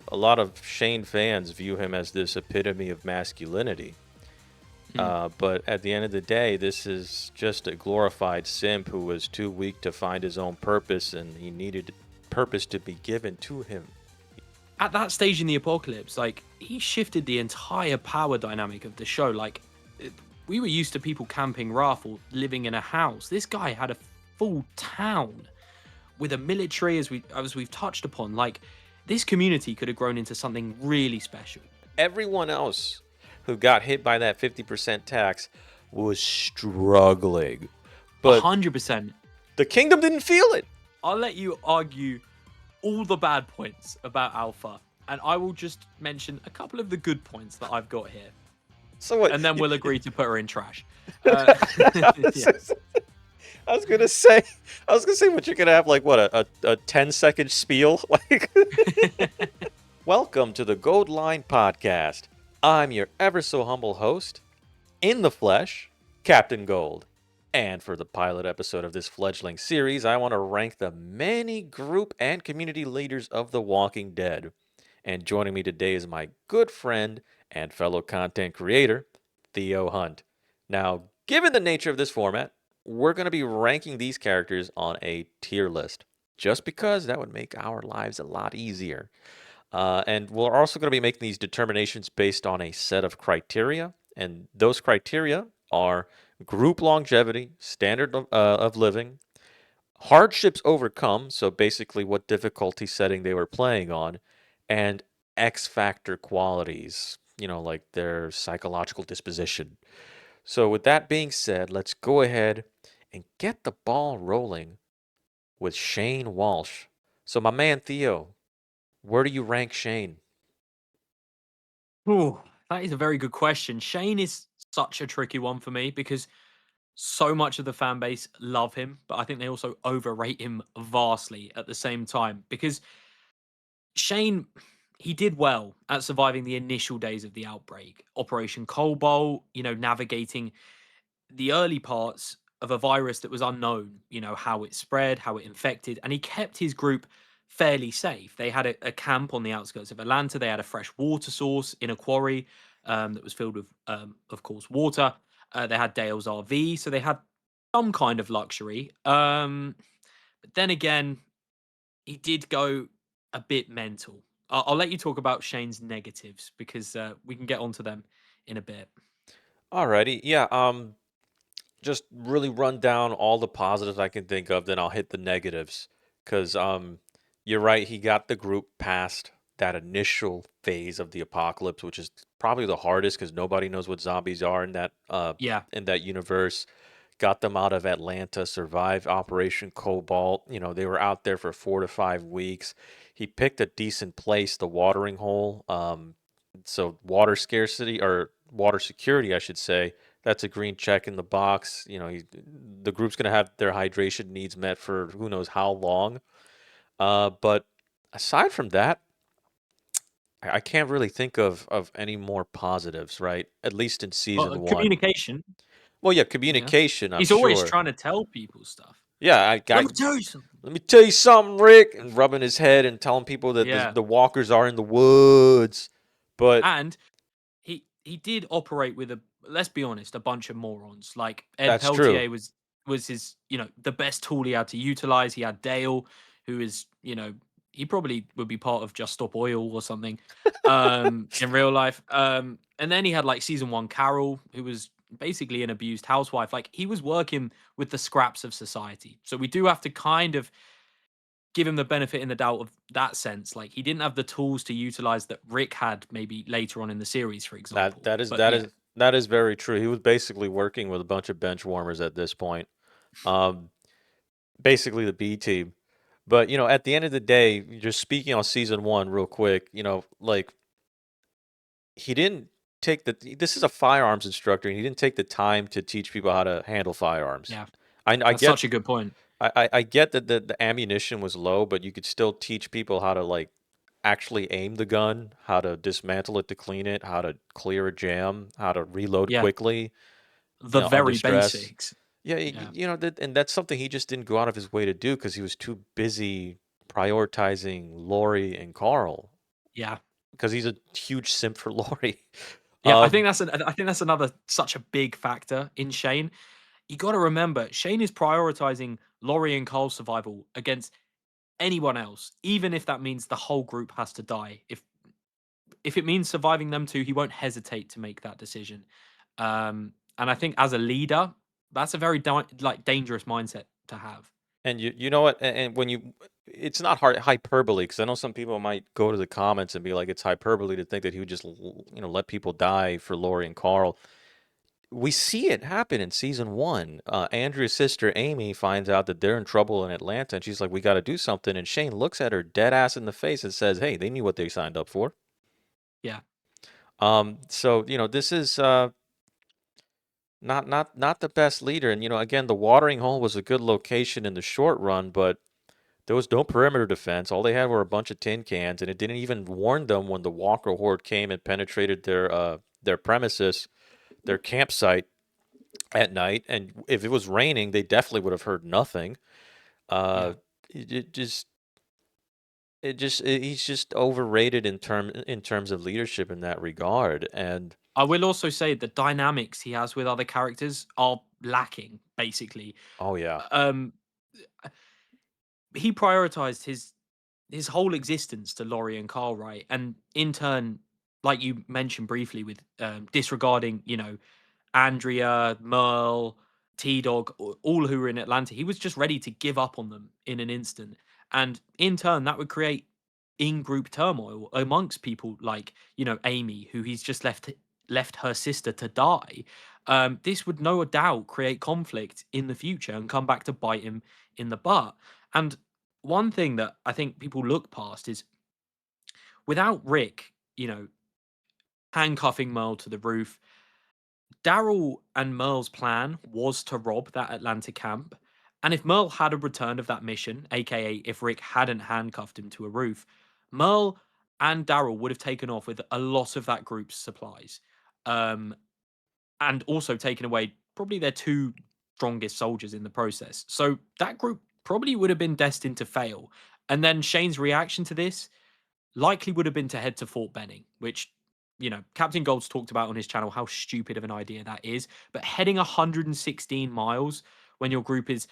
a lot of Shane fans view him as this epitome of masculinity. Hmm. But at the end of the day, this is just a glorified simp who was too weak to find his own purpose, and he needed purpose to be given to him. At that stage in the apocalypse, like, he shifted the entire power dynamic of the show. Like, we were used to people camping Wrath or living in a house. This guy had a full town with a military, as we've touched upon. Like, this community could have grown into something really special. Everyone else who got hit by that 50% tax was struggling. But 100%. the kingdom didn't feel it. I'll let you argue all the bad points about Alpha, and I will just mention a couple of the good points that I've got here. So what? And then we'll agree to put her in trash. I was gonna say, what you're gonna have, like, what, a 10-second spiel? Like, welcome to the Goldline Podcast. I'm your ever so humble host, in the flesh, Captain Gold. And for the pilot episode of this fledgling series, I want to rank the many group and community leaders of The Walking Dead. And joining me today is my good friend and fellow content creator, Theo Hunt. Now, given the nature of this format, we're going to be ranking these characters on a tier list, just because that would make our lives a lot easier. And we're also going to be making these determinations based on a set of criteria, and those criteria are group longevity, standard of living, hardships overcome, so basically what difficulty setting they were playing on, and X factor qualities, like their psychological disposition. So with that being said, let's go ahead and get the ball rolling with Shane Walsh. So my man Theo, where do you rank Shane? Ooh, that is a very good question. Shane is such a tricky one for me because so much of the fan base love him, but I think they also overrate him vastly at the same time. Because Shane, he did well at surviving the initial days of the outbreak. Operation Cobalt, navigating the early parts of a virus that was unknown, how it spread, how it infected, and he kept his group fairly safe. They had a camp on the outskirts of Atlanta. They had a fresh water source in a quarry that was filled with, of course, water. They had Dale's RV, so they had some kind of luxury. But then again, he did go a bit mental. I'll let you talk about Shane's negatives because we can get onto them in a bit. Alrighty, yeah. Just really run down all the positives I can think of, then I'll hit the negatives. Because you're right, he got the group past that initial phase of the apocalypse, which is probably the hardest because nobody knows what zombies are Yeah. in that universe. Got them out of Atlanta, survived Operation Cobalt. They were out there for 4 to 5 weeks. He picked a decent place, the watering hole. So water scarcity, or water security, I should say, that's a green check in the box. The group's going to have their hydration needs met for who knows how long. But aside from that, I can't really think of any more positives, right? At least in season one. Communication. Well, yeah, Yeah. communication, I'm He's always sure. trying to tell people stuff. Yeah, Let me tell you something. let me tell you something, Rick, and rubbing his head and telling people that Yeah. the walkers are in the woods. But And he did operate with let's be honest, a bunch of morons. Like Ed that's true. Peltier was his, the best tool he had to utilize. He had Dale, who is, he probably would be part of Just Stop Oil or something, in real life. And then he had like season one Carol, who was basically an abused housewife. Like he was working with the scraps of society. So we do have to kind of give him the benefit in the doubt of that sense. Like he didn't have the tools to utilize that Rick had maybe later on in the series, for That example. that is But that yeah, is that is very true. He was basically working with a bunch of bench warmers at this point. Um, Basically the B team. But at the end of the day, just speaking on season one real quick, like he didn't take this is a firearms instructor, and he didn't take the time to teach people how to handle firearms. yeah, I that's get such a good point. I get that the ammunition was low, but you could still teach people how to, like, actually aim the gun, how to dismantle it to clean it, how to clear a jam, how to reload Yeah, quickly, the under very stress. basics. Yeah, Yeah, and that's something he just didn't go out of his way to do because he was too busy prioritizing Lori and Carl. Yeah. because he's a huge simp for Lori. Yeah, I Um, think that's another such a big factor in Shane. You got to remember, Shane is prioritizing Laurie and Carl's survival against anyone else, even if that means the whole group has to die. If it means surviving them too, he won't hesitate to make that decision. And I think as a leader, that's a very dangerous mindset to have. and you know what? And when you, it's not hard hyperbole, because I know some people might go to the comments and be like, it's hyperbole to think that he would just let people die for Lori and Carl. We see it happen in season 1. Andrea's sister Amy finds out that they're in trouble in Atlanta, and she's like, "We got to do something." And Shane looks at her dead ass in the face and says, "Hey, they knew what they signed up for." Yeah. So this is not the best leader. And again, the watering hole was a good location in the short run, but there was no perimeter defense. All they had were a bunch of tin cans, and it didn't even warn them when the Walker horde came and penetrated their premises, their campsite at night. And if it was raining, they definitely would have heard nothing. Yeah. Uh, it just he's just overrated in terms of leadership in that regard. And I will also say the dynamics he has with other characters are lacking, basically. oh yeah, Um, he prioritized his whole existence to Laurie and Carl, right? And in turn, like you mentioned briefly, with disregarding, Andrea, Merle, T Dog, all who were in Atlanta, he was just ready to give up on them in an instant. And in turn, that would create in group turmoil amongst people like, Amy, who he's just left her sister to die. This would no doubt create conflict in the future and come back to bite him in the butt. And one thing that I think people look past is without Rick, handcuffing Merle to the roof, Daryl and Merle's plan was to rob that Atlanta camp. And if Merle had a return of that mission, aka if Rick hadn't handcuffed him to a roof, Merle and Daryl would have taken off with a lot of that group's supplies. Um, and also taken away probably their two strongest soldiers in the process. So that group probably would have been destined to fail. And then Shane's reaction to this likely would have been to head to Fort Benning, which, Captain Gold's talked about on his channel how stupid of an idea that is. But heading 116 miles when your group is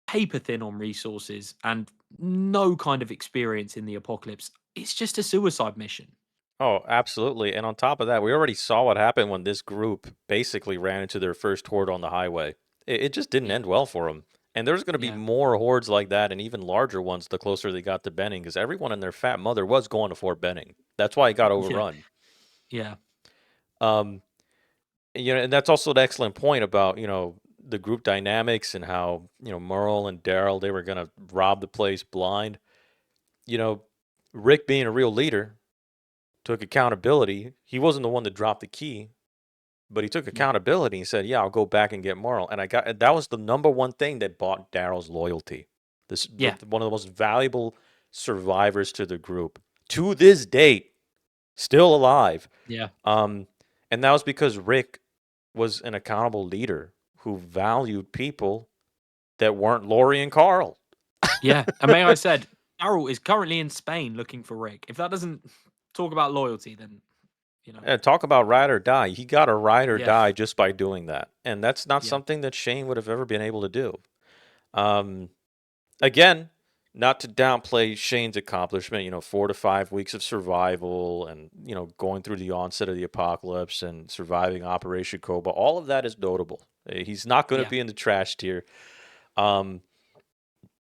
paper thin on resources and no kind of experience in the apocalypse, it's just a suicide mission. oh absolutely. And on top of that, we already saw what happened when this group basically ran into their first horde on the highway. It just didn't Yeah. end well for them. And there's going to be Yeah. more hordes like that, and even larger ones the closer they got to Benning, because everyone and their fat mother was going to Fort Benning. That's why it got Yeah. overrun. Yeah. Um, and that's also an excellent point about, the group dynamics and how, Merle and Daryl, they were going to rob the place blind. You know, Rick being a real leader took accountability. He wasn't the one that dropped the key, but he took Yeah. accountability and said, "Yeah, I'll go back and get Merle." And that was the number one thing that bought Daryl's loyalty. Yeah. One of the most valuable survivors to the group to this date, still alive. Yeah. Um, and that was because Rick was an accountable leader who valued people that weren't Lori and Carl. Yeah. And may I said, Daryl is currently in Spain looking for Rick. If that doesn't talk about loyalty, then And talk about ride or die. He got a ride or yeah. die just by doing that. And that's not Yeah. something that Shane would have ever been able to do. Um, Again, not to downplay Shane's accomplishment, 4 to 5 weeks of survival and, going through the onset of the apocalypse and surviving Operation Cobra. All of that is notable. He's not going to Yeah. be in the trash tier. Um,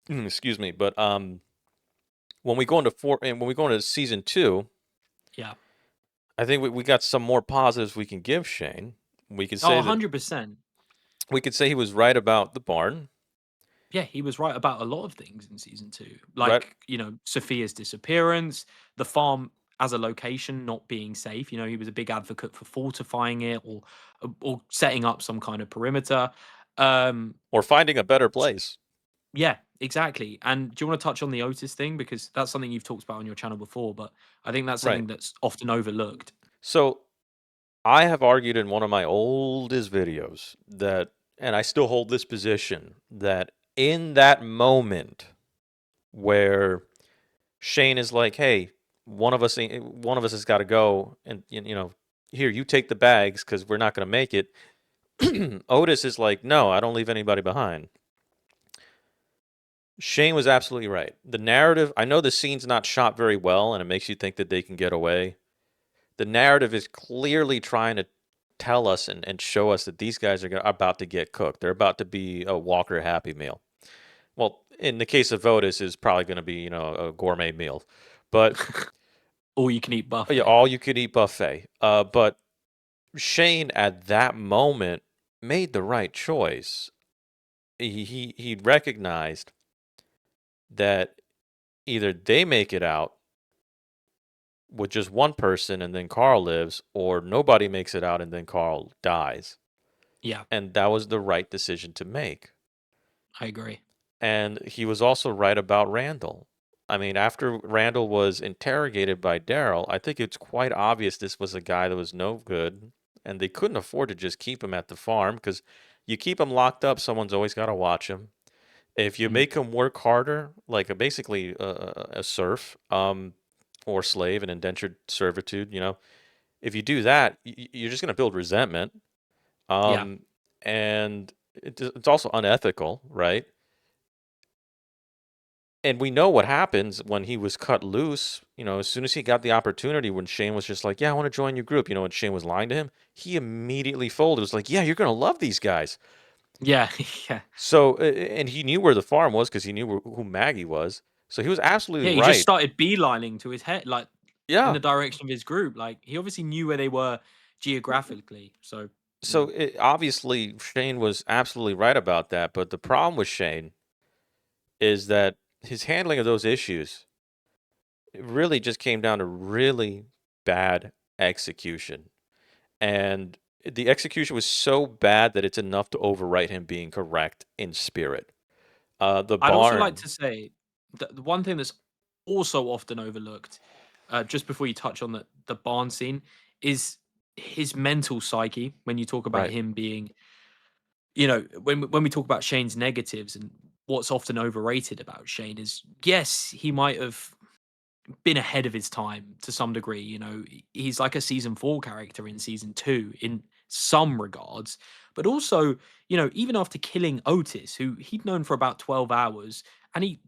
excuse me. But when we go into season 2, Yeah. I think we got some more positives we can give Shane. We could Oh, say that 100%. he was right about the barn. Yeah, he was right about a lot of things in season 2. Right. Like, Sophia's disappearance, the farm as a location not being safe. He was a big advocate for fortifying it or setting up some kind of perimeter. Um, Or finding a better place. yeah, exactly. And do you want to touch on the Otis thing? Because that's something you've talked about on your channel before, but I think that's Right. something that's often overlooked. So I have argued in one of my oldest videos that, and I still hold this position, that in that moment where Shane is like, "Hey, one of us has got to go, and here, you take the bags because we're not going to make it. Otis is like, no, I don't leave anybody behind. Shane was absolutely right. The narrative, I know the scene's not shot very well, and it makes you think that they can get away. The narrative is clearly trying to tell us and show us that these guys are about to get cooked. They're about to be a Walker Happy Meal. Well, in the case of Otis, is probably going to be, a gourmet meal. But all you can eat buffet. yeah, all you could eat buffet. But Shane at that moment made the right choice. He recognized that either they make it out with just one person and then Carl lives, or nobody makes it out and then Carl dies. Yeah. And that was the right decision to make. I agree. And he was also right about Randall. I mean, after Randall was interrogated by Daryl, I think it's quite obvious this was a guy that was no good, and they couldn't afford to just keep him at the farm, because you keep him locked up, someone's always got to watch him. If you make him work harder, like basically a serf, or slave, an indentured servitude, if you do that, you're just going to build resentment. And it's also unethical, right? And we know what happens when he was cut loose. As soon as he got the opportunity, when Shane was just like, yeah, I want to join your group, and Shane was lying to him, he immediately folded. It was like, yeah, you're going to love these guys. Yeah, yeah. So, and he knew where the farm was because he knew who Maggie was. So he was absolutely he right. just started beelining to his head, like in Yeah. the direction of his group. Like he obviously knew where they were geographically. So Obviously, Shane was absolutely right about that. But the problem with Shane is that his handling of those issues, it really just came down to really bad execution. And the execution was so bad that it's enough to overwrite him being correct in spirit. The I'd also like barn. to say that the one thing that's also often overlooked, just before you touch on the barn scene, is his mental psyche. When you talk about Right. him being, when we talk about Shane's negatives, and what's often overrated about Shane is, yes, he might have been ahead of his time to some degree. He's like a season 4 character in season 2 in some regards, but also, even after killing Otis, who he'd known for about 12 hours, and he,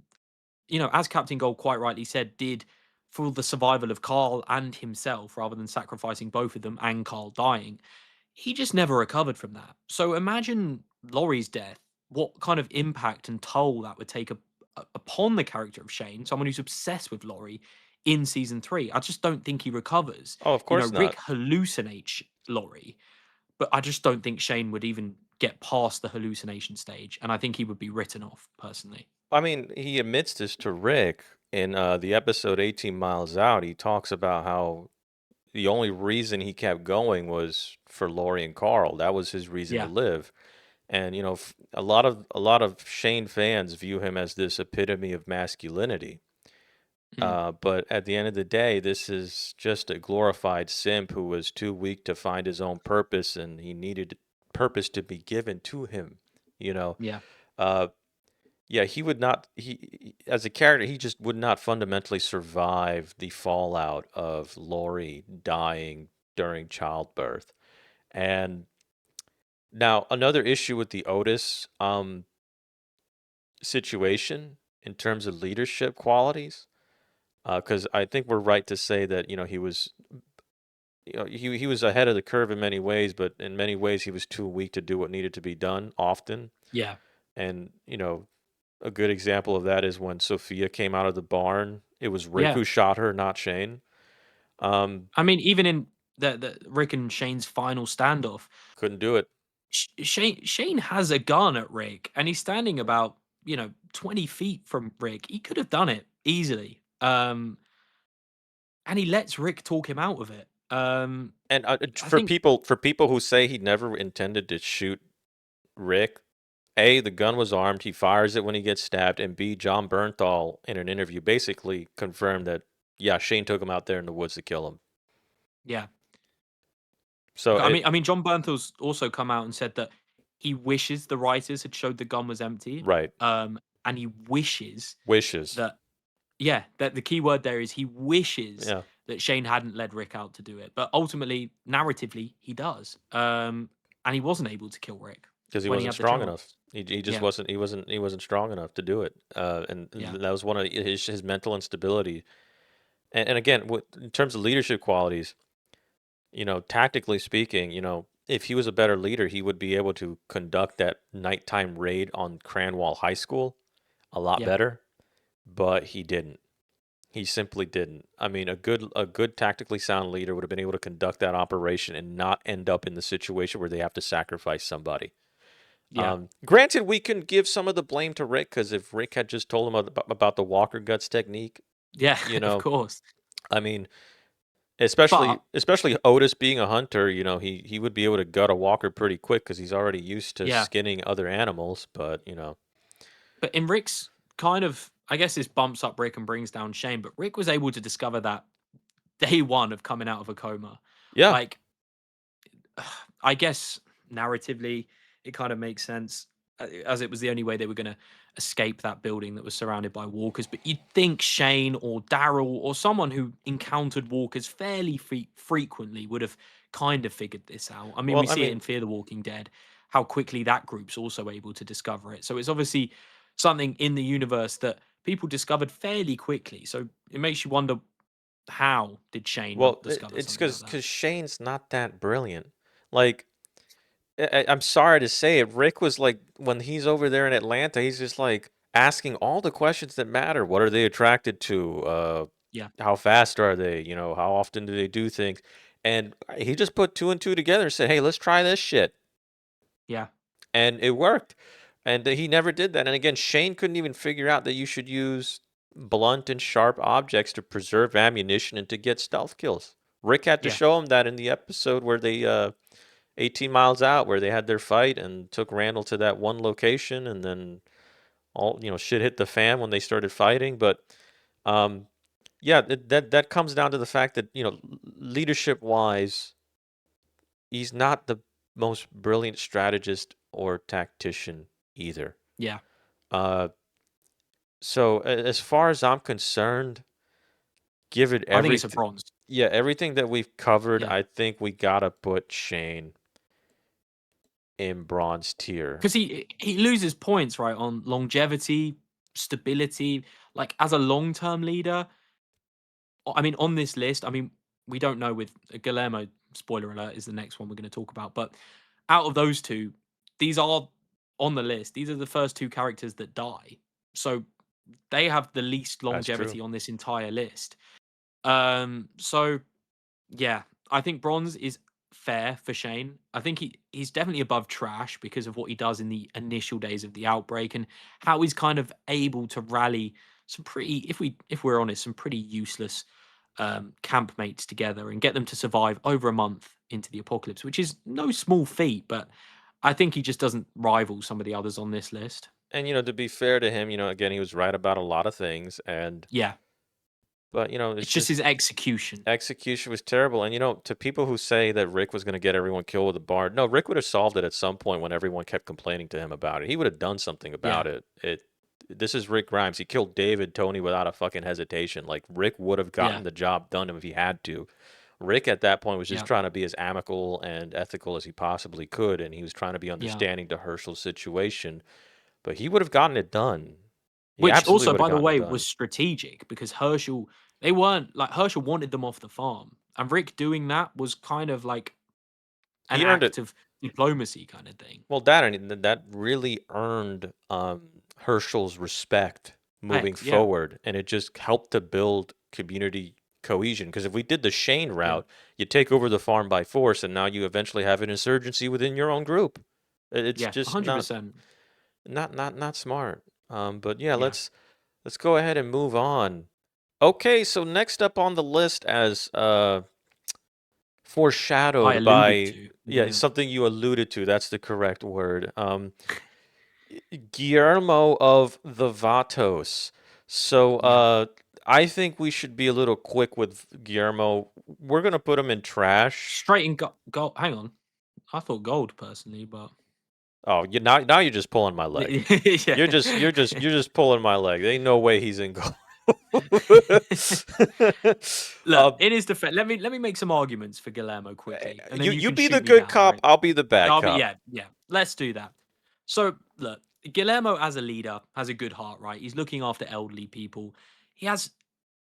as Captain Gold quite rightly said, did for the survival of Carl and himself rather than sacrificing both of them and Carl dying. He just never recovered from that. So imagine Laurie's death, what kind of impact and toll that would take upon the character of Shane, someone who's obsessed with Laurie in season 3. I just don't think he recovers. Oh, of course Rick not. hallucinates Laurie, but I just don't think Shane would even get past the hallucination stage, and I think he would be written off personally. I mean, he admits this to Rick in the episode 18 Miles Out. He talks about how the only reason he kept going was for Laurie and Carl. That was his reason to live. And a lot of Shane fans view him as this epitome of masculinity. But at the end of the day, this is just a glorified simp who was too weak to find his own purpose, and he needed purpose to be given to him. Yeah. Yeah, he would not. He as a character, he just would not fundamentally survive the fallout of Laurie dying during childbirth. And now another issue with the Otis situation in terms of leadership qualities, because I think we're right to say that he was, he was ahead of the curve in many ways, but in many ways he was too weak to do what needed to be done often. Yeah. And a good example of that is when Sophia came out of the barn. It was Rick who shot her, not Shane. I mean, even in the Rick and Shane's final standoff, couldn't do it. Shane has a gun at Rick, and he's standing about 20 feet from Rick. He could have done it easily, and he lets Rick talk him out of it. And for people who say he never intended to shoot Rick, A, the gun was armed. He fires it when he gets stabbed, and B, John Bernthal in an interview basically confirmed that Shane took him out there in the woods to kill him. Yeah. So I mean, John Bernthal's also come out and said that he wishes the writers had showed the gun was empty. Right. And he wishes that yeah, that the key word there is he wishes Yeah, that Shane hadn't led Rick out to do it, but ultimately, narratively, he does. And he wasn't able to kill Rick because he when he wasn't had the strong enough. chance. He just Yeah, wasn't strong enough to do it. And yeah, that was one of his mental instability. And again, in terms of leadership qualities, tactically speaking, if he was a better leader, he would be able to conduct that nighttime raid on Cranwell High School a lot yeah, better, but he didn't. He simply didn't. I mean, a good tactically sound leader would have been able to conduct that operation and not end up in the situation where they have to sacrifice somebody. yeah, Granted, we can give some of the blame to Rick because if Rick had just told him about the Walker Guts technique, yeah, you of know, course. I mean, especially But especially Otis being a hunter, he would be able to gut a walker pretty quick because he's already used to yeah, skinning other animals. But but in Rick's kind of, I guess this bumps up Rick and brings down Shane, but Rick was able to discover that day one of coming out of a coma. yeah, Like, I guess narratively, it kind of makes sense as it was the only way they were going to escape that building that was surrounded by walkers. But you'd think Shane or Daryl or someone who encountered walkers fairly frequently would have kind of figured this out. I mean, well, we I see it in mean, Fear the Walking Dead, how quickly that group's also able to discover it. So it's obviously something in the universe that people discovered fairly quickly. So it makes you wonder, how did Shane well, not discover it's something like that? because Shane's not that brilliant. Like, I'm sorry to say it, Rick was like when he's over there in Atlanta, he's just like asking all the questions that matter. What are they attracted to? Yeah, How fast are they? How often do they do things? And he just put two and two together and said, "Hey, let's try this shit." yeah, And it worked. And he never did that. And again, Shane couldn't even figure out that you should use blunt and sharp objects to preserve ammunition and to get stealth kills. Rick had to yeah. show him that in the episode where they 18 miles out where they had their fight and took Randall to that one location and then all shit hit the fan when they started fighting. But um, yeah, that comes down to the fact that leadership wise, he's not the most brilliant strategist or tactician either. Yeah, Uh, so as far as I'm concerned, give it I think it's a everything. bronze. Yeah, everything that we've covered, Yeah, I think we gotta put Shane in bronze tier. because he loses points right on longevity, stability. Like as a long term leader, I mean, on this list, I mean, we don't know with Guillermo. Spoiler alert is the next one we're going to talk about. But out of those two, these are on the list. These are the first two characters that die, so they have the least That's true. longevity on this entire list. So yeah, I think bronze is fair for Shane. I think he's definitely above trash because of what he does in the initial days of the outbreak and how he's kind of able to rally some pretty, if we're honest, some pretty useless campmates together and get them to survive over a month into the apocalypse, which is no small feat. But I think he just doesn't rival some of the others on this list. And to be fair to him, again, he was right about a lot of things, Yeah, but it's it's just just his execution. execution was terrible. And to people who say that Rick was going to get everyone killed with a bar, no, Rick would have solved it at some point when everyone kept complaining to him about it. He would have done something Yeah, about it. This is Rick Grimes. He killed David Tony without a fucking hesitation. Like Rick would have yeah, gotten the job done if he had to. Rick at that point was just yeah, trying to be as amicable and ethical as he possibly could, and he was trying to be yeah. understanding to Hershel's situation. But he would have gotten it done. He Which absolutely also, would have by the gotten it way, done. was strategic because Hershel, they weren't like Hershel wanted them off the farm. And Rick doing that was kind of like an He earned act it. of diplomacy kind of thing. Well, that really earned Hershel's respect moving Yeah, forward, and it just helped to build community cohesion. Because if we did the Shane yeah, route, you take over the farm by force, and now you eventually have an insurgency within your own group. It's yeah, just not 100%. not not not smart. But yeah, Yeah. let's go ahead and move on. Okay, so next up on the list as I foreshadowed alluded by, to. yeah, Yeah. something you alluded to. That's the correct word. Guillermo of the Vatos. So Yeah. I think we should be a little quick with Guillermo. We're gonna put him in trash. Straight in gold. Hang on. I thought gold personally, but Oh, now you're just pulling my leg. yeah. You're just pulling my leg. There ain't no way he's in gold. Look, uh, in his defense, let me make some arguments for Guillermo quickly, and then you you can be the shoot me good down, cop. right? I'll be the bad I'll be cop. yeah. Let's do that. So look, Guillermo as a leader has a good heart, right? He's looking after elderly people. He has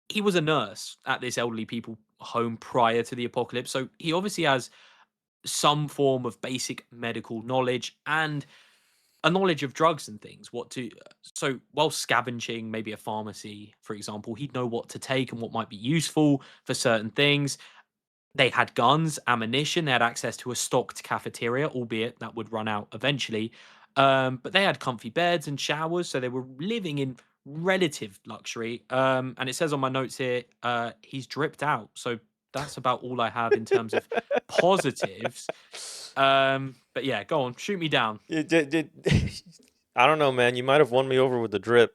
he was a nurse at this elderly people home prior to the apocalypse, so he obviously has some form of basic medical knowledge and a knowledge of drugs and things. What to so while scavenging maybe a pharmacy, for example, he'd know what to take and what might be useful for certain things. They had guns, ammunition, they had access to a stocked cafeteria, albeit that would run out eventually. But they had comfy beds and showers, so they were living in relative luxury. And it says on my notes here, he's dripped out. So that's about all I have in terms of positives. But yeah, go on, shoot me down. I don't know, man. You might have won me over with the drip.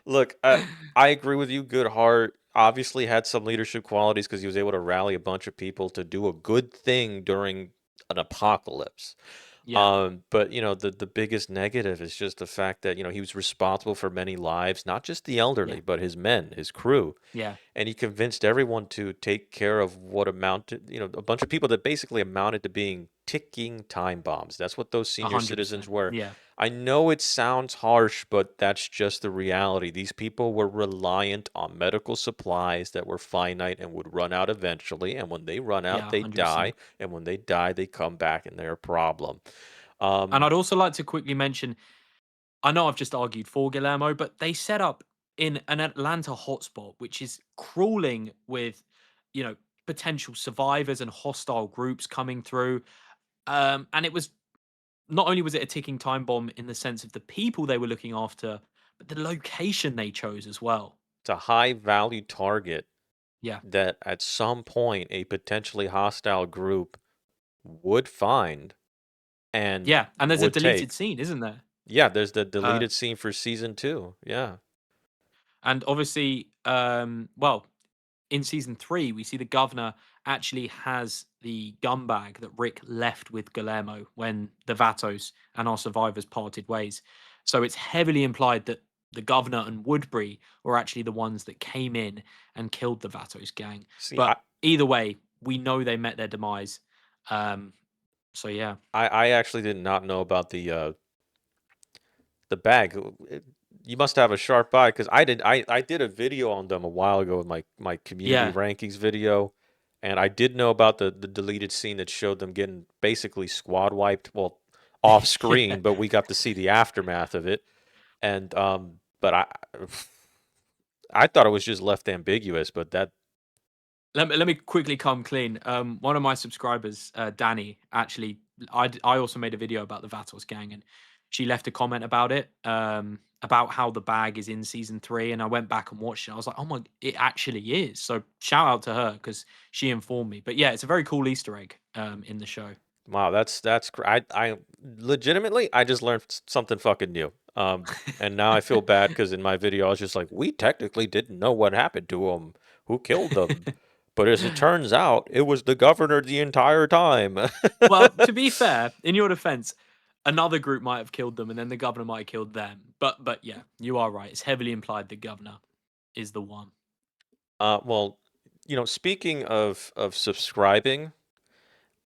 Look, I agree with you. Good heart. Obviously had some leadership qualities because he was able to rally a bunch of people to do a good thing during an apocalypse. Yeah, But the biggest negative is just the fact that he was responsible for many lives, not just the yeah, elderly, but his men, his crew, yeah, and he convinced everyone to take care of what amounted, a bunch of people that basically amounted to being ticking time bombs. That's what those a senior hundred citizens percent. were. Yeah, I know it sounds harsh, but that's just the reality. These people were reliant on medical supplies that were finite and would run out eventually. And when they run out, yeah, a they hundred die. percent. And when they die, they come back and they're a problem. And Um, I'd also like to quickly mention I know I've just argued for Guillermo, but they set up in an Atlanta hotspot, which is crawling with, you know, potential survivors and hostile groups coming through. And it was not only was it a ticking time bomb in the sense of the people they were looking after, but the location they chose as well. it's a high value target Yeah. that at some point a potentially hostile group would find and Yeah. And there's a would deleted take. scene, isn't there? Yeah, there's the Uh, deleted scene for season 2. Yeah. and obviously, well, in season 3, we see the governor actually has the gun bag that Rick left with Guillermo when the Vatos and our survivors parted ways. So it's heavily implied that the governor and Woodbury were actually the ones that came in and killed the Vatos gang. See, I But either way, we know they met their demise. Um, so yeah, I, I actually did not know about the bag. You must have a sharp eye because I did a video on them a while ago with my community yeah, rankings video, and I did know about the deleted scene that showed them getting basically squad wiped, well, off yeah. screen, but we got to see the aftermath of it. And but I thought it was just left ambiguous, but that Let me quickly come clean. One of my subscribers, Danny, actually, I also made a video about the Vatos gang, and she left a comment about it, about how the bag is in season 3, and I went back and watched it. I was like, oh my, it actually is. So shout out to her because she informed me. But yeah, it's a very cool Easter egg in the show. wow, I legitimately I just learned something fucking new. And now I feel bad because in my video I was just like, we technically didn't know what happened to them, who killed them, but as it turns out, it was the governor the entire time. Well, to be fair, in your defense, another group might have killed them, and then the governor might have killed them. But yeah, you are right. It's heavily implied the governor is the one. Well, speaking of subscribing,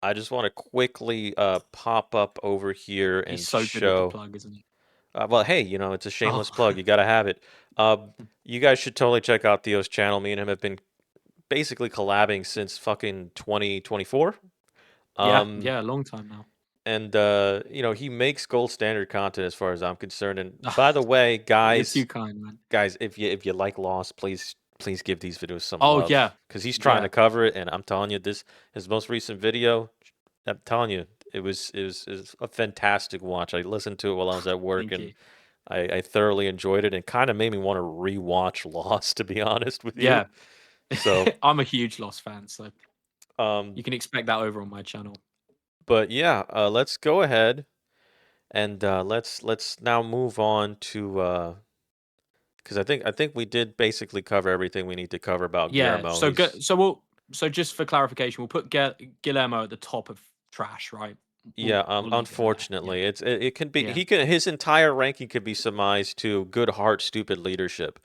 I just want to quickly pop up over here He's and so good with the show. plug, isn't he? Well, hey, it's a Oh, shameless plug. You got to have it. You guys should totally check out Theo's channel. Me and him have been basically collabing since fucking 2024. yeah, Um, yeah, a long time now. and he makes gold standard content as far as I'm concerned. And by Ah, the way, you're guys, too kind, man. guys, if you like Lost, please give these videos some Oh love yeah, because he's trying yeah, to cover it. And I'm telling you, this his most recent video. I'm telling you, it was a fantastic watch. I listened to it while I was at work, thank and you. I thoroughly enjoyed it. And kind of made me want to rewatch Lost, to be honest with you. Yeah, So, I'm a huge Lost fan, so um, you can expect that over on my channel. but yeah, let's go ahead and let's now move on to because I think we did basically cover everything we need to cover about Yeah, Guillermo. so He's so just for clarification, we'll put Guillermo at the top of trash, right? Yeah, we'll leave it there. Yeah, unfortunately, it can be yeah, his entire ranking could be surmised to good heart, stupid leadership.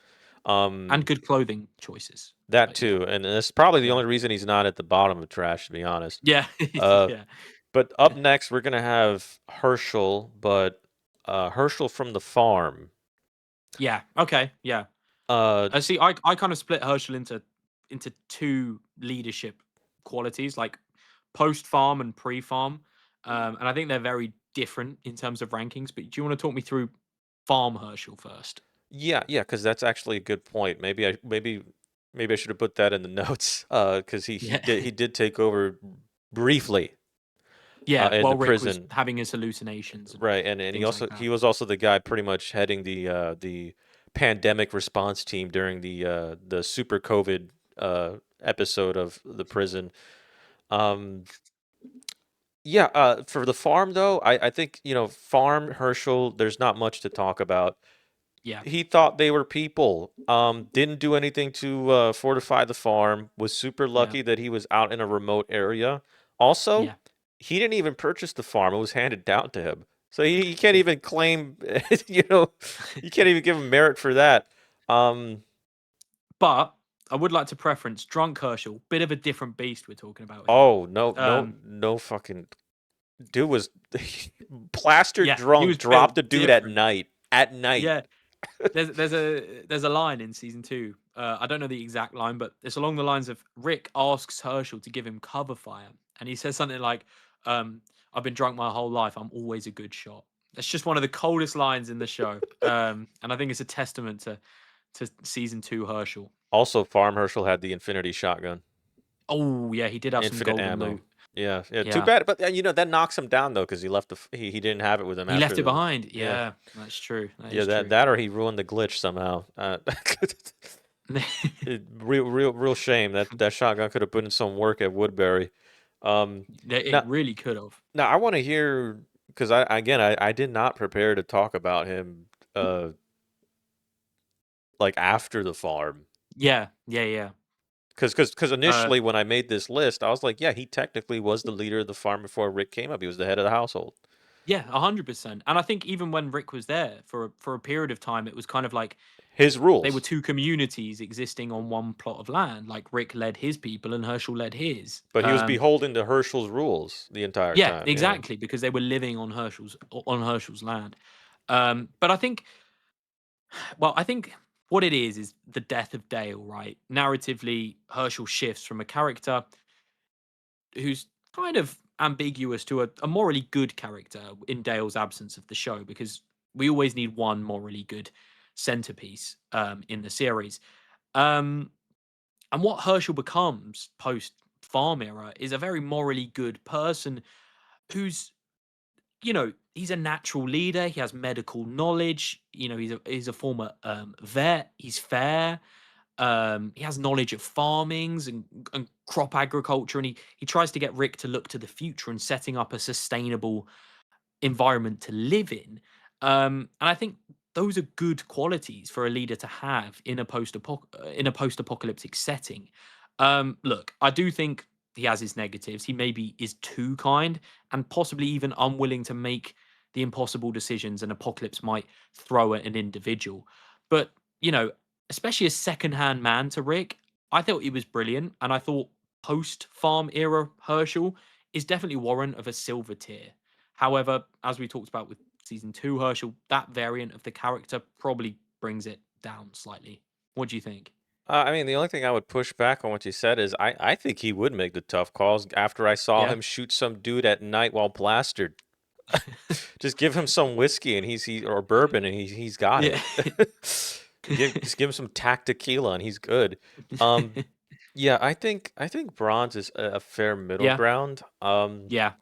and Um, good clothing choices. that But yeah, too, and that's probably the yeah, only reason he's not at the bottom of trash, to be honest. yeah, Uh, yeah, but up next, we're gonna have Hershel, but Hershel from the farm. yeah. Okay, yeah. Uh, See, I kind of split Herschel into two leadership qualities, like post farm and pre farm, and I think they're very different in terms of rankings. But do you want to talk me through farm Herschel first? yeah, yeah, because that's actually a good point. Maybe I should have put that in the notes. Because he Yeah, did take over briefly. yeah. In the While Rick was prison. having his hallucinations and Right, and things like he that. was also the guy pretty much heading the pandemic response team during the super COVID episode of the prison. Um, yeah, for the farm though, I think farm Herschel. There's not much to talk about. Yeah, He thought they were people. Didn't do anything to fortify the farm. Was super yeah, lucky that he was out in a remote area. Also, yeah, he didn't even purchase the farm. It was handed down to him. So he can't yeah. even claim, you know, you can't even give him merit for that. Um, But I would like to preference drunk Herschel, bit of a different beast we're talking about here. oh no, no, Um, no fucking dude was plastered yeah, he drunk, was built dropped a dude at different. night. At night. Yeah, there's a line in season two. I don't know the exact line, but it's along the lines of Rick asks Herschel to give him cover fire, and he says something like, "I've been drunk my whole life. I'm always a good shot." That's just one of the coldest lines in the show, and I think it's a testament to season two Herschel. Also, Farm Herschel had the Infinity shotgun. Oh yeah, he did have some Infinite golden ammo. loot. Yeah, yeah. Too Yeah, bad, but that knocks him down though, because he left he didn't have it with him he after left it the behind. yeah Yeah, that's true. That yeah is that true. that or he ruined the glitch somehow. Real shame that shotgun could have put in some work at Woodbury. It Now really could have. now I want to hear because I did not prepare to talk about him like after the farm. Yeah, yeah, yeah. Because Uh, initially when I made this list, I was like, yeah, he technically was the leader of the farm before Rick came up. He was the head of the household. Yeah, 100%. And I think even when Rick was there for a period of time, it was kind of like His they were rules. two communities existing on one plot of land. Like Rick led his people and Herschel led his. But he was beholden to Herschel's rules the entire Yeah, time. Yeah. exactly, because they were living on Herschel's land. But I think, well, I think what it is the death of Dale, right? Narratively, Herschel shifts from a character who's kind of ambiguous to a morally good character in Dale's absence of the show, because we always need one morally good centerpiece in the series. Um, and what Herschel becomes post farm era is a very morally good person who's, he's a natural leader. He has medical knowledge. He's a former vet. He's fair. He has knowledge of farmings and crop agriculture, and he tries to get Rick to look to the future and setting up a sustainable environment to live in. And I think those are good qualities for a leader to have in a post-apocalyptic setting. Look, I do think he has his negatives. He maybe is too kind and possibly even unwilling to make the impossible decisions an apocalypse might throw at an individual. But you know, especially a second-hand man to Rick, I thought he was brilliant, and I thought post-farm era Herschel is definitely warrant of a silver tier. However, as we talked about with season two, Herschel, that variant of the character probably brings it down slightly. What do you think? I mean, the only thing I would push back on what you said is I think he would make the tough calls after I saw Yeah. him shoot some dude at night while plastered. Just give him some whiskey and or bourbon and he's got Yeah. it. Just give him some tequila and he's good. Um, yeah, I think bronze is a fair middle Yeah. ground. Yeah.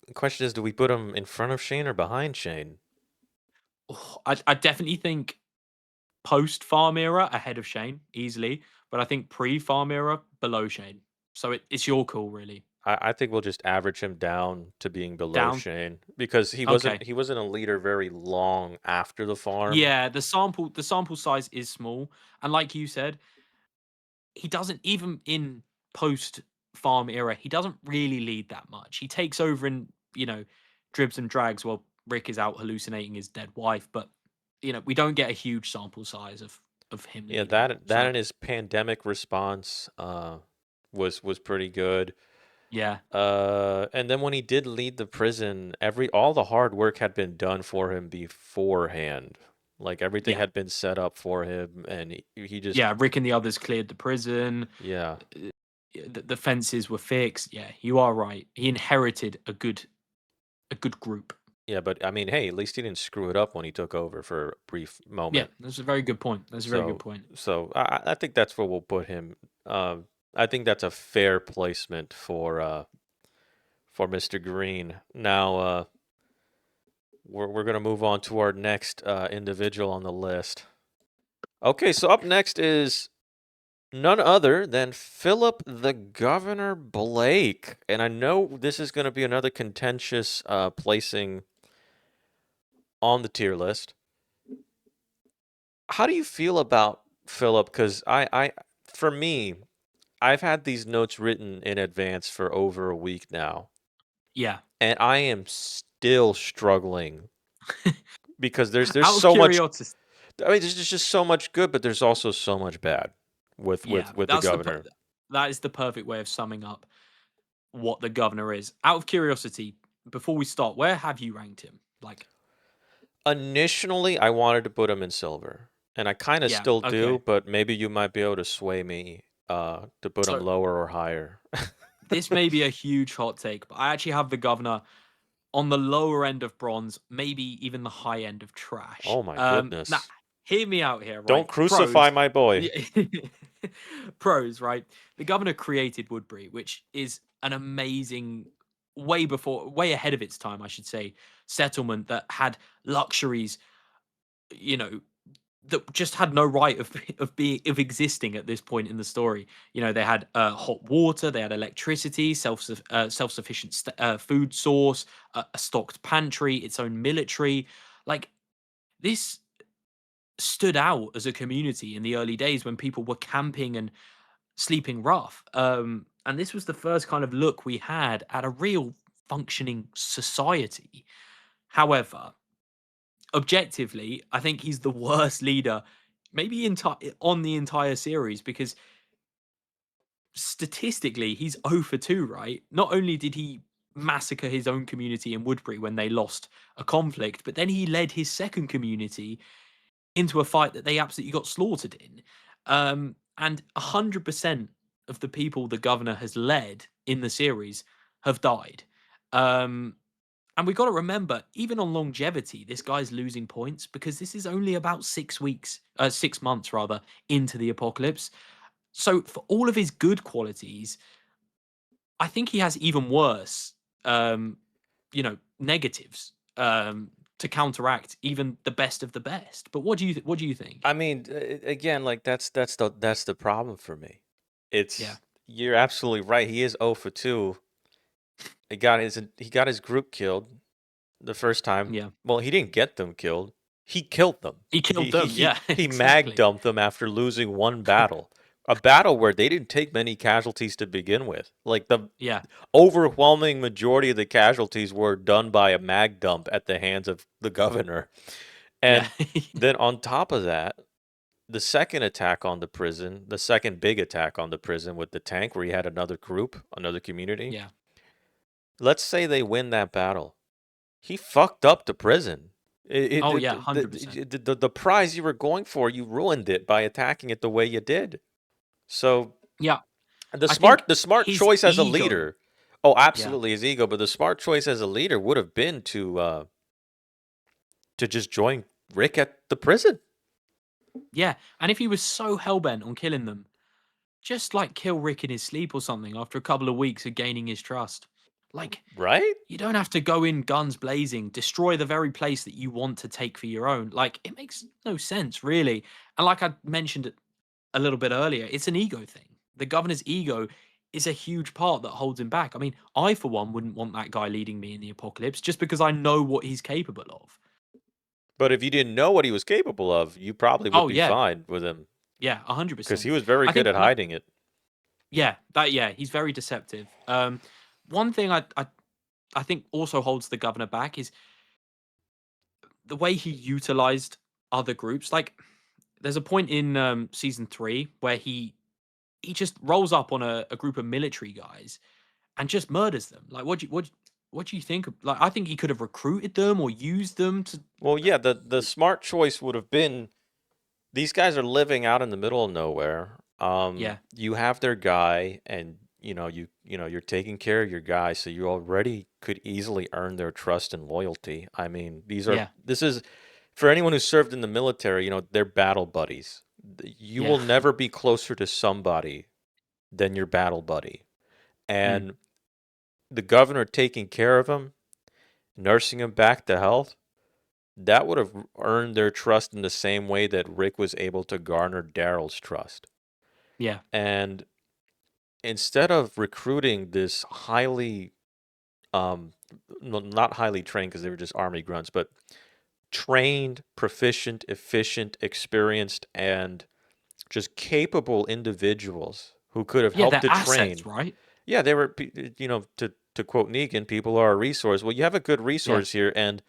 The question is, do we put him in front of Shane or behind Shane? Oh, I definitely think post farm era ahead of Shane easily, but I think pre farm era below Shane. So it's your call, really. I think we'll just average him down to being below Down. Shane because Okay. he wasn't a leader very long after the farm. Yeah, the sample size is small, and like you said, he doesn't, even in post farm era, he doesn't really lead that much. He takes over in dribs and drags while Rick is out hallucinating his dead wife. But we don't get a huge sample size of him Yeah, leading. that So and his pandemic response was pretty good. yeah, And then when he did lead the prison, all the hard work had been done for him beforehand. Like everything yeah, had been set up for him, and he just yeah. Rick and the others cleared the prison. yeah. The fences were fixed. Yeah, you are right. He inherited a good group. Yeah, but I mean, hey, at least he didn't screw it up when he took over for a brief Yeah, moment. that's a very good point. That's a very good So, point. I think that's where we'll put him. I think that's a fair placement for Mr. Green. Now, we're gonna move on to our next individual on the list. Okay, so up next is none other than Philip the Governor Blake, and I know this is gonna be another contentious placing on the tier list. How do you feel about Philip? Because for me, I've had these notes written in advance for over a week now, Yeah. and I am still struggling because there's Out of so much. curiosity, I mean, there's just so much good, but there's also so much bad with yeah, with the governor. that is the perfect way of summing up what the governor is. Out of curiosity, before we start, where have you ranked him? Like, Initially, I wanted to put him in silver, and I kind of yeah, still okay. do, but maybe you might be able to sway me to put him So lower or higher. this may be a huge hot take, but I actually have the governor on the lower end of bronze, maybe even the high end of trash. Oh my Now, goodness. hear me out here, Don't right? crucify Pros. my boy. Yeah. Pros, right? The governor created Woodbury, which is an amazing, way ahead of its time, I should say, settlement that had luxuries, you know, that just had no right of existing at this point in the story. They had hot water, they had electricity, self sufficient food source, a stocked pantry, its own military. Like this stood out as a community in the early days when people were camping and sleeping rough. And this was the first kind of look we had at a real functioning society. However, objectively, I think he's the worst leader, maybe on the entire series, because statistically he's 0 for 2, right? Not only did he massacre his own community in Woodbury when they lost a conflict, but then he led his second community into a fight that they absolutely got slaughtered in. And 100% of the people the governor has led in the series have died. Um, and we got to remember, even on longevity, this guy's losing points because this is only about 6 months rather, into the apocalypse. So for all of his good qualities, I think he has even worse, negatives to counteract even the best of the best. But what do you think? I mean, again, like that's the problem for me. Yeah, You're absolutely right. He is 0 for 2. He got his group killed the first time. yeah, Well, he didn't get them killed. He killed them. he killed them. Yeah, He mag exactly. dumped them after losing one battle. A battle where they didn't take many casualties to begin with. Like the Yeah, overwhelming majority of the casualties were done by a mag dump at the hands of the governor. yeah, And then on top of that, the second attack on the prison, the second big attack on the prison with the tank where he had another group, another community. yeah. Let's say they win that battle. He fucked up the prison. Oh yeah, 100%. The prize you were going for, you ruined it by attacking it the way you did. So Yeah, the I smart think the smart his choice as a ego. leader, oh, Yeah, absolutely his ego, but the smart choice as a leader would have been to just join Rick at the prison, yeah. And if he was so hell bent on killing them, just like kill Rick in his sleep or something after a couple of weeks of gaining his trust. Like, right? you don't have to go in guns blazing, destroy the very place that you want to take for your own. Like, it makes no sense, really. And like I mentioned it a little bit earlier, it's an ego thing. The governor's ego is a huge part that holds him back. I mean, I, for one, wouldn't want that guy leading me in the apocalypse just because I know what he's capable of. But if you didn't know what he was capable of, you probably would Oh, be yeah. fine with him Yeah, because 100%. he was very I good think, at hiding it. yeah, he's very deceptive. One thing I I think also holds the governor back is the way he utilized other groups. Like, there's a point in season 3 where he just rolls up on a group of military guys and just murders them. Like, what do you think? Like, I think he could have recruited them or used them to. Well, yeah, the smart choice would have been these guys are living out in the middle of nowhere. Yeah, You have their guy, and you're taking care of your guy, so you already could easily earn their trust and loyalty. I mean, yeah, this is for anyone who served in the military. They're battle buddies. You yeah, will never be closer to somebody than your battle buddy, mm, and the governor taking care of him, nursing him back to health. That would have earned their trust in the same way that Rick was able to garner Daryl's trust. yeah, And instead of recruiting this highly, not highly trained because they were just army grunts, but trained, proficient, efficient, experienced, and just capable individuals who could have yeah. helped They're to assets, train. right? Yeah, they were, to quote Negan, people are a resource. Well, you have a good Yeah, resource here, and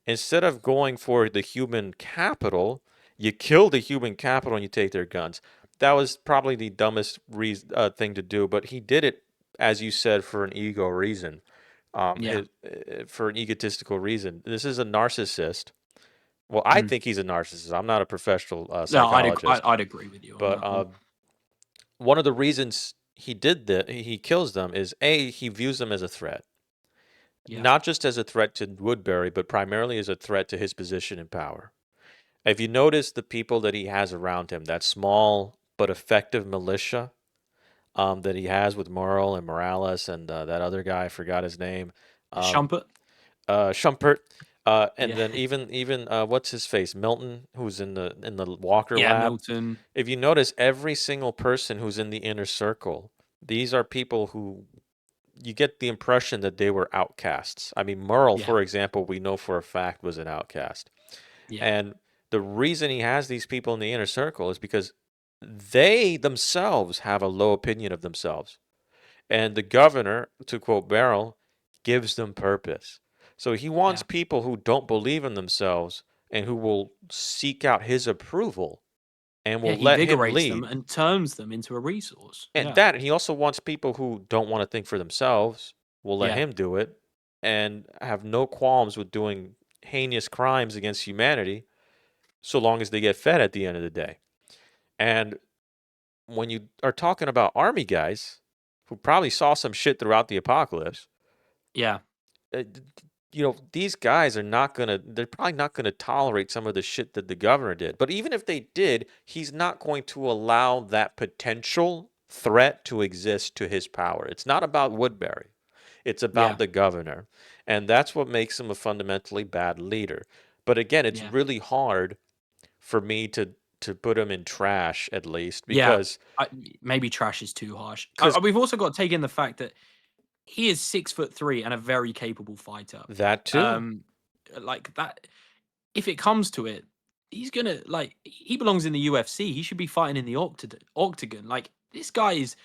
instead of going for the human capital, you kill the human capital and you take their guns. That was probably the dumbest thing to do, but he did it, as you said, for an ego reason, yeah. for an egotistical reason. This is a narcissist. Well, I Mm. think he's a narcissist. I'm not a professional No, psychologist, I'd agree with you on but that one. one of the reasons he did that, he kills them, is he views them as a threat. Yeah, Not just as a threat to Woodbury, but primarily as a threat to his position in power. If you notice the people that he has around him, that small but effective militia that he has with Merle and Morales and that other guy, I forgot his name, um, Shumpert. Schumpert, and Yeah, then even what's his face, Milton, who's in the Walker yeah. lab. Milton. If you notice, every single person who's in the inner circle, these are people who you get the impression that they were outcasts. I mean, Merle, Yeah, for example, we know for a fact was an outcast. yeah, And the reason he has these people in the inner circle is because they themselves have a low opinion of themselves. And the governor, to quote Beryl, gives them purpose. So he wants yeah, people who don't believe in themselves and who will seek out his approval and yeah. will He let him invigorates them lead. and turns them into a resource. And Yeah, that he also wants people who don't want to think for themselves, will let yeah, him do it, and have no qualms with doing heinous crimes against humanity so long as they get fed at the end of the day. And when you are talking about army guys who probably saw some shit throughout the apocalypse, yeah, these guys they're probably not gonna tolerate some of the shit that the governor did. But even if they did, he's not going to allow that potential threat to exist to his power. It's not about Woodbury. It's about yeah, the governor. And that's what makes him a fundamentally bad leader. But again, it's yeah, really hard for me to put him in trash, at least, yeah. because I, maybe trash is too harsh. because We've also got to take in the fact that he is 6'3" and a very capable fighter. that too. Um, like that. If it comes to it, he's gonna like he belongs in the UFC. He should be fighting in the octagon. Like, this guy is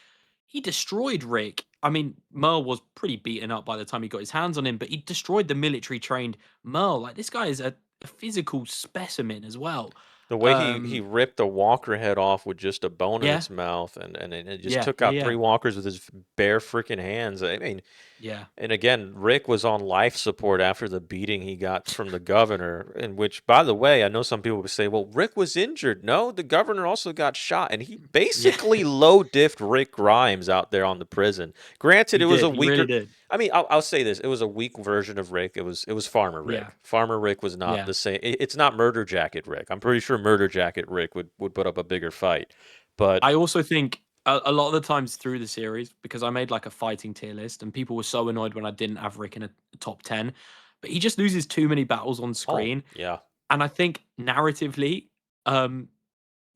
he destroyed Rick. I mean, Merle was pretty beaten up by the time he got his hands on him, but he destroyed the military trained Merle. Like, this guy is a physical specimen as well. The way he Um, ripped a walker head off with just a bone in yeah, its mouth, and it just yeah, took yeah, out yeah, three walkers with his bare freaking hands. I mean, yeah, and again, Rick was on life support after the beating he got from the governor, in which, by the way, I know some people would say, well, Rick was injured. No, the governor also got shot, and he yeah. basically low diffed Rick Grimes out there on the prison. Granted, He it was a did. He really weaker. did. I mean, I'll say this: it was a weak version of Rick. It was Farmer Yeah, Rick. Farmer Rick was not yeah. the same. It's not Murder Jacket Rick. I'm pretty sure Murder Jacket Rick would put up a bigger fight, but I also think a lot of the times through the series, because I made like a fighting tier list, and people were so annoyed when I didn't have Rick in a top 10, but he just loses too many battles on oh screen. yeah, And I think narratively, um,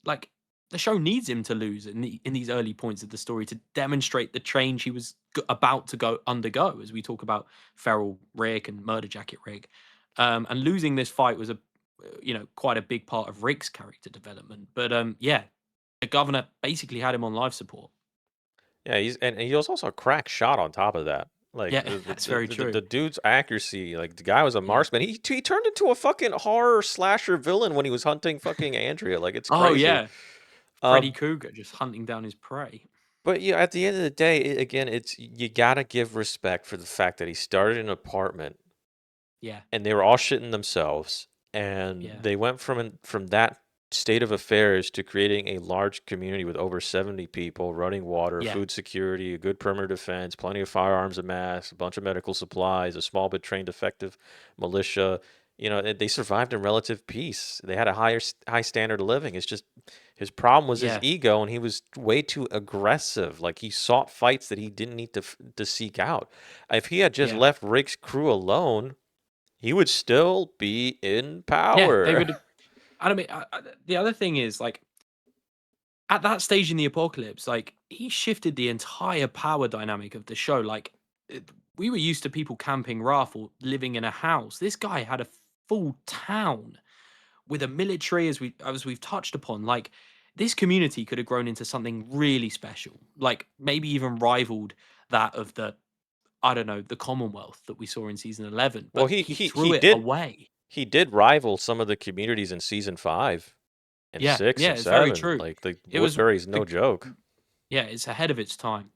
like, the show needs him to lose in these early points of the story to demonstrate the change he was about to go undergo, as we talk about Feral Rick and Murder Jacket Rick. And losing this fight was quite a big part of Rick's character development. But yeah, the governor basically had him on life support. yeah. He was also a crack shot on top of that. Like Yeah, that's very the true. dude's accuracy, like the guy was a Yeah. marksman. He turned into a fucking horror slasher villain when he was hunting fucking Andrea. Like it's Oh crazy. yeah, Freddy Um, Krueger just hunting down his prey. but yeah, at the end of the day, again, it's you gotta give respect for the fact that he started in an apartment Yeah, and they were all shitting themselves, and yeah, they went from that state of affairs to creating a large community with over 70 people, running water, yeah, food security, a good perimeter defense, plenty of firearms amassed, a bunch of medical supplies, a small but trained effective militia. You know, they survived in relative peace. They had a high standard of living. It's just his problem was his yeah, ego, and he was way too aggressive. Like he sought fights that he didn't need to seek out. If he had just yeah, left Rick's crew alone, he would still be in yeah. They power. would. I mean, the other thing is like at that stage in the apocalypse, like he shifted the entire power dynamic of the show. Like we were used to people camping rough or living in a house. This guy had a full town with a military, as we've touched upon. Like this community could have grown into something really special, like maybe even rivaled that of the I don't know the Commonwealth that we saw in season 11. Well, But he threw it away. he did rival some of the communities in season 5 and Yeah, 6 yeah, and it's very 7. true. Like the It was Woodbury's no the joke. yeah, it's ahead of its time.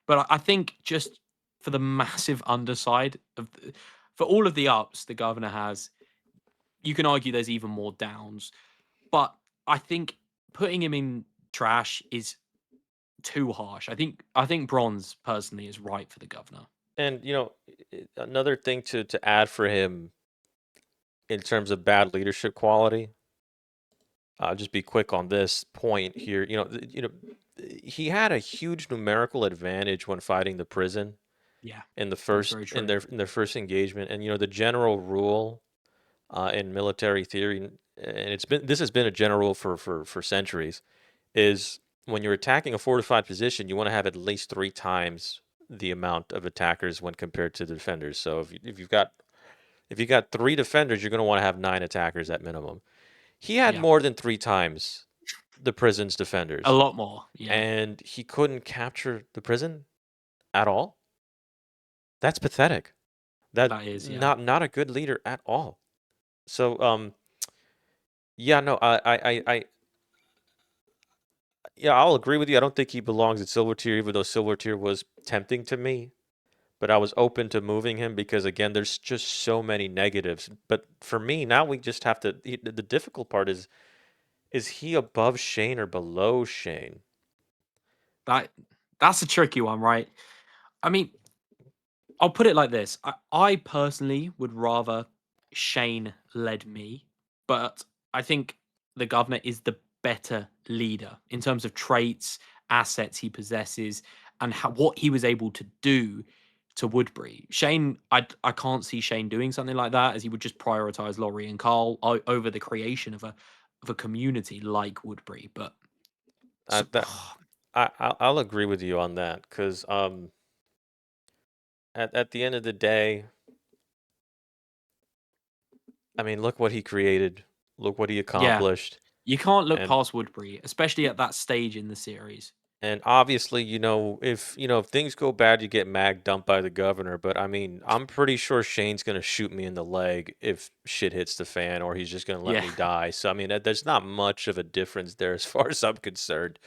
But I think just for the massive underside of for all of the ups the governor has, you can argue there's even more downs. But I think putting him in trash is too harsh. I think bronze personally is right for the governor. And another thing to add for him in terms of bad leadership quality. I'll just be quick on this point here. He had a huge numerical advantage when fighting the prison Yeah, in the that's first very true. in their first engagement. And the general rule in military theory, and this has been a general rule for centuries, is when you're attacking a fortified position, you want to have at least 3 times the amount of attackers when compared to the defenders. So if you got 3 defenders, you're going to want to have 9 attackers at minimum. He had Yeah, more than 3 times the prison's a defenders, lot more. Yeah, and he couldn't capture the prison at all. That's pathetic. That that is. Yeah, not a good leader at all. So yeah, no, yeah, I'll agree with you. I don't think he belongs at silver tier, even though silver tier was tempting to me. But I was open to moving him because again, there's just so many negatives. But for me, now we just have to. The difficult part is he above Shane or below Shane? that that's a tricky one, right? I mean, I'll put it like this. I personally would rather Shane led me, but I think the governor is the better leader in terms of traits, assets he possesses, and what he was able to do to Woodbury. Shane, I can't see Shane doing something like that, as he would just prioritize Laurie and Carl over the creation of a community like Woodbury. But I so, that I'll agree with you on that because at the end of the day, I mean, look what he created, look what he yeah, accomplished, you can't look and past Woodbury, especially at that stage in the series. obviously, if things go bad, you get Mag dumped by the governor. But I mean, I'm pretty sure Shane's gonna shoot me in the leg if shit hits the fan, or he's just gonna let Yeah. me die. So I mean, there's not much of a difference there as far as I'm concerned.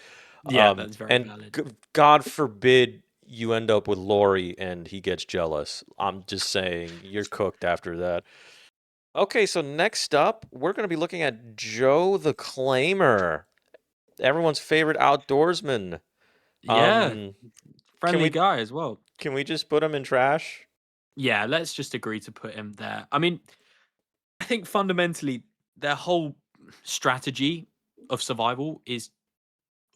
Yeah, that's very And valid. God forbid you end up with Lori and he gets jealous. I'm just saying, you're cooked after that. Okay, so next up, we're going to be looking at Joe the Claimer, everyone's favorite outdoorsman. Yeah, Um, can friendly we guy as well. can we just put him in trash? Yeah, let's just agree to put him there. I mean, I think fundamentally their whole strategy of survival is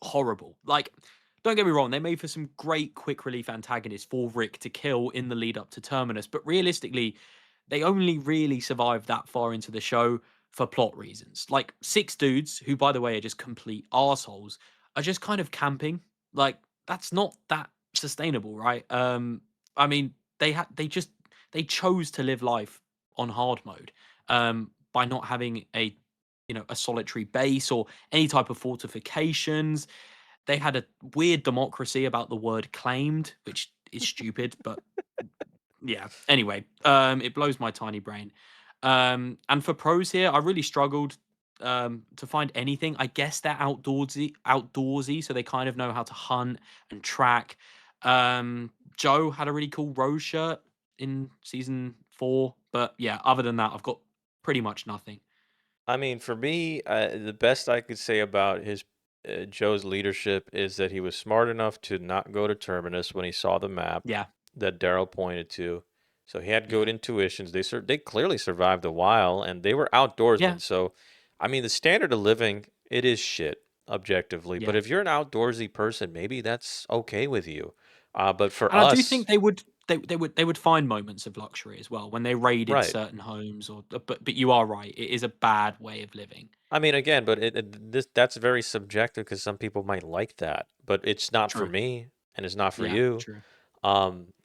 horrible. Like, don't get me wrong, they made for some great quick relief antagonists for Rick to kill in the lead up to Terminus, but realistically, they only really survived that far into the show for plot reasons. Like 6 dudes, who by the way are just complete assholes, are just kind of camping. Like, that's not that sustainable, right? I mean, they chose to live life on hard mode by not having a solitary base or any type of fortifications. They had a weird democracy about the word claimed, which is stupid, but Yeah. Anyway, it blows my tiny brain. And for pros here, I really struggled to find anything. I guess they're outdoorsy, so they kind of know how to hunt and track. Joe had a really cool rose shirt in season 4, but yeah, other than that, I've got pretty much nothing. I mean, for me, the best I could say about his Joe's leadership is that he was smart enough to not go to Terminus when he saw the map Yeah, that Daryl pointed to. So he had good yeah, intuitions. They clearly survived a while, and they were yeah, outdoorsmen. So, I mean, the standard of living, it is shit objectively. But yeah. if you're an outdoorsy person, maybe that's okay with you. But for And I do us, think they would find moments of luxury as well when they raided right? certain homes. But you are right, it is a bad way of living. I mean, again, but that's very subjective because some people might like that, but it's not for True. me, and it's not for Yeah, you. true.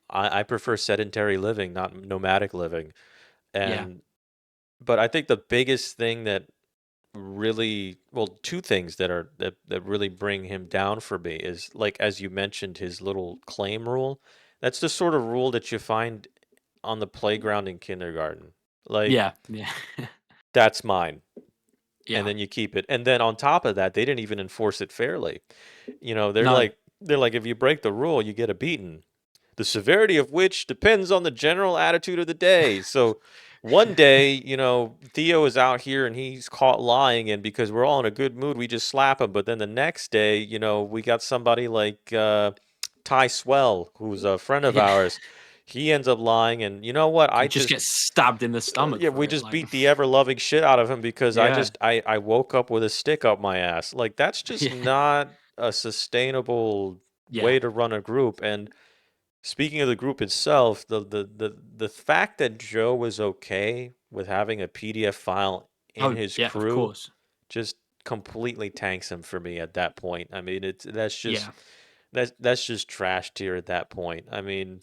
I prefer sedentary living, not nomadic living, Yeah. and but I think the biggest thing that really, well, two things that really bring him down for me is like as you mentioned, his little claim rule. That's the sort of rule that you find on the playground in kindergarten. Like Yeah. Yeah. that's mine. And Yeah. then you keep it. And then on top of that, they didn't even enforce it fairly. You know, No. they're like if you break the rule, you get a beating. The severity of which depends on the general attitude of the day. So one day, you know, Theo is out here and he's caught lying, and because we're all in a good mood, we just slap him. But then the next day, you know, we got somebody like Ty Swell, who's a friend of Yeah. ours. He ends up lying, and you know what? I And just just get stabbed in the stomach yeah, we for it. just Like, beat the ever loving shit out of him because yeah. I woke up with a stick up my ass. Like that's just Yeah. not a sustainable Yeah. way to run a group. And speaking of the group itself, the fact that Joe was okay with having a PDF file in Oh, his yeah, of crew course. just completely tanks him for me at that point. I mean, that's just Yeah. that's just trash tier at that point. I mean,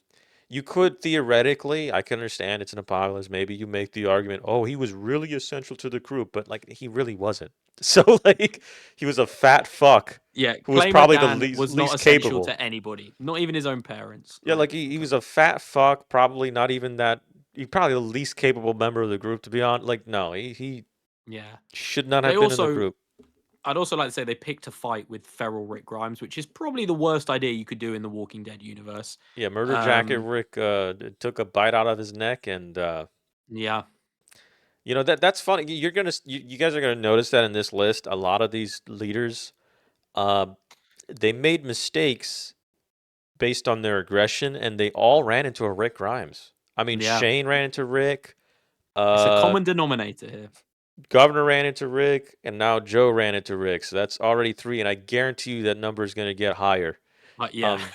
you could theoretically, I can understand it's an apocalypse. Maybe you make the argument, oh, he was really essential to the group, but like he really wasn't. So like he was a fat fuck Yeah. who was Claimer probably the Dan was not least essential capable. to anybody, not even his own parents. Yeah, like Like, he was a fat fuck, probably not even that. He probably the least capable member of the group, to be honest. Like, no, he yeah. should not They have been in the also group. I'd also like to say they picked a fight with feral Rick Grimes, which is probably the worst idea you could do in the Walking Dead universe. Yeah, Murder Jacket Um, Rick took a bite out of his neck, and yeah, you know that's funny. You guys are gonna notice that in this list, a lot of these leaders, uh, they made mistakes based on their aggression, and they all ran into a Rick Grimes. I mean, yeah. Shane ran into Rick. It's a Uh, common denominator here. Governor ran into Rick, and now Joe ran into Rick. So that's already three, and I guarantee you that number is going to get higher. But yeah, Um,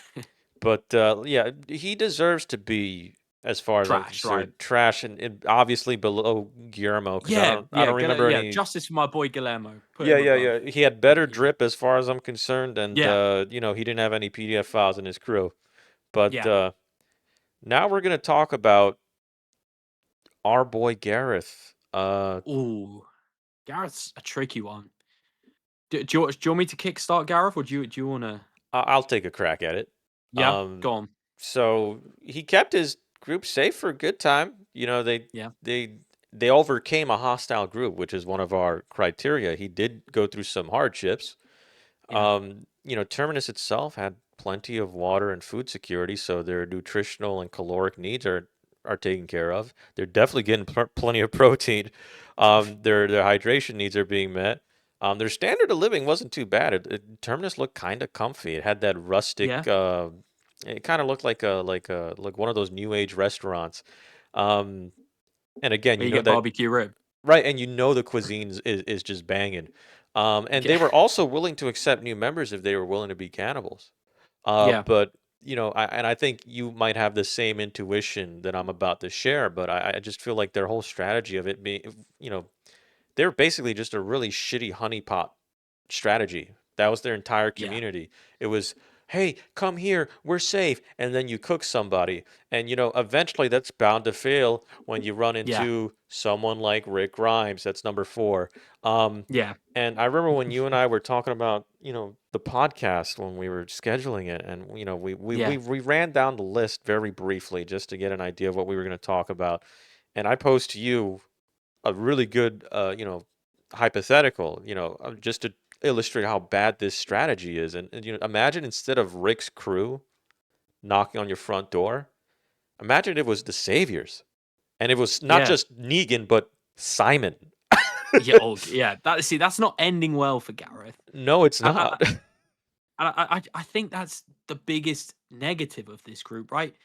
but yeah, he deserves to be, as far as I'm trash, right? concerned, trash, and obviously below Guillermo because Yeah, I yeah, don't remember yeah. any. Justice for my boy Guillermo. Put Yeah, him yeah, above. yeah. He had But better yeah, drip as far as I'm concerned, and yeah, you know he didn't have any PDF files in his crew. But yeah. now we're going to talk about our boy Gareth. Ooh, Gareth's a tricky one. Do you want me to kickstart Gareth, or do you want to? I'll take a crack at it. Yeah, Um, go on. so he kept his group safe for a good time. You know, Yeah, they they overcame a hostile group, which is one of our criteria. He did go through some hardships. yeah, You know, Terminus itself had plenty of water and food security, so their nutritional and caloric needs are taken care of. They're definitely getting plenty of protein. Their hydration needs are being met. Their standard of living wasn't too bad. Terminus looked kind of comfy. It had that yeah. rustic. It kind of looked like one of those new age restaurants. Um, and again, Where you you know get that barbecue rib. right, and you know the cuisine is just banging. And they Yeah, were also willing to accept new members if they were willing to be cannibals. yeah, But you know, I think you might have the same intuition that I'm about to share, but I just feel like their whole strategy of it being, you know, they're basically just a really shitty honeypot strategy. That was their entire yeah, community. It was hey, come here, we're safe, and then you cook somebody. And eventually that's bound to fail when you run Yeah, into someone like Rick Grimes. That's number 4. Um, yeah, and I remember when you and I were talking about, the podcast when we were scheduling it, and yeah, we ran down the list very briefly just to get an idea of what we were going to talk about. And I posed to you a really good, hypothetical, just to illustrate how bad this strategy is. And imagine instead of Rick's crew knocking on your front door, imagine it was the Saviors, and it was not yeah, just Negan, but Simon. yeah. Oh, yeah. That's not ending well for Gareth. No, it's And not. I think that's the biggest negative of this group, right?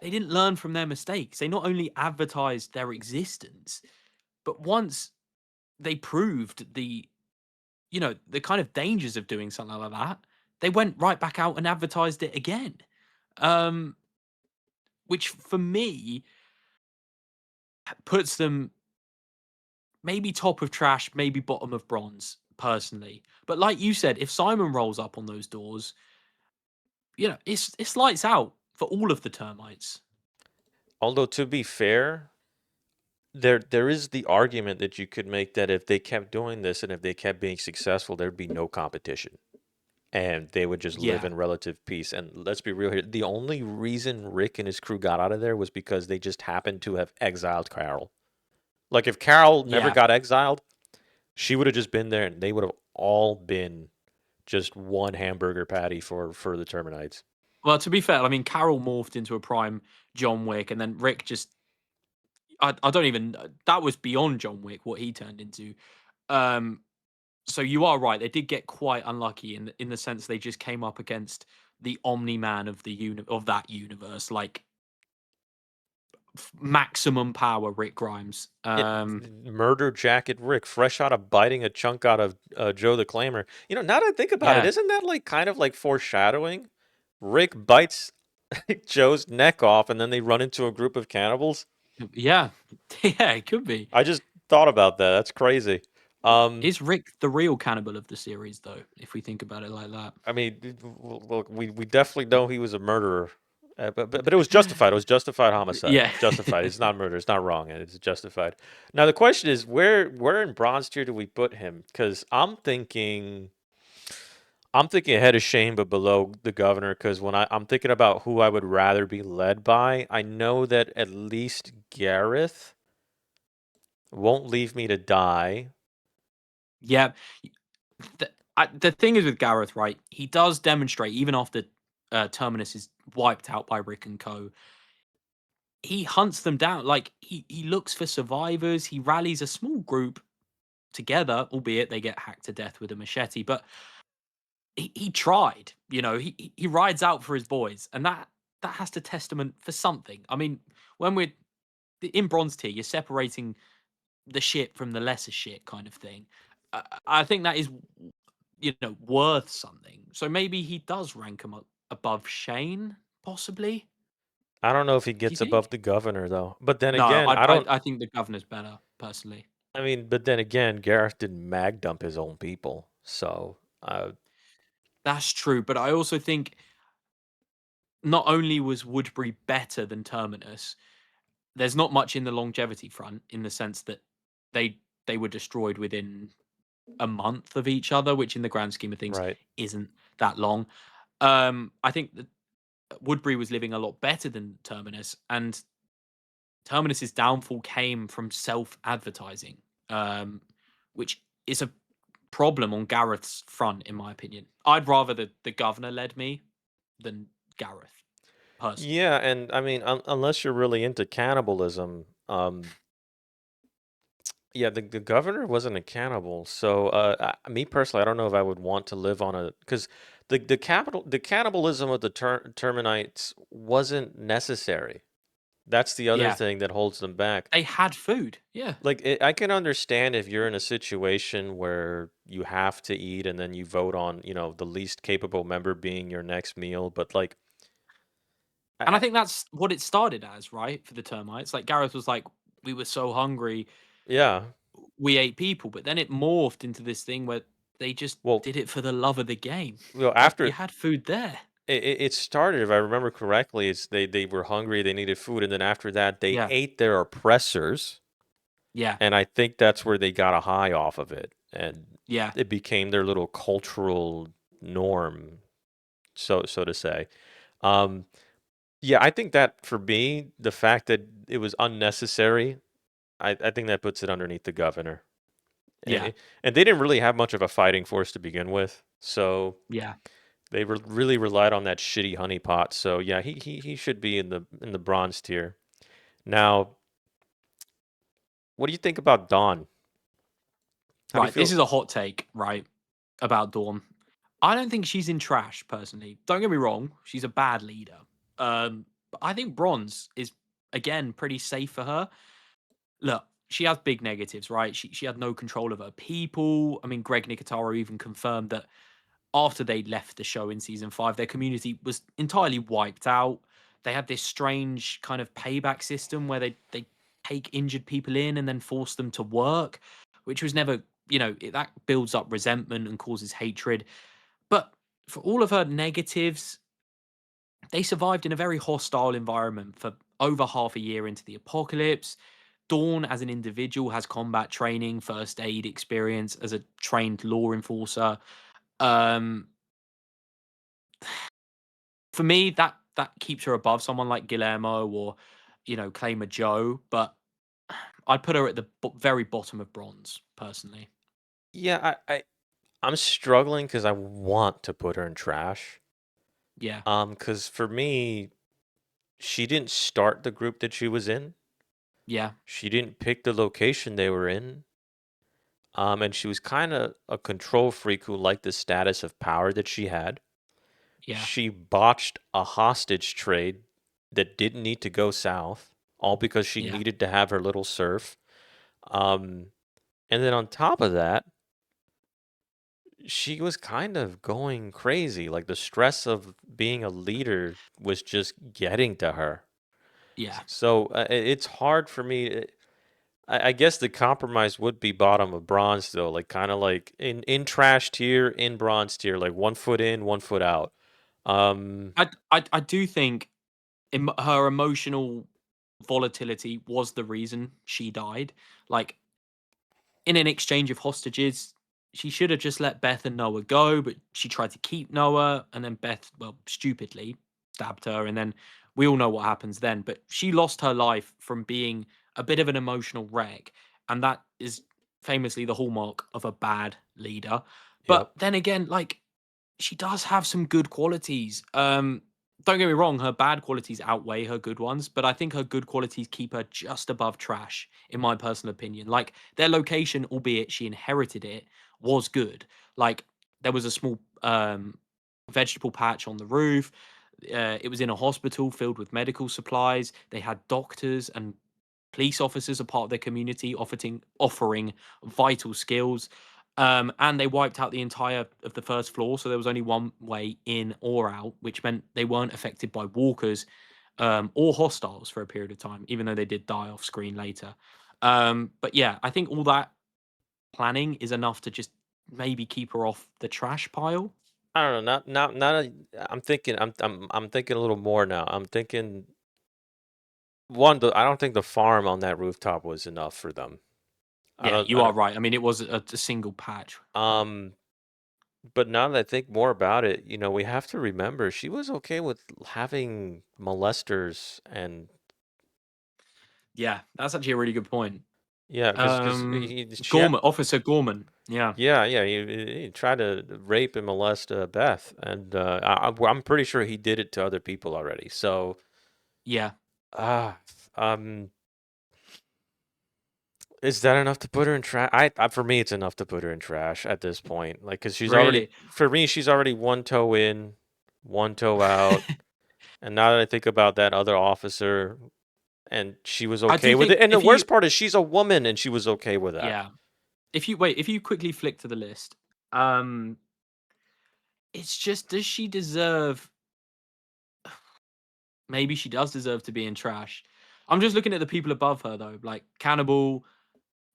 They didn't learn from their mistakes. They not only advertised their existence, but once they proved the kind of dangers of doing something like that, they went right back out and advertised it again. Um, which for me puts them maybe top of trash, maybe bottom of bronze, personally. But like you said, if Simon rolls up on those doors, it's lights out for all of the termites. Although to be fair, there is the argument that you could make that if they kept doing this and if they kept being successful, there'd be no competition. And they would just live Yeah, in relative peace. And let's be real here. The only reason Rick and his crew got out of there was because they just happened to have exiled Carol. Like if Carol never yeah. got exiled, she would have just been there and they would have all been just one hamburger patty for the Terminites. Well, to be fair, I mean, Carol morphed into a prime John Wick, and then Rick just. I don't even. That was beyond John Wick, what he turned into. Um, so you are right. They did get quite unlucky in the sense they just came up against the Omni Man of of that universe, like maximum power Rick Grimes. It murder jacket Rick, fresh out of biting a chunk out of Joe the Claimer. Now that I think about it, Yeah, isn't that like kind of like foreshadowing? Rick bites Joe's neck off, and then they run into a group of cannibals. yeah, yeah. It could be. I just thought about that. That's crazy. Um, Is Rick the real cannibal of the series, though? If we think about it like that. I mean, look, we definitely know he was a murderer, but it was justified. It was justified homicide. Yeah. Justified. It's not murder. It's not wrong. It's justified. Now the question is, where in bronze tier do we put him? Because I'm thinking ahead of Shane, but below the governor. Because when I'm thinking about who I would rather be led by, I know that at least Gareth won't leave me to die. Yeah. The thing is with Gareth, right? He does demonstrate, even after Terminus is wiped out by Rick and Co. He hunts them down. Like he looks for survivors. He rallies a small group together, albeit they get hacked to death with a machete. But he tried. He rides out for his boys, and that has to testament for something. I mean, when we're in bronze tier, you're separating the shit from the lesser shit, kind of thing. I think that is worth something. So maybe he does rank him up above Shane, possibly. I don't know if he Do you gets think? above the governor though. But then No, again, I don't. I think the governor's better, personally. I mean, but then again, Gareth didn't mag dump his own people, so That's true, but I also think not only was Woodbury better than Terminus, there's not much in the longevity front in the sense that they were destroyed within a month of each other, which in the grand scheme of things right. isn't that long. I think that Woodbury was living a lot better than Terminus, and Terminus's downfall came from self-advertising, which is a problem on Gareth's front, in my opinion. I'd rather the governor led me than Gareth, personally. Yeah, and I mean, unless you're really into cannibalism, yeah, the governor wasn't a cannibal. So, me personally, I don't know if I would want to live on a because the cannibalism of the Terminites wasn't necessary. That's the other Yeah, thing that holds them back. they had food. Yeah, Like I can understand if you're in a situation where you have to eat and then you vote on, the least capable member being your next meal, but like and I I, think that's what it started as, right? For the termites, like Gareth was like, we were so hungry, yeah. we ate people, but then it morphed into this thing where they just Well, did it for the love of the game. well Like you after had food there. it started, if I remember correctly, it's they were hungry, they needed food, and then after that, they Yeah, ate their oppressors, yeah, and I think that's where they got a high off of it, and yeah. it became their little cultural norm, so to say. Um, yeah, I think that for me, the fact that it was unnecessary, I think that puts it underneath the governor. Yeah, And they didn't really have much of a fighting force to begin with, so yeah. they really relied on that shitty honeypot. So yeah, he should be in the bronze tier. Now, what do you think about Dawn? How do you Right, this feel? is a hot take, right, about Dawn. I don't think she's in trash personally. Don't get me wrong, she's a bad leader. But I think bronze is again pretty safe for her. Look, she has big negatives, right? She had no control of her people. I mean, Greg Nicotero even confirmed that after they left the show in season 5, their community was entirely wiped out. They had this strange kind of payback system where they take injured people in and then force them to work, which was never, that builds up resentment and causes hatred. But for all of her negatives, they survived in a very hostile environment for over half a year into the apocalypse. Dawn, as an individual, has combat training, first aid experience as a trained law enforcer. Um, for me, that keeps her above someone like Guillermo or, Claimer Joe. But I'd put her at the very bottom of bronze, personally. Yeah, I'm struggling because I want to put her in trash. Yeah, Because for me, she didn't start the group that she was in. yeah, She didn't pick the location they were in. And she was kind of a control freak who liked the status of power that she had. yeah, She botched a hostage trade that didn't need to go south, all because she yeah, needed to have her little serf. Um, and then on top of that, she was kind of going crazy. Like the stress of being a leader was just getting to her. yeah. So it's hard for me. I guess the compromise would be bottom of bronze, though. Like kind of like in trash tier, in bronze tier, like 1 foot in, 1 foot out. Um, I do think her emotional volatility was the reason she died. Like, in an exchange of hostages, she should have just let Beth and Noah go, but she tried to keep Noah, and then Beth, well, stupidly stabbed her, and then we all know what happens then. But she lost her life from being a bit of an emotional wreck, and that is famously the hallmark of a bad leader. yep. But then again, like, she does have some good qualities. Don't get me wrong, her bad qualities outweigh her good ones, but I think her good qualities keep her just above trash, in my personal opinion. Like, their location, albeit she inherited it, was good. Like, there was a small vegetable patch on the roof. It was in a hospital filled with medical supplies. They had doctors and police officers are part of their community, offering vital skills. And they wiped out the entire of the first floor, so there was only one way in or out, which meant they weren't affected by walkers or hostiles for a period of time, even though they did die off screen later. But yeah, I think all that planning is enough to just maybe keep her off the trash pile. I don't know. I'm thinking. I'm thinking a little more now. I'm thinking one. I don't think the farm on that rooftop was enough for them. I Yeah, don't. you are right. I mean, it was a single patch. Um. But now that I think more about it, we have to remember she was okay with having molesters and Yeah, that's actually a really good point. yeah, because she had Gorman, Officer Gorman. Yeah, yeah, he tried to rape and molest Beth, and I'm pretty sure he did it to other people already. So yeah. ah, um. Is that enough to put her in trash? For me, it's enough to put her in trash at this point. Like, cause she's already, Really? for me, she's already 1 toe in, 1 toe out. And now that I think about that other officer, and she was I okay do with think it. And the if you worst part is she's a woman, and she was okay with that. yeah, if you quickly flick to the list, um, it's just, does she deserve, maybe she does deserve to be in trash. I'm just looking at the people above her though, like Cannibal,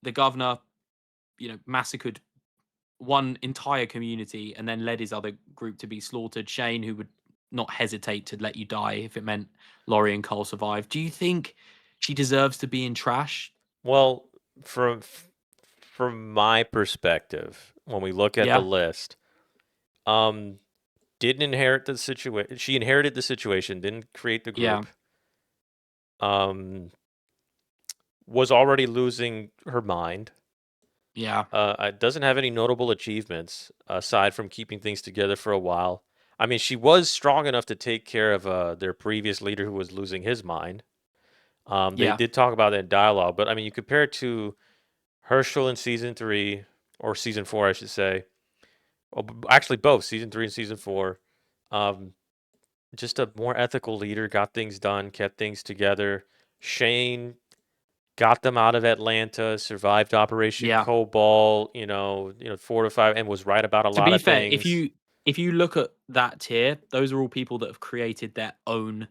the governor, massacred one entire community and then led his other group to be slaughtered. Shane, who would not hesitate to let you die if it meant Laurie and Cole survive. Do you think she deserves to be in trash? Well, from my perspective, when we look at the Yeah, list, um, didn't inherit the situation. She inherited the situation, didn't create the yeah, group. Was already losing her mind. yeah, Doesn't have any notable achievements aside from keeping things together for a while. I mean, she was strong enough to take care of their previous leader who was losing his mind. They yeah. did talk about that in dialogue, but I mean, you compare it to Hershel in season 3 or season 4, I should say. Well, actually, both season 3 and season 4. Um, just a more ethical leader, got things done, kept things together. Shane got them out of Atlanta, survived Operation Yeah. Cobalt, 4 to 5, and was right about a To lot be of fair, things. if you look at that tier, those are all people that have created their own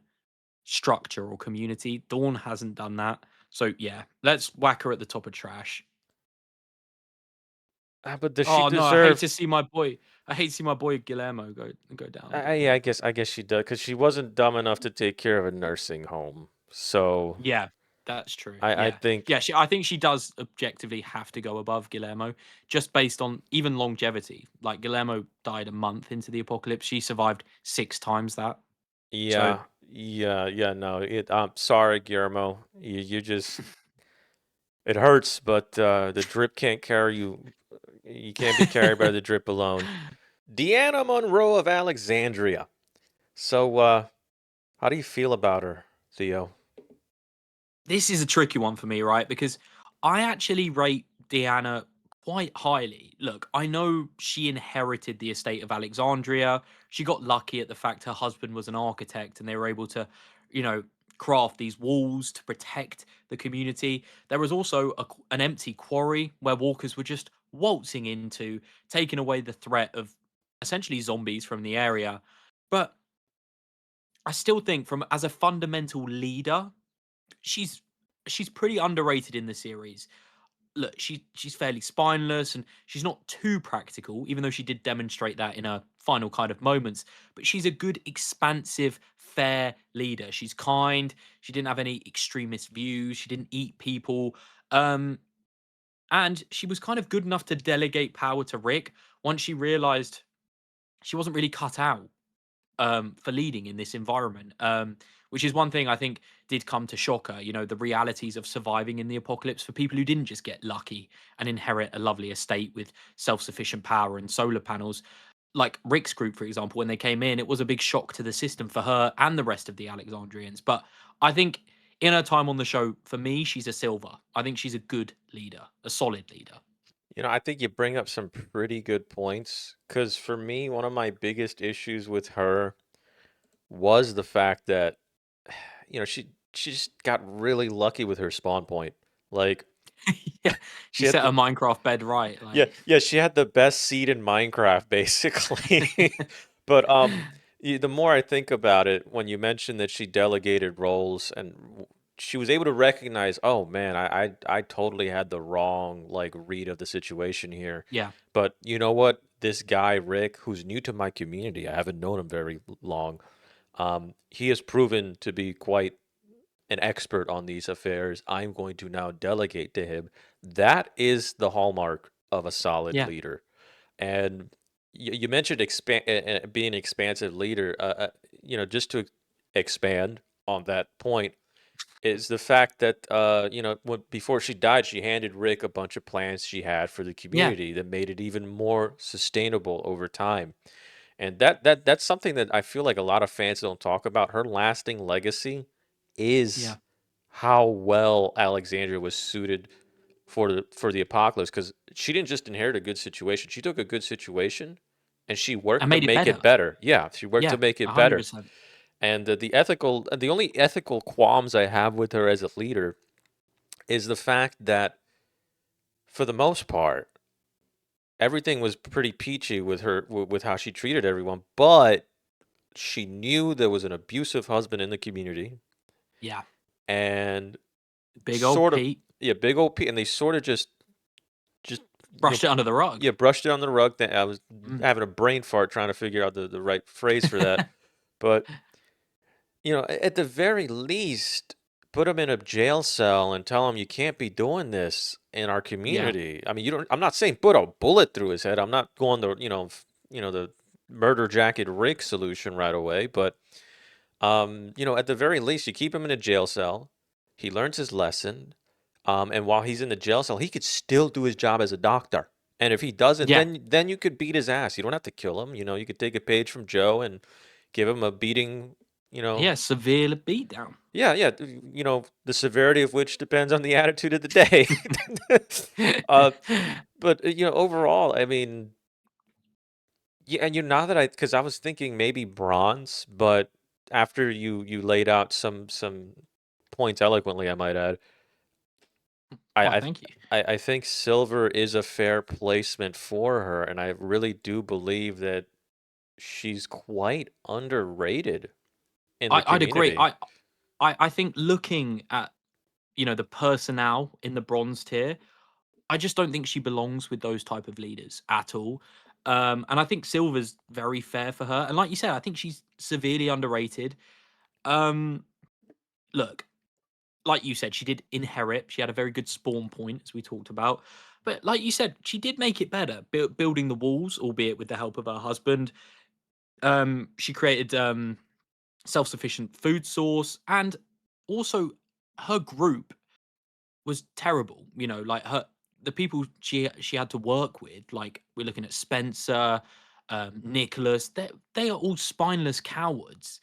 structure or community. Dawn hasn't done that. So yeah, let's whack her at the top of trash. But does she Oh no, I hate to deserve? see my boy. I hate to see my boy Guillermo go down. But Yeah, I guess she does because she wasn't dumb enough to take care of a nursing home. So yeah, that's true. I Yeah, think, yeah. I think she does objectively have to go above Guillermo, just based on even longevity. Like Guillermo died a month into the apocalypse. She survived 6 times that. So yeah. No, I'm sorry, Guillermo. You just it hurts, but the drip can't carry you. You can't be carried by the drip alone. Deanna Monroe of Alexandria. So, how do you feel about her, Theo? this is a tricky one for me, right? Because I actually rate Deanna quite highly. Look, I know she inherited the estate of Alexandria. She got lucky at the fact her husband was an architect and they were able to, you know, craft these walls to protect the community. There was also an empty quarry where walkers were just waltzing into, taking away the threat of essentially zombies from the area. But I still think from as a fundamental leader, she's she's pretty underrated in the series. Look, she's fairly spineless and she's not too practical, even though she did demonstrate that in her final kind of moments. But she's a good, expansive, fair leader. She's kind. She didn't have any extremist views. She didn't eat people. Um, and she was kind of good enough to delegate power to Rick once she realized she wasn't really cut out for leading in this environment, which is one thing I think did come to shock her. You know, the realities of surviving in the apocalypse for people who didn't just get lucky and inherit a lovely estate with self-sufficient power and solar panels. Like Rick's group, for example, when they came in, it was a big shock to the system for her and the rest of the Alexandrians. But I think in her time on the show, for me, she's a silver. I think she's a good leader, a solid leader. I think you bring up some pretty good points. Because for me, one of my biggest issues with her was the fact that, she just got really lucky with her spawn point. Like, Yeah, she she had set her the Minecraft bed right. yeah, Like, yeah, she had the best seed in Minecraft, basically. But the more I think about it, when you mentioned that she delegated roles and she was able to recognize, oh man, I totally had the wrong like read of the situation here. yeah, But you know what? This guy Rick, who's new to my community, I haven't known him very long. He has proven to be quite an expert on these affairs. I'm going to now delegate to him. That is the hallmark of a solid yeah. leader. And you mentioned being an expansive leader. Just to expand on that point is the fact that before she died, she handed Rick a bunch of plans she had for the Yeah, community that made it even more sustainable over time. And that's something that I feel like a lot of fans don't talk about. Her lasting legacy is yeah. how well Alexandria was suited for the apocalypse because she didn't just inherit a good situation. She took a good situation and she I worked to made it make better. it better. Yeah, she worked to Yeah, make it better. 100%. And the only ethical qualms I have with her as a leader is the fact that for the most part, everything was pretty peachy with her with how she treated everyone, but she knew there was an abusive husband in the community Yeah. and Big old sort of Pete yeah, big old P, and they sort of just brushed it under the rug. yeah, brushed it on the rug. I was Mm. having a brain fart trying to figure out the right phrase for that. But at the very least, put him in a jail cell and tell him you can't be doing this in our Yeah. community. I mean, you don't. I'm not saying put a bullet through his head. I'm not going the the murder jacket Rick solution right away. But at the very least, you keep him in a jail cell. He learns his lesson. And while he's in the jail cell, he could still do his job as a doctor. And if he doesn't, Yeah. then you could beat his ass. You don't have to kill him. You could take a page from Joe and give him a beating. Yeah. Severe beatdown. Yeah. The severity of which depends on the attitude of the day. But overall, I mean, yeah. And now that because I was thinking maybe bronze, but after you laid out some points eloquently, I might add. Why, I thank you. I think silver is a fair placement for her, and I really do believe that she's quite underrated in the I'd agree. community. I think looking at the personnel in the bronze tier, I just don't think she belongs with those type of leaders at all. And I think silver's very fair for her. And like you said, I think she's severely underrated. Um, Look, like you said, she did inherit. She had a very good spawn point, as we talked about. But like you said, she did make it better, building the walls, albeit with the help of her husband. She created self-sufficient food source, and also her group was terrible. Like the people she had to work with, like we're looking at Spencer, Nicholas. They are all spineless cowards.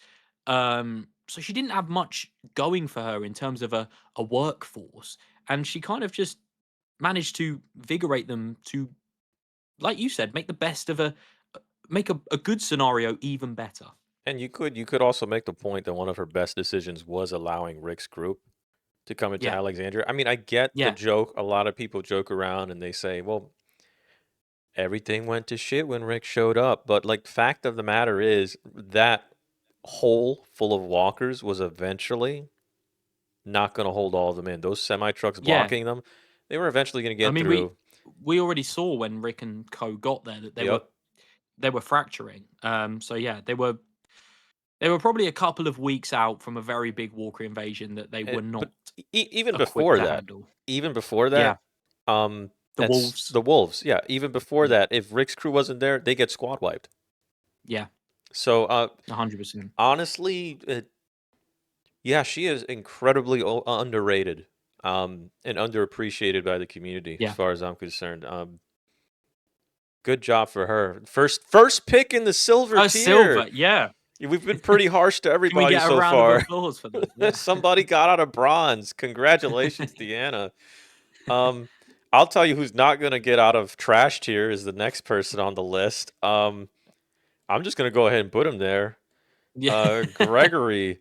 So she didn't have much going for her in terms of a workforce, and she kind of just managed to vigorate them to, like you said, make the best of make a good scenario even better. And you could also make the point that one of her best decisions was allowing Rick's group to come into Yeah, Alexandria. I mean, I get the yeah, joke. A lot of people joke around and they say, "Well, everything went to shit when Rick showed up." But like, fact of the matter is that hole full of walkers was eventually not going to hold all of them in. Those semi trucks yeah. blocking them, they were eventually going to I get mean, through. we already saw when Rick and Co got there that Yep. they were fracturing. So yeah, they were probably a couple of weeks out from a very big Walker invasion that they were But not even equipped before to that, handle. even before Yeah, that, the that's Wolves. the Wolves. Yeah, even before Yeah, that, if Rick's crew wasn't there, they get squad wiped. yeah, So, 100%. honestly, yeah, she is incredibly underrated, and underappreciated by the community, as Yeah. far as I'm concerned. Good job for her. First pick in the silver tier. Silver. Yeah. We've been pretty harsh to Can we everybody get a so round of far. applause for that? Yeah. Somebody got out of bronze. Congratulations, Deanna. Um, I'll tell you who's not going to get out of trash tier is the next person on the list. I'm just going to go ahead and put him there. Yeah. Gregory.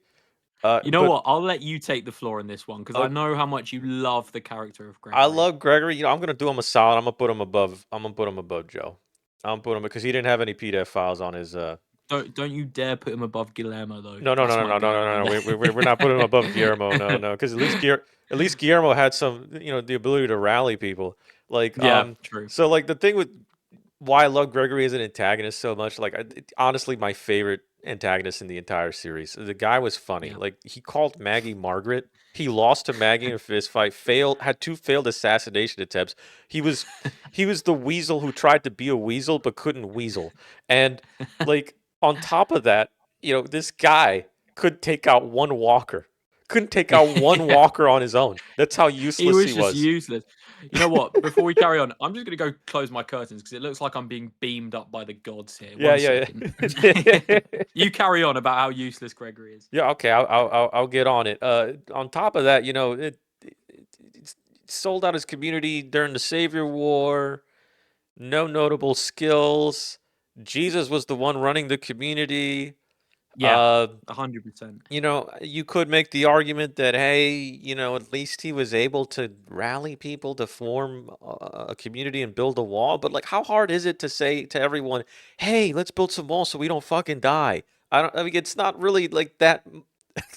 You know But what? I'll let you take the floor in this one because I uh, know how much you love the character of I Gregory. love Gregory. I'm going to do him a solid. I'm going to put him above. I'm going to put him above Joe. I'm going to put him because he didn't have any PDF files on his. Don't you dare put him above Guillermo though. No, no, no, That's no, my no, no, guy no, right no. there. We're not putting him above Guillermo. No, no, because at least Guillermo had some, the ability to rally people. Like, Yeah, true. so like the thing with why I love Gregory as an antagonist so much, like, honestly, my favorite antagonist in the entire series. The guy was funny. Yeah. Like, he called Maggie Margaret. He lost to Maggie in a fist fight. Had two failed assassination attempts. He was, he was the weasel who tried to be a weasel but couldn't weasel. And like on top of that, this guy could take out one walker. Couldn't take out one Yeah. walker on his own. That's how He useless he was just was. useless. You know what? Before we carry on, I'm just gonna go close my curtains because it looks like I'm being beamed up by the gods here. Yeah, One yeah, second. yeah. You carry on about how useless Gregory is. Yeah, okay, I'll get on it. On top of that, it sold out his community during the Savior War. No notable skills. Jesus was the one running the community. Yeah, Uh, 100%. you could make the argument that, hey, at least he was able to rally people to form a community and build a wall. But like, how hard is it to say to everyone, hey, let's build some walls so we don't fucking die? I mean, it's not really like that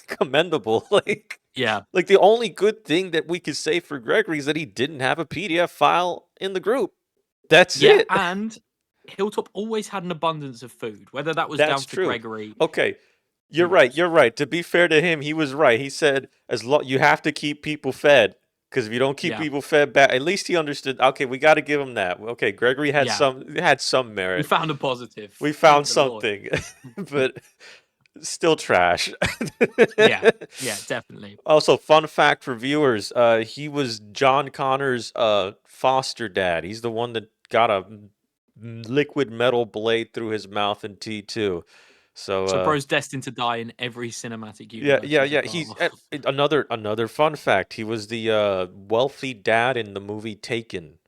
commendable. Yeah. Like the only good thing that we could say for Gregory is that he didn't have a PDF file in the group. That's Yeah, it. and Hilltop always had an abundance of food, whether that was That's down to true. Gregory. Okay. You're right. You're right. To be fair to him, he was right. He said, "As long you have to keep people fed, because if you don't keep Yeah, people fed back, at least he understood. Okay, we got to give him that. Okay, Gregory yeah. had some We merit. found a positive. We found Thank the Lord. something, but still trash." Yeah, yeah, definitely. Also, fun fact for viewers: he was John Connor's foster dad. He's the one that got a liquid metal blade through his mouth in T2. So So bro's destined to die in every cinematic yeah, universe yeah, he's a yeah. part He's of. another fun fact. He was the wealthy dad in the movie Taken.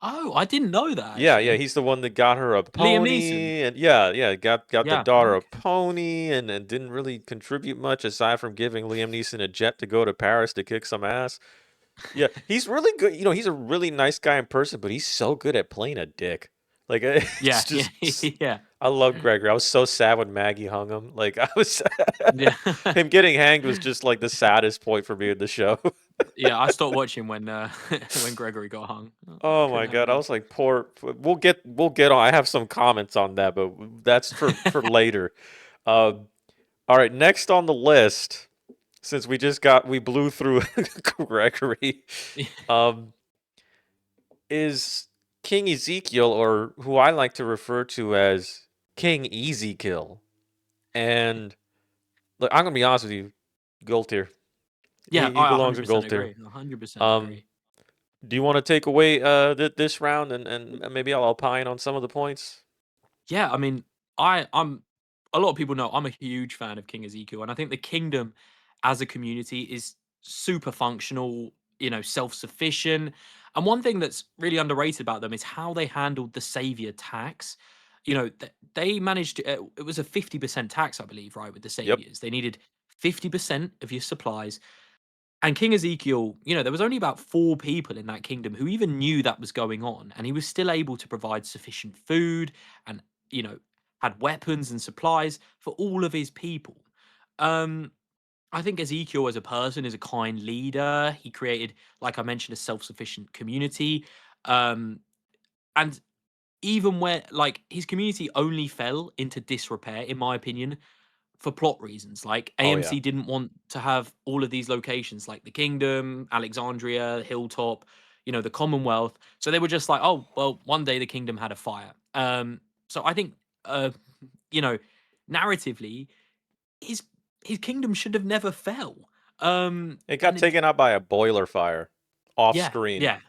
Oh, I didn't know that Yeah, yeah. actually. He's the one that got her a Liam Neeson. pony, and yeah, yeah. Got the Yeah. daughter a Okay. pony, and didn't really contribute much aside from giving Liam Neeson a jet to go to Paris to kick some ass. Yeah, he's really good. You know, he's a really nice guy in person, but he's so good at playing a dick. Like it's Yeah, yeah, just, yeah, I love Gregory. I was so sad when Maggie hung him. Like I was, yeah. him getting hanged was just like the saddest point for me in the show. Yeah, I stopped watching when when Gregory got hung. I Oh my couldn't God, I handle it. was like, poor. We'll get on. I have some comments on that, but that's for later. Uh, all right, next on the list, since we blew through Gregory. Um, is King Ezekiel, or who I like to refer to as King Ezekiel. And look, I'm gonna be honest with you, gold tier. Yeah, He I belongs in 100% gold tier. agree. 100% Um, agree. do you want to take away this round, and maybe I'll opine on some of the points? Yeah, I mean, I'm a lot of people know I'm a huge fan of King Ezekiel, and I think the kingdom as a community is super functional, self-sufficient. And one thing that's really underrated about them is how they handled the savior tax. They managed to, it was a 50% tax, I believe, right, with the Yep. saviors. They needed 50% of your supplies. And King Ezekiel, there was only about 4 people in that kingdom who even knew that was going on, and he was still able to provide sufficient food and, you know, had weapons and supplies for all of his people. Um, I think Ezekiel as a person is a kind leader. He created, like I mentioned, a self-sufficient community. Um, and even where like his community only fell into disrepair, in my opinion, for plot reasons. Like Oh yeah. AMC didn't want to have all of these locations like the Kingdom, Alexandria, Hilltop, the Commonwealth. So they were just like, oh, well, one day the Kingdom had a fire. So I think you know, narratively, his his kingdom should have never fell. It got And taken out by a boiler fire, off yeah, screen. yeah.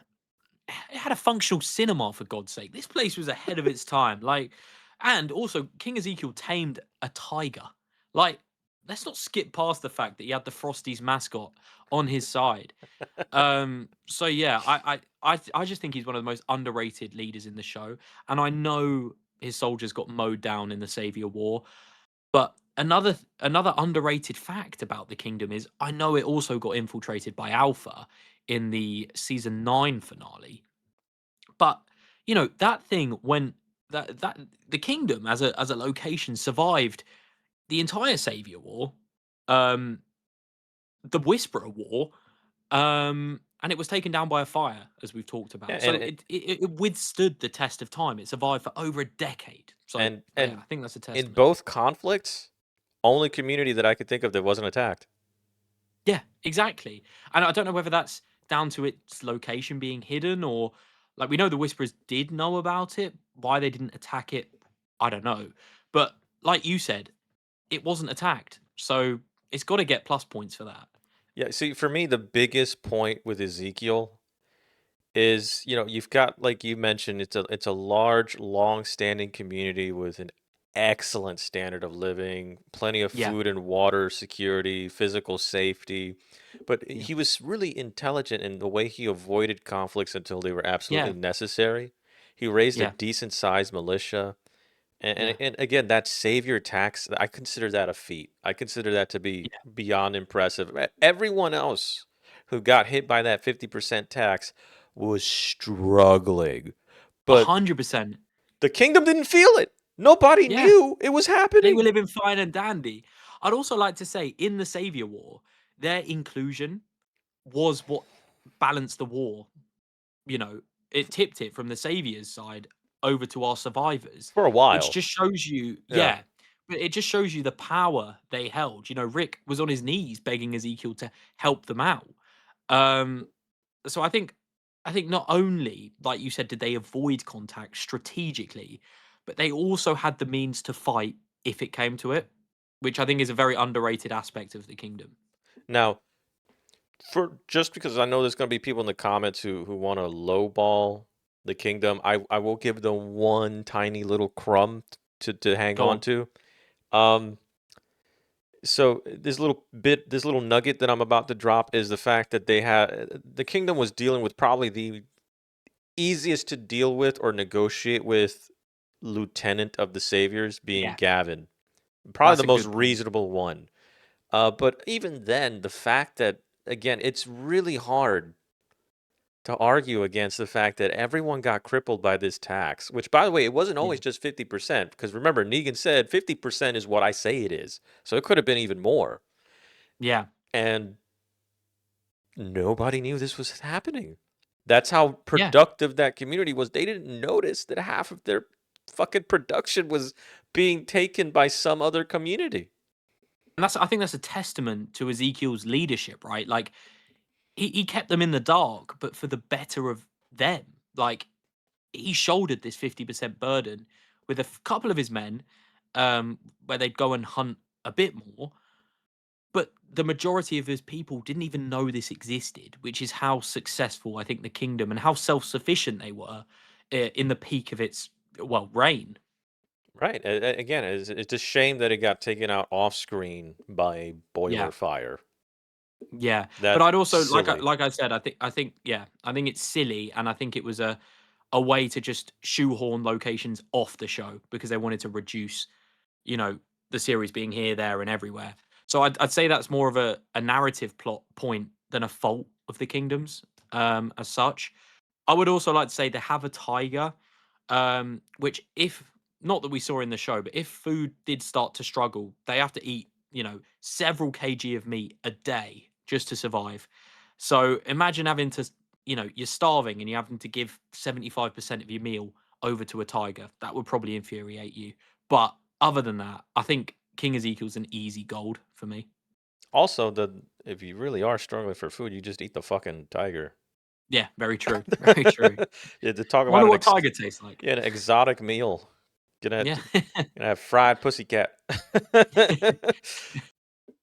It had a functional cinema for God's sake. This place was ahead of its time. Like, and also King Ezekiel tamed a tiger. Like, let's not skip past the fact that he had the Frosties mascot on his side. So yeah, I just think he's one of the most underrated leaders in the show. And I know his soldiers got mowed down in the Savior War. But another underrated fact about the kingdom is I know it also got infiltrated by Alpha in the season 9 finale. But that thing when that the kingdom as a location survived the entire Savior War, um, the Whisperer War, and it was taken down by a fire, as we've talked Yeah, about. So it withstood the test of time. It survived for over a decade. So yeah, and I think that's a in testament. both conflicts, only community that I could think of that wasn't attacked. Yeah, exactly. And I don't know whether that's down to its location being hidden or like we know the Whisperers did know about it. Why they didn't attack it, I don't know. But like you said, it wasn't attacked. So it's got to get plus points for that. Yeah, see, for me, the biggest point with Ezekiel is, you've got, like you mentioned, it's a large, long-standing community with an excellent standard of living, plenty of Yeah, food and water security, physical safety. But yeah, he was really intelligent in the way he avoided conflicts until they were absolutely yeah, necessary. He raised a yeah, decent-sized militia. And, yeah, and and again, that savior tax, I consider that a feat. I consider that to be yeah. beyond impressive. Everyone else who got hit by that 50% tax was struggling. A But 100%. the kingdom didn't feel it. Nobody Yeah, knew it was they were happening. living fine and dandy. I'd also like to say in the Savior War, their inclusion was what balanced the war. you know, it tipped it from the saviors side over to our survivors, For a which while. just shows you, Yeah. yeah. but it just shows you the power they held. You know, Rick was on his knees begging Ezekiel to help them out. Um, so I think not only, like you said, did they avoid contact strategically, but they also had the means to fight if it came to it, which I think is a very underrated aspect of the kingdom. Now, for just because I know there's going to be people in the comments who want to lowball the kingdom, I will give them one tiny little crumb to hang Go on on. to. Um, so this little nugget that I'm about to drop is the fact that the kingdom was dealing with probably the easiest to deal with or negotiate with lieutenant of the saviors being Yeah, Gavin, probably that's the a most good point. reasonable one. But even then, the fact that again, it's really hard to argue against the fact that everyone got crippled by this tax, which, by the way, it wasn't Yeah, always just 50%, because remember, Negan said 50% is what I say it is. So it could have been even more. yeah, And nobody knew this was happening. That's how yeah. productive that community was. They didn't notice that half of their fucking production was being taken by some other community. And I think that's a testament to Ezekiel's leadership, right? Like he kept them in the dark, but for the better of them. Like he shouldered this 50% burden with couple of his men, where they'd go and hunt a bit more. But the majority of his people didn't even know this existed, which is how successful I think the kingdom and how self-sufficient they were in the peak of its reign. Right. Again, it's a shame that it got taken out off screen by a Yeah, boiler fire. yeah. But That's I'd also silly. like I said, I think yeah, I think it's silly, and I think it was a way to just shoehorn locations off the show because they wanted to reduce, you know, the series being here, there, and everywhere. So I'd say that's more of a narrative plot point than a fault of the kingdoms, as such. I would also like to say they have a tiger, which if not that we saw in the show, but if food did start to struggle, they have to eat, several kg of meat a day just to survive. So imagine having to, you're starving and you're having to give 75% of your meal over to a tiger. That would probably infuriate you. But other than that, I think King Ezekiel's an easy gold for me. Also, if you really are struggling for food, you just eat the fucking tiger. Yeah, very true. Very true. Yeah, to talk I about wonder what tiger tastes like. yeah, an exotic meal. Yeah. Gonna have fried pussycat.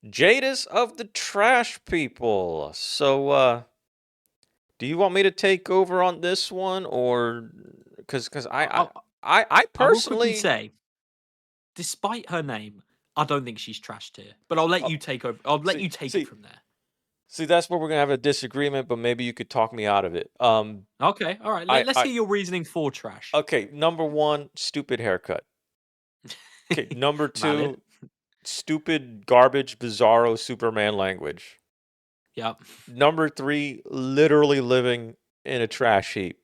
Jadis of the trash people. So, do you want me to take over on this one, or because I, I I will quickly personally say, despite her name, I don't think she's trash tier. But I'll let oh, you take over. I'll let see you take it see from there. see that's where we're gonna have a disagreement, but maybe you could talk me out of it. Okay, all right. Let's I hear your reasoning for trash. okay. Number one, stupid haircut. Okay, number Valid. two, stupid garbage, bizarro Superman language. Yep. Number three, literally living in a trash heap.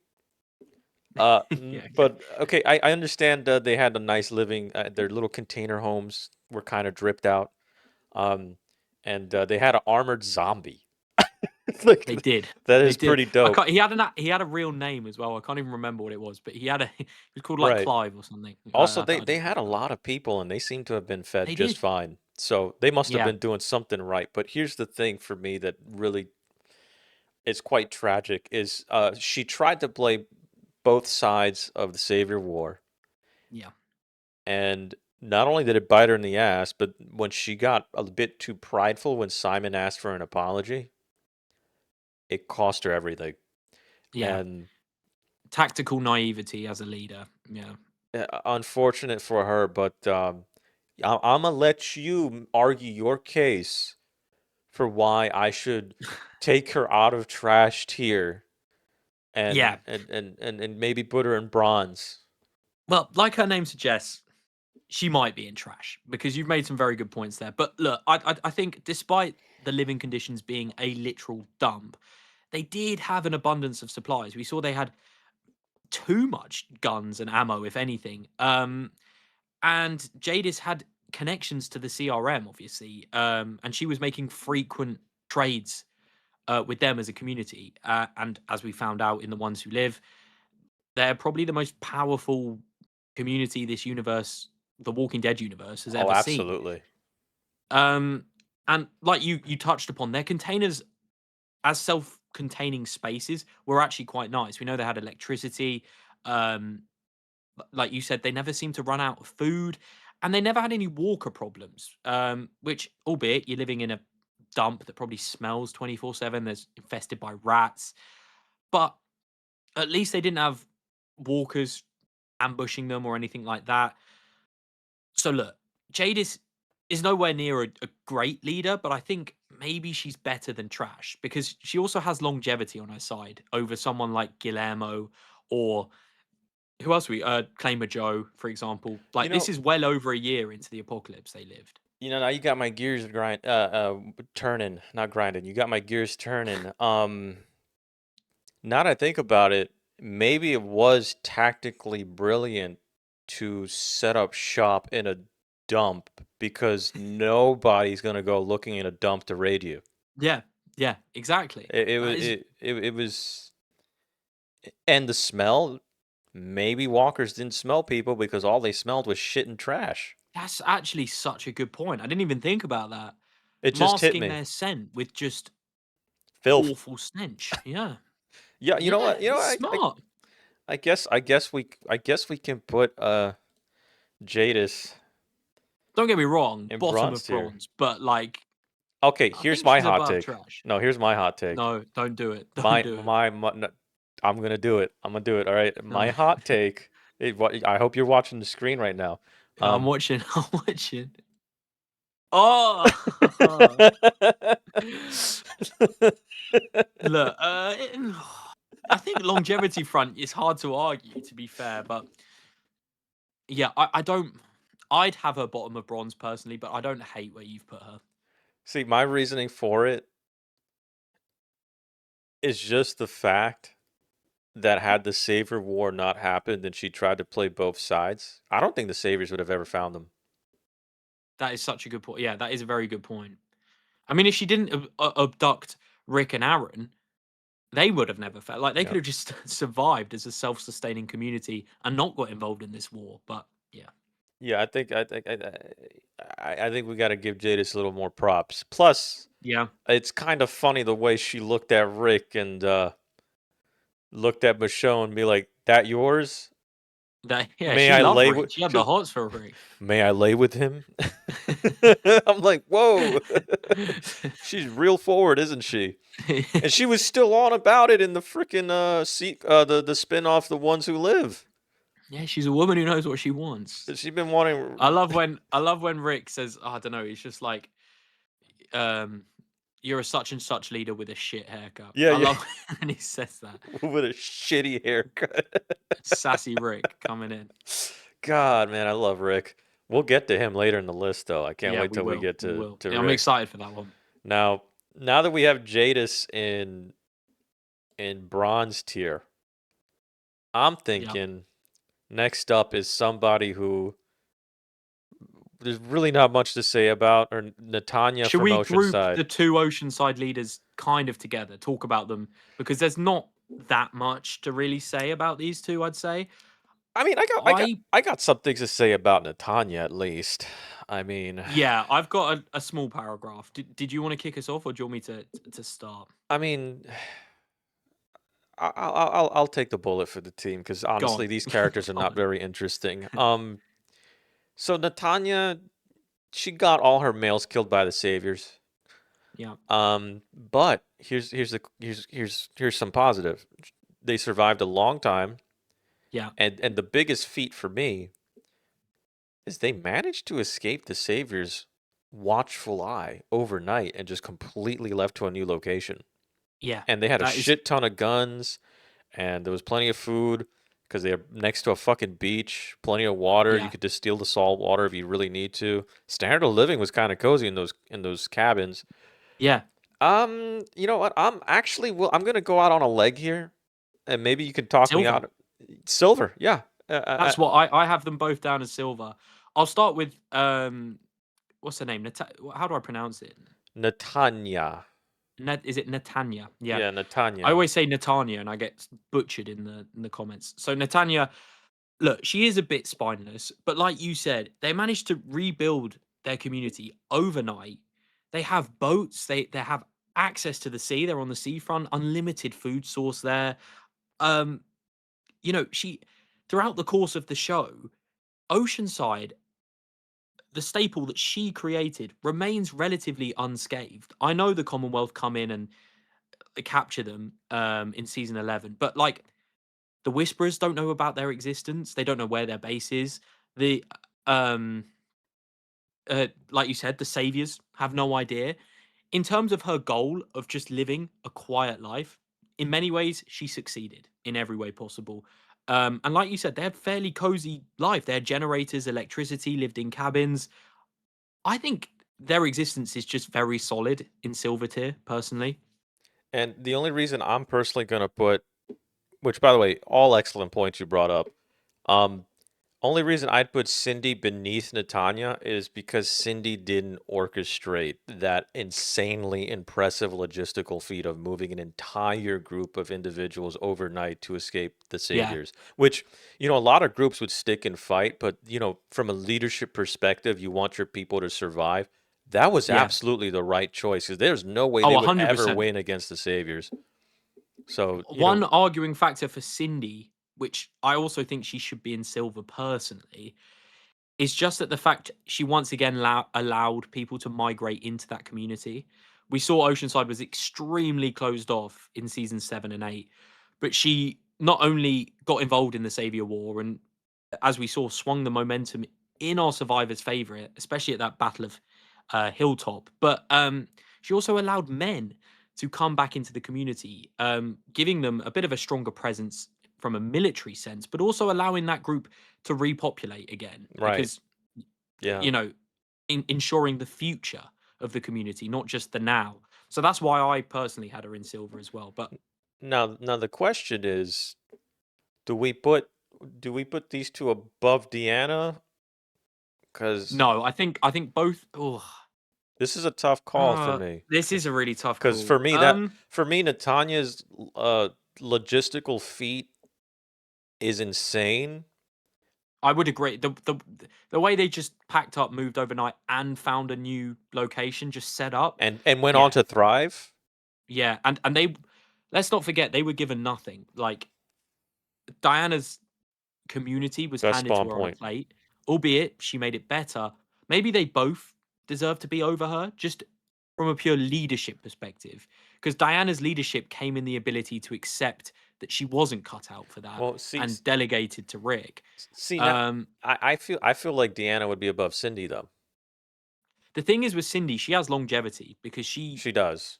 Yeah. Okay. But okay, I understand they had a nice living. Their little container homes were kind of dripped out. Um, and they had an armored zombie. It's like They did. that They is did. pretty I dope, can't. He had a real name as well. I can't even remember what it was, but he had a. He was called like right? Clive or something. Also, I they don't had a remember. lot of people, and they seem to have been fed They just did. fine. So they must have Yeah. been doing something right. But here's the thing for me that really is quite tragic: is she tried to play both sides of the Savior War. Yeah. And not only did it bite her in the ass, but when she got a bit too prideful when Simon asked for an apology, it cost her everything. Yeah. And Tactical naivety as a leader. Yeah. unfortunate for her, but I'm gonna let you argue your case for why I should take her out of trash tier Yeah. and maybe put her in bronze. Well, like her name suggests, she might be in trash because you've made some very good points there. But look, I think despite the living conditions being a literal dump, they did have an abundance of supplies. We saw they had too much guns and ammo, if anything. And Jadis had connections to the CRM, obviously, and she was making frequent trades with them as a community. And as we found out in The Ones Who Live, they're probably the most powerful community this universe the Walking Dead universe has Oh, ever seen. absolutely. And like you touched upon, their containers as self-containing spaces were actually quite nice. We know they had electricity. Um, like you said, they never seemed to run out of food, and they never had any walker problems. Which, albeit you're living in a dump that probably smells 24/7, there's infested by rats, but at least they didn't have walkers ambushing them or anything like that. So look, Jadis is nowhere near a great leader, but I think maybe she's better than Trash because she also has longevity on her side over someone like Guillermo or who else Claimer Joe, for example. You Like this know, is well over a year into the apocalypse they lived. now you got my gears turning, not grinding. You got my gears turning. Now that I think about it, maybe it was tactically brilliant to set up shop in a dump because nobody's gonna go looking in a dump to raid you. Yeah, yeah, exactly. It That was is it was, and the smell. Maybe walkers didn't smell people because all they smelled was shit and trash. that's actually such a good point. I didn't even think about that. It just hit Masking me. their scent with just Filth. awful stench. Yeah. Yeah, you know Yeah, what? it's smart. I guess we can put Jadis Don't get me wrong, in bottom bronze of tier. bronze, but like Okay, I here's think my she's hot above take. trash. No, here's my hot take. No, don't do it. Don't My do it. my no, I'm gonna do it. I'm gonna do it. All right. My No. hot take. I hope you're watching the screen right now. I'm watching. I'm watching. Oh, look. I think longevity front is hard to argue. To be fair, but yeah, I don't. I'd have her bottom of bronze personally, but I don't hate where you've put her. See, my reasoning for it is just the fact that had the Savior War not happened and she tried to play both sides, I don't think the Saviors would have ever found them. That is such a good point. Yeah, that is a very good point. I mean, if she didn't abduct Rick and Aaron, they would have never felt like they Yeah. could have just survived as a self-sustaining community and not got involved in this war. But yeah, Yeah, I think we got to give Jadis a little more props. Plus, yeah, it's kind of funny the way she looked at Rick and looked at Michonne and be like, "That yours? yeah, May she I loved lay Rick. with? She had the hots for Rick. May I lay with him?" I'm like, "Whoa, she's real forward, isn't she?" And she was still on about it in the freaking the spin-off, The Ones Who Live. Yeah, she's a woman who knows what she wants. She's been wanting. I love when Rick says, oh, I don't know, he's just like, um, you're a such and such leader with a shit haircut. Yeah, I yeah. love when he says that. With a shitty haircut. Sassy Rick coming in. God, man, I love Rick. We'll get to him later in the list, though. I can't Yeah, wait we till we will. get We to will. to Yeah, I'm Rick. excited for that one. Now that we have Jadis in bronze tier, I'm thinking next up is somebody who there's really not much to say about, or Natania Should from we group Oceanside. the two Oceanside leaders kind of together, talk about them? Because there's not that much to really say about these two, I'd say. I mean, I got some things to say about Natania at least. I mean, Yeah, I've got a small paragraph. Did you want to kick us off, or do you want me to start? I mean, I'll take the bullet for the team because Go honestly, on. these characters are Go not on. very interesting. So Natania, she got all her males killed by the saviors. Yeah. But here's some positive. They survived a long time, Yeah. and the biggest feat for me is they managed to escape the saviors' watchful eye overnight and just completely left to a new location. Yeah. And they had a That is shit ton of guns, and there was plenty of food because they're next to a fucking beach, plenty of water. You yeah. could distill the salt water if you really need to. Standard of living was kind of cozy in those cabins. Yeah. You know what? I'm gonna go out on a leg here, and maybe you can talk me Silver. out. Silver, yeah. That's what I have them both down as silver. I'll start with what's her name? How do I pronounce it? Natania. Is it Natania? Yeah. Yeah, I Natania. always say Natania and I get butchered in the comments. So Natania, look, she is a bit spineless, but like you said, they managed to rebuild their community overnight. They have boats, they have access to the sea, they're on the seafront, unlimited food source there. Um, she throughout the course of the show, Oceanside, the staple that she created, remains relatively unscathed. I know the Commonwealth come in and capture them in season 11, but like the Whisperers don't know about their existence. They don't know where their base is. The um like you said, the Saviors have no idea. In terms of her goal of just living a quiet life, in many ways she succeeded in every way possible. And like you said, they had fairly cozy life. They had generators, electricity, lived in cabins. I think their existence is just very solid in Silvertier, personally. And the only reason I'm personally going to put, which by the way, all excellent points you brought up. Um, Only reason I'd put Cyndie beneath Natania is because Cyndie didn't orchestrate that insanely impressive logistical feat of moving an entire group of individuals overnight to escape the Yeah, Saviors. Which, a lot of groups would stick and fight, but, from a leadership perspective, you want your people to survive. That was yeah. absolutely the right choice because there's no way Oh, they would ever 100%. win against the Saviors. So, One arguing factor for Cyndie, which I also think she should be in silver personally, is just that the fact she once again allowed people to migrate into that community. We saw Oceanside was extremely closed off in season 7 and 8, but she not only got involved in the Savior War and, as we saw, swung the momentum in our survivors' favor, especially at that Battle of Hilltop, but she also allowed men to come back into the community, giving them a bit of a stronger presence from a military sense, but also allowing that group to repopulate again right. because, Yeah. you know, ensuring the future of the community, not just the now. So that's why I personally had her in silver as well. But Now the question is, do we put do we put these two above Deanna? Because no, I think both. Oh, this is a tough call for me. this is a really tough Because call. for me Natania's logistical feat is insane, I would agree. The way they just packed up, moved overnight, and found a new location, just set up. and went on Yeah, to thrive. yeah, and they, let's not forget, they were given nothing. Like, Diana's community was Best handed to spawn her on a point. plate, albeit she made it better. Maybe they both deserve to be over her, just from a pure leadership perspective. Because Diana's leadership came in the ability to accept that she wasn't cut out for that Well, and delegated to Rick. now Um, I feel like Deanna would be above Cyndie though. the thing is with Cyndie, she has longevity because She does.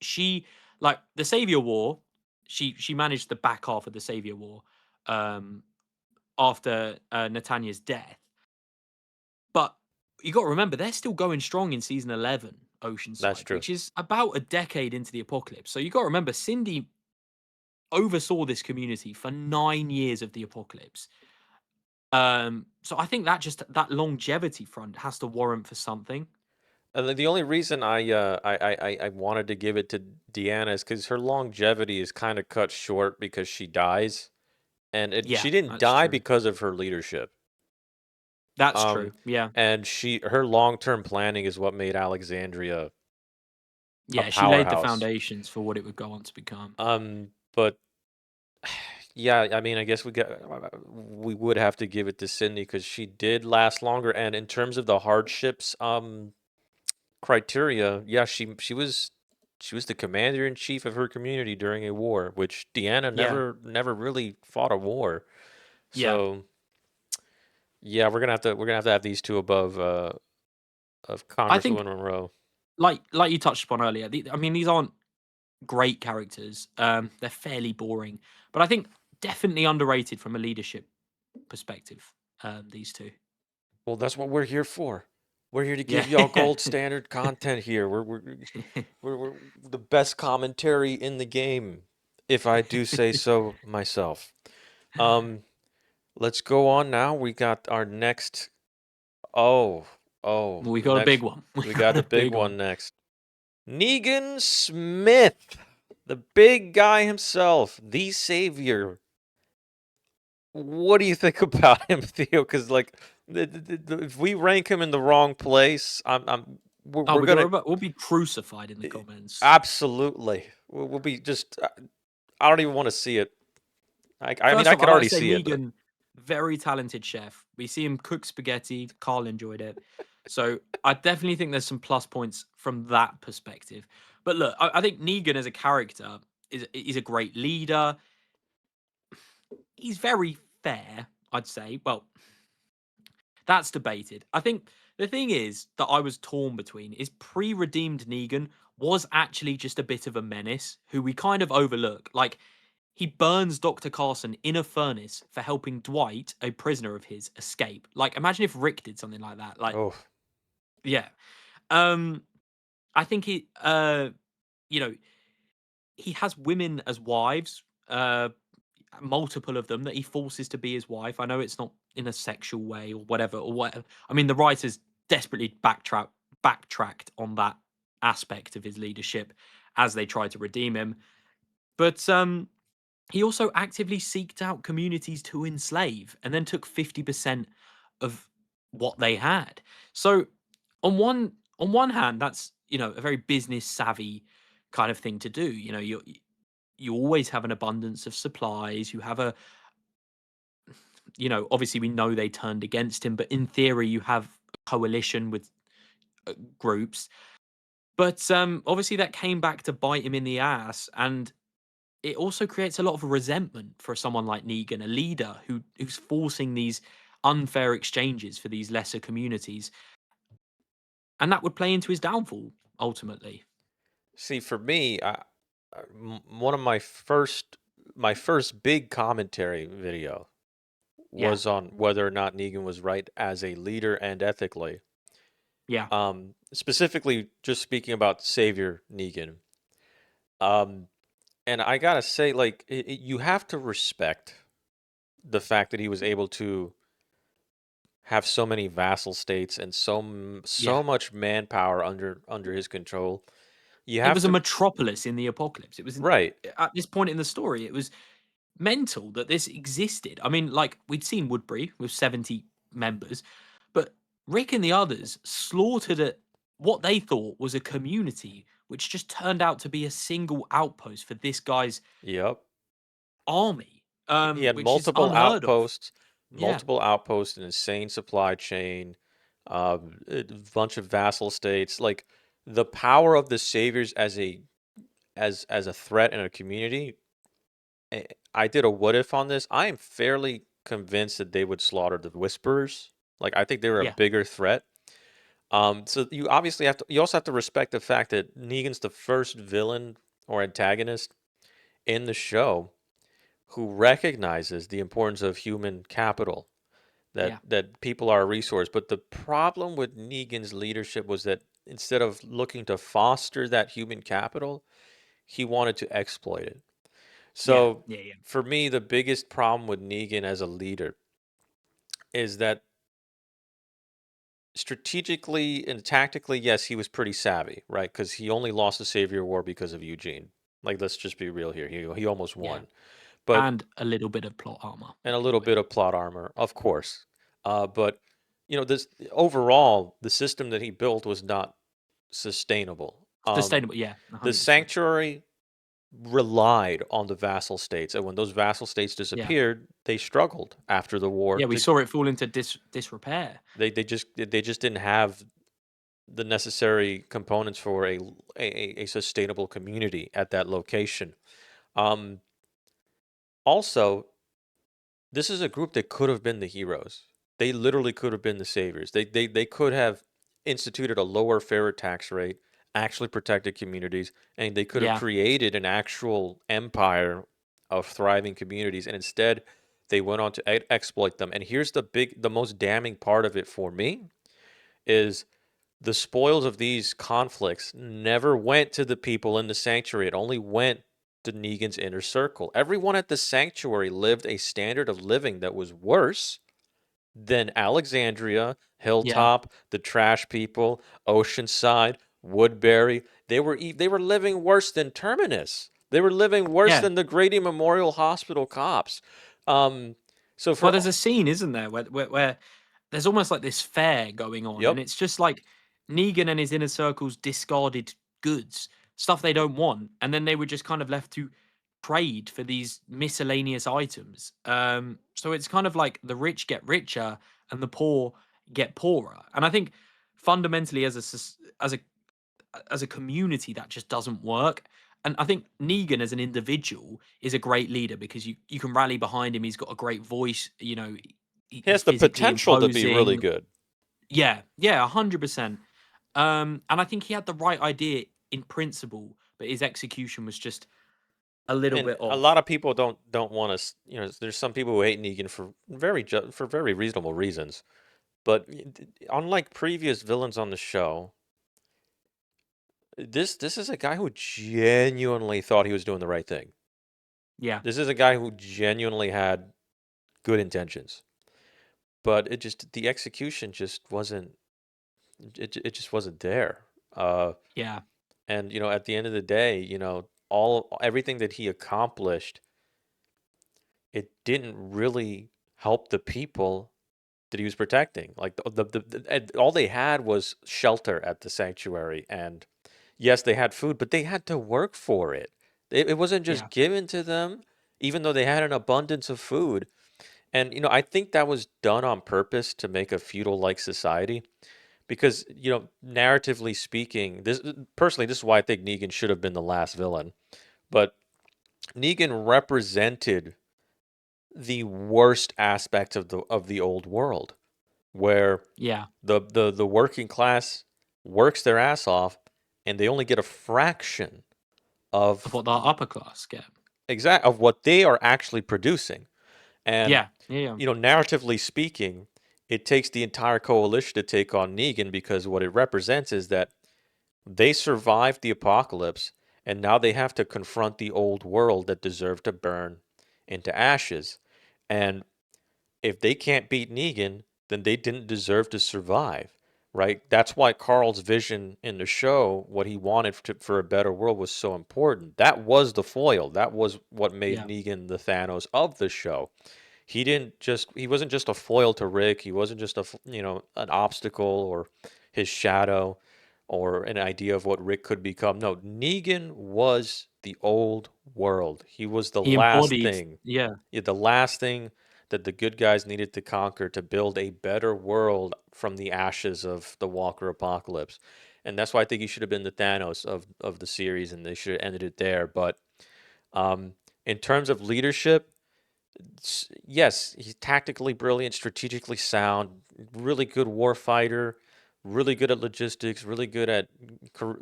she like the Savior War. She managed the back half of the Savior War um, after Natania's death. But you got to remember, they're still going strong in season 11, That's Oceanside, true. which is about a decade into the apocalypse. So you got to remember, Cyndie oversaw this community for 9 years of the apocalypse. So I think that longevity front has to warrant for something. And the only reason I wanted to give it to Deanna is because her longevity is kind of cut short because she dies, and Yeah, she didn't that's die true. because of her leadership. That's Um, true. Yeah. and her long-term planning is what made Alexandria a Yeah, she laid the powerhouse. foundations for what it would go on to become. But yeah, I mean, I guess we would have to give it to Cyndie because she did last longer, and in terms of the hardships, criteria, yeah, she was the commander in chief of her community during a war, which Deanna Yeah. never really fought a war. Yeah. So yeah, we're gonna have to have these two above of I think Congresswoman Monroe. like you touched upon earlier, I mean, these aren't great characters. They're fairly boring, but I think definitely underrated from a leadership perspective. These two. Well, that's what we're here for. We're here to Yeah. give y'all gold standard content here. We're the best commentary in the game, if I do say so myself. Um, let's go on now. We got our next. Oh, We got a big next one. We we got got a the big big one. one next. Negan Smith, the big guy himself, the savior. what do you think about him, Theo? Because like, if we rank him in the wrong place, Oh, we're gonna we'll be crucified in the comments. absolutely. We'll be just. I don't even want to see it. I mean, First I off, I could like to already say see it, but Negan, very talented chef. We see him cook spaghetti. Carl enjoyed it. So I definitely think there's some plus points from that perspective. But look, I think Negan as a character is a great leader. He's very fair, I'd say. Well, that's debated. I think the thing is that I was torn between is pre-redeemed Negan was actually just a bit of a menace who we kind of overlook. Like he burns Dr. Carson in a furnace for helping Dwight, a prisoner of his, escape. Like imagine if Rick did something like that. Like oh, yeah. Um I think you know, he has women as wives. Multiple of them that he forces to be his wife. I know it's not in a sexual way or whatever or whatever. I mean, the writers desperately backtracked on that aspect of his leadership as they tried to redeem him. But he also actively seeked out communities to enslave and then took 50% of what they had. So on one hand, that's a very business savvy kind of thing to do. You always have an abundance of supplies. You have a obviously we know they turned against him, but in theory, you have a coalition with groups. But obviously, that came back to bite him in the ass, and it also creates a lot of resentment for someone like Negan, a leader who's forcing these unfair exchanges for these lesser communities, and that would play into his downfall ultimately. see, for me, one of my first big commentary video Yeah, was on whether or not Negan was right as a leader and ethically. yeah, Specifically, just speaking about Savior Negan. Um, and I gotta say, like, you have to respect the fact that he was able to have so many vassal states and yeah. so much manpower under his control. You It have was a to metropolis in the apocalypse. It was right. at this point in the story. It was mental that this existed. I mean, like we'd seen Woodbury with 70 members, but Rick and the others slaughtered what they thought was a community, which just turned out to be a single outpost for this guy's Yep. army, He had which is unheard of. Yeah, multiple outposts, an insane supply chain, a bunch of vassal states. Like the power of the saviors as a threat in a community. I did a what if on this. I am fairly convinced that they would slaughter the Whisperers. Like I think they were a yeah, bigger threat. So you also have to respect the fact that Negan's the first villain or antagonist in the show who recognizes the importance of human capital, that yeah, people are a resource. But the problem with Negan's leadership was that instead of looking to foster that human capital, he wanted to exploit it. yeah, So yeah, yeah, for me, the biggest problem with Negan as a leader is that strategically and tactically, yes, he was pretty savvy, right? Because he only lost the Savior War because of Eugene. Like, let's just be real here. He almost yeah. won, but And a little bit of plot armor and a little anyway. bit of plot armor, of course. But this overall, the system that he built was not sustainable. Sustainable, yeah, The 100%. sanctuary relied on the vassal states, and when those vassal states Yeah, disappeared, they struggled after the war. yeah. We saw it fall into disrepair. They just didn't have the necessary components for a sustainable community at that location. Um, Also, this is a group that could have been the heroes. They literally could have been the saviors. They could have instituted a lower fairer tax rate, actually protected communities, and they could have Yeah, created an actual empire of thriving communities. And instead, they went on to exploit them. And here's the most damning part of it for me is the spoils of these conflicts never went to the people in the sanctuary. It only went to Negan's inner circle. Everyone at the sanctuary lived a standard of living that was worse than Alexandria, yeah, Hilltop, the Trash People, Oceanside, Woodbury. They were living worse than Terminus. They were living worse yeah. than the Grady Memorial Hospital cops. Um, So Well, for there's a scene, isn't there, where there's almost like this fair going on, and yep, it's just like Negan and his inner circle's discarded goods, stuff they don't want, and then they were just kind of left to trade for these miscellaneous items. So it's kind of like the rich get richer and the poor get poorer. And I think fundamentally, as a community, that just doesn't work. And I think Negan as an individual is a great leader because you can rally behind him. He's got a great voice. he He's has the physically potential to be really imposing. good. Yeah, yeah, 100%. And I think he had the right idea in principle, but his execution was just a little And bit a lot off. of people don't want to. There's some people who hate Negan for very reasonable reasons. But unlike previous villains on the show, this is a guy who genuinely thought he was doing the right thing. Yeah, This is a guy who genuinely had good intentions, but the execution just wasn't. It just wasn't there. Uh, yeah, and at the end of the day, all everything that he accomplished, it didn't really help the people that he was protecting. Like all they had was shelter at the sanctuary, and yes, they had food, but they had to work for it. It wasn't yeah, just given to them, even though they had an abundance of food. And I think that was done on purpose to make a feudal-like society. Because narratively speaking, this is why I think Negan should have been the last villain. But Negan represented the worst aspect of the old world, where yeah. the working class works their ass off, and they only get a fraction Of of what the upper class get. of what they are actually producing. And Yeah, yeah, yeah, narratively speaking, it takes the entire coalition to take on Negan, because what it represents is that they survived the apocalypse, and now they have to confront the old world that deserved to burn into ashes. And if they can't beat Negan, then they didn't deserve to survive, right? That's why Carl's vision in the show, what he wanted for a better world, was so important. That was the foil. That was what made yeah, Negan the Thanos of the show. He wasn't just a foil to Rick. He wasn't just an obstacle or his shadow or an idea of what Rick could become. No, Negan was the old world. He was the he last embodied. thing. Yeah, Yeah, the last thing that the good guys needed to conquer to build a better world from the ashes of the Walker apocalypse. And that's why I think he should have been the Thanos of the series, and they should have ended it there. But um, in terms of leadership, yes, he's tactically brilliant, strategically sound, really good war fighter, really good at logistics, really good at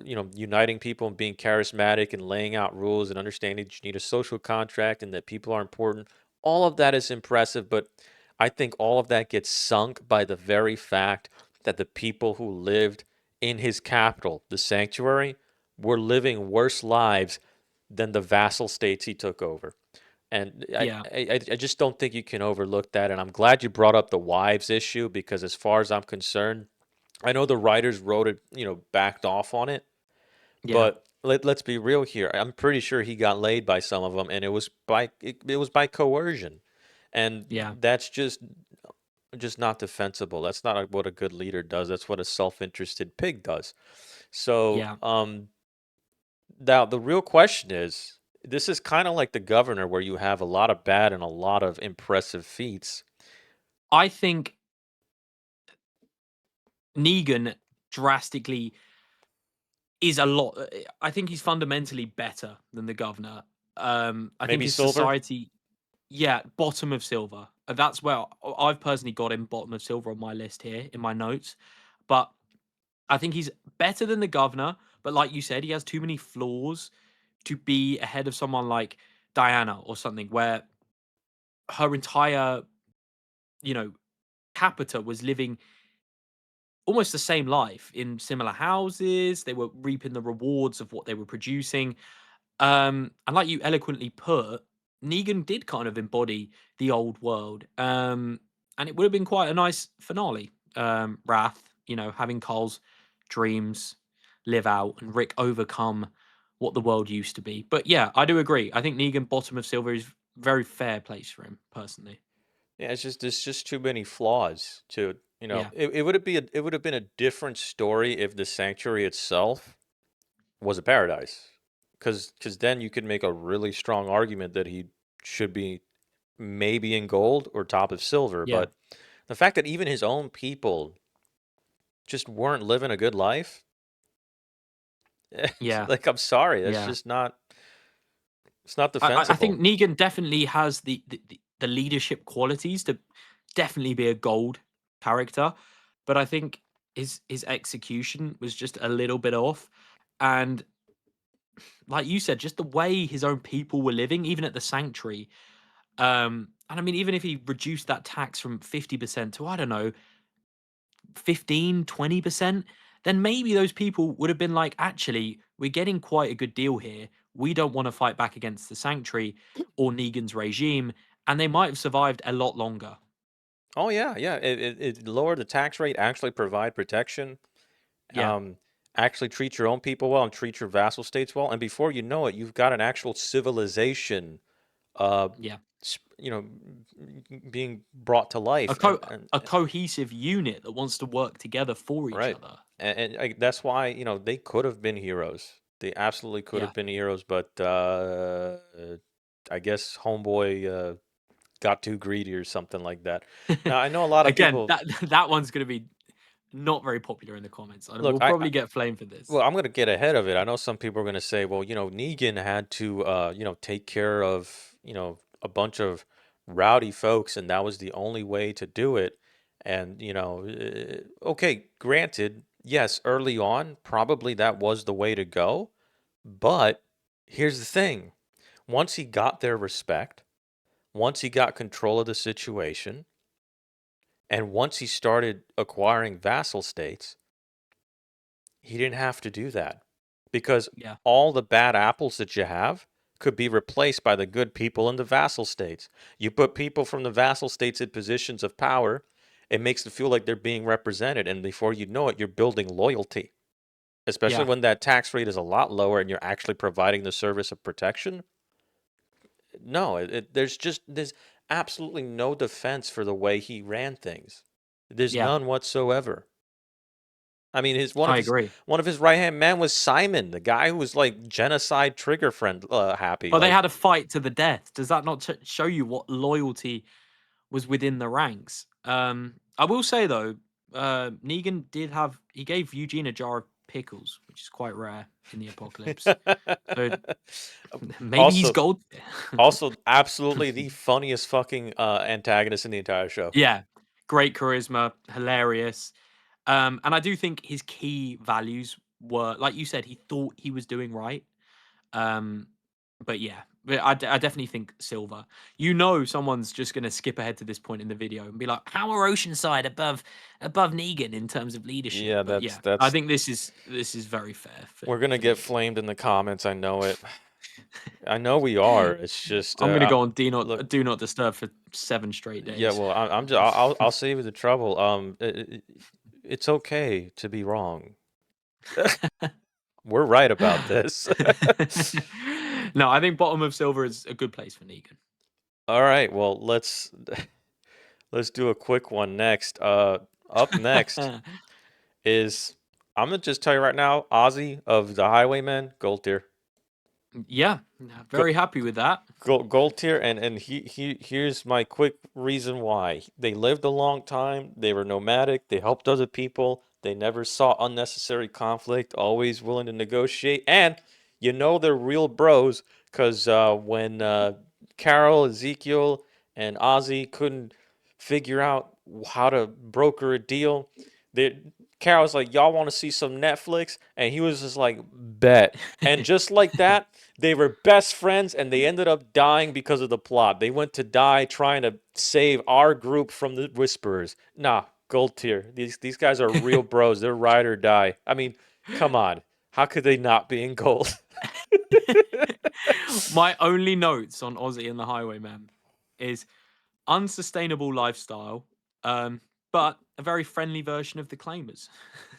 uniting people and being charismatic and laying out rules and understanding that you need a social contract and that people are important. All of that is impressive, but I think all of that gets sunk by the very fact that the people who lived in his capital, the sanctuary, were living worse lives than the vassal states he took over. And yeah, I just don't think you can overlook that. And I'm glad you brought up the wives issue, because as far as I'm concerned, I know the writers wrote it, backed off on it, yeah, but let's be real here. I'm pretty sure he got laid by some of them, and it was by coercion, and yeah, that's just not defensible. That's not what a good leader does. That's what a self-interested pig does. So, yeah. now the real question is, this is kind of like the governor, where you have a lot of bad and a lot of impressive feats. I think Negan drastically is a lot. I think he's fundamentally better than the governor. I think Maybe his Silver. society, yeah, bottom of silver. That's where I've personally got him bottom of silver on my list here in my notes. But I think he's better than the governor. But like you said, he has too many flaws to be ahead of someone like Diana or something, where her entire, you know, capita was living almost the same life in similar houses. They were reaping the rewards of what they were producing. And like you eloquently put, Negan did kind of embody the old world. And it would have been quite a nice finale. Wrath, having Carl's dreams live out and Rick overcome what the world used to be. But yeah, I do agree. I think Negan bottom of silver is very fair place for him personally. Yeah, it's just there's just too many flaws to it. Yeah, It would be it would have been a different story if the sanctuary itself was a paradise, because then you could make a really strong argument that he should be maybe in gold or top of silver. yeah, But the fact that even his own people just weren't living a good life, yeah, like I'm sorry, that's yeah. just not it's not I think defensible. Negan definitely has the leadership qualities to definitely be a gold character, but I think his execution was just a little bit off, and like you said, just the way his own people were living, even at the sanctuary. And I mean, even if he reduced that tax from 50% to, I don't know, 15, 20%, then maybe those people would have been like, actually, we're getting quite a good deal here. We don't want to fight back against the sanctuary or Negan's regime. And they might have survived a lot longer. Oh yeah, yeah. It lowered the tax rate, actually provide protection, Yeah. um, actually treat your own people well and treat your vassal states well, and before you know it, you've got an actual civilization, uh, Yeah. being brought to A, life, co- a cohesive unit that wants to work together for each right, other. that's why they could have been heroes. They absolutely could Yeah. have been heroes, but I guess homeboy got too greedy or something like that. Now I know a lot of Again, people. that one's going to be not very popular in the comments. And Look, we'll probably get flame for well, this. I'm going to get ahead of it. I know some people are going to say, well, Negan had to, take care of, a bunch of rowdy folks, and that was the only way to do it. And, okay, granted, yes, early on, probably that was the way to go. But here's the thing, once he got their respect, once he got control of the situation, and once he started acquiring vassal states, he didn't have to do that because Yeah. all the bad apples that you have could be replaced by the good people in the vassal states. You put people from the vassal states in positions of power, it makes them feel like they're being represented. And before you know it, you're building loyalty, especially Yeah. when that tax rate is a lot lower and you're actually providing the service of protection. No, there's absolutely no defense for the way he ran things. There's Yeah. none whatsoever. I mean, his one I of his agree. one of his right hand man was Simon, the guy who was like genocide trigger friend happy. Oh, they Like, had a fight to the death. Does that not show you what loyalty was within the ranks? I will say though, Negan he gave Eugene a jar of pickles, which is quite rare in the apocalypse. So maybe he's also, gold. absolutely the funniest fucking antagonist in the entire show. Yeah, great charisma, hilarious. And I do think his key values were, like you said, he thought he was doing right. Um, but yeah, I definitely think silver. Someone's just gonna skip ahead to this point in the video and be like, "How are Oceanside above Negan in terms of leadership?" Yeah, But that's yeah, I that's think this is very fair we're gonna for get Negan. flamed in the comments. I know it. I know we are. It's just I'm gonna go on look. do not disturb for 7 straight Yeah, days. well, I'm just I'll save you the trouble. It's okay to be wrong. We're right about this. No, I think bottom of silver is a good place for Negan. All right, well, let's do a quick one next. Up next is I'm gonna just tell you right now, Ozzy of the Highwaymen, gold tier. Yeah, Go, very happy with that. gold tier, and here's my quick reason why. They lived a long time. They were nomadic. They helped other people. They never saw unnecessary conflict. Always willing to negotiate, and they're real bros because when Carol, Ezekiel, and Ozzy couldn't figure out how to broker a deal, they Carol's like, "Y'all want to see some Netflix?" And he was just like, "Bet." And just like that, they were best friends and they ended up dying because of the plot. They went to die trying to save our group from the Whisperers. Nah, gold tier. These guys are real bros. They're ride or die. I mean, come on. How could they not be in gold? My only notes on Ozzy and the Highwayman is unsustainable lifestyle. Um, but a very friendly version of the Claimers.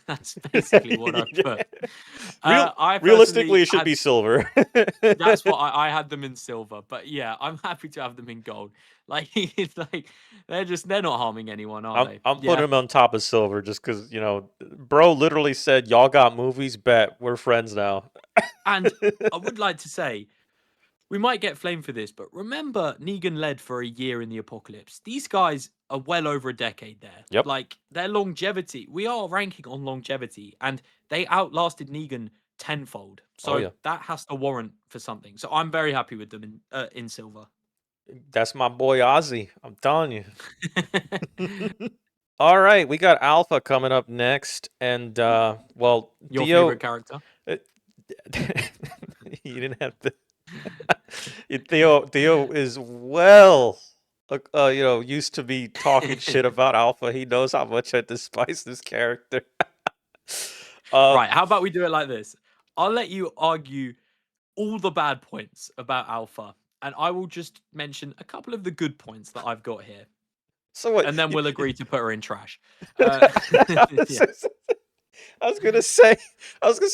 That's basically what I put. I Realistically, personally it should had be silver. that's what I had them in silver, but yeah, I'm happy to have them in gold. Like it's like they're not harming anyone, are they? I'm putting Yeah. him on top of silver just because bro literally said y'all got movies. Bet we're friends now. And I would like to say we might get flamed for this, but remember Negan led for a year in the apocalypse. These guys are well over a decade there. Yep. Like their longevity, we are ranking on longevity, and they outlasted Negan tenfold. Oh So yeah, that has to warrant for something. So I'm very happy with them in silver. that's my boy Ozzy. I'm telling you. All right, we got Alpha coming up next, and well, Your Theo, favorite character? you didn't have to. Theo is well, used to be talking shit about Alpha. He knows how much I despise this character. Right, how about we do it like this? I'll let you argue all the bad points about Alpha, and I will just mention a couple of the good points that I've got here. So what? And then we'll agree to put her in trash. I Yeah. was gonna say,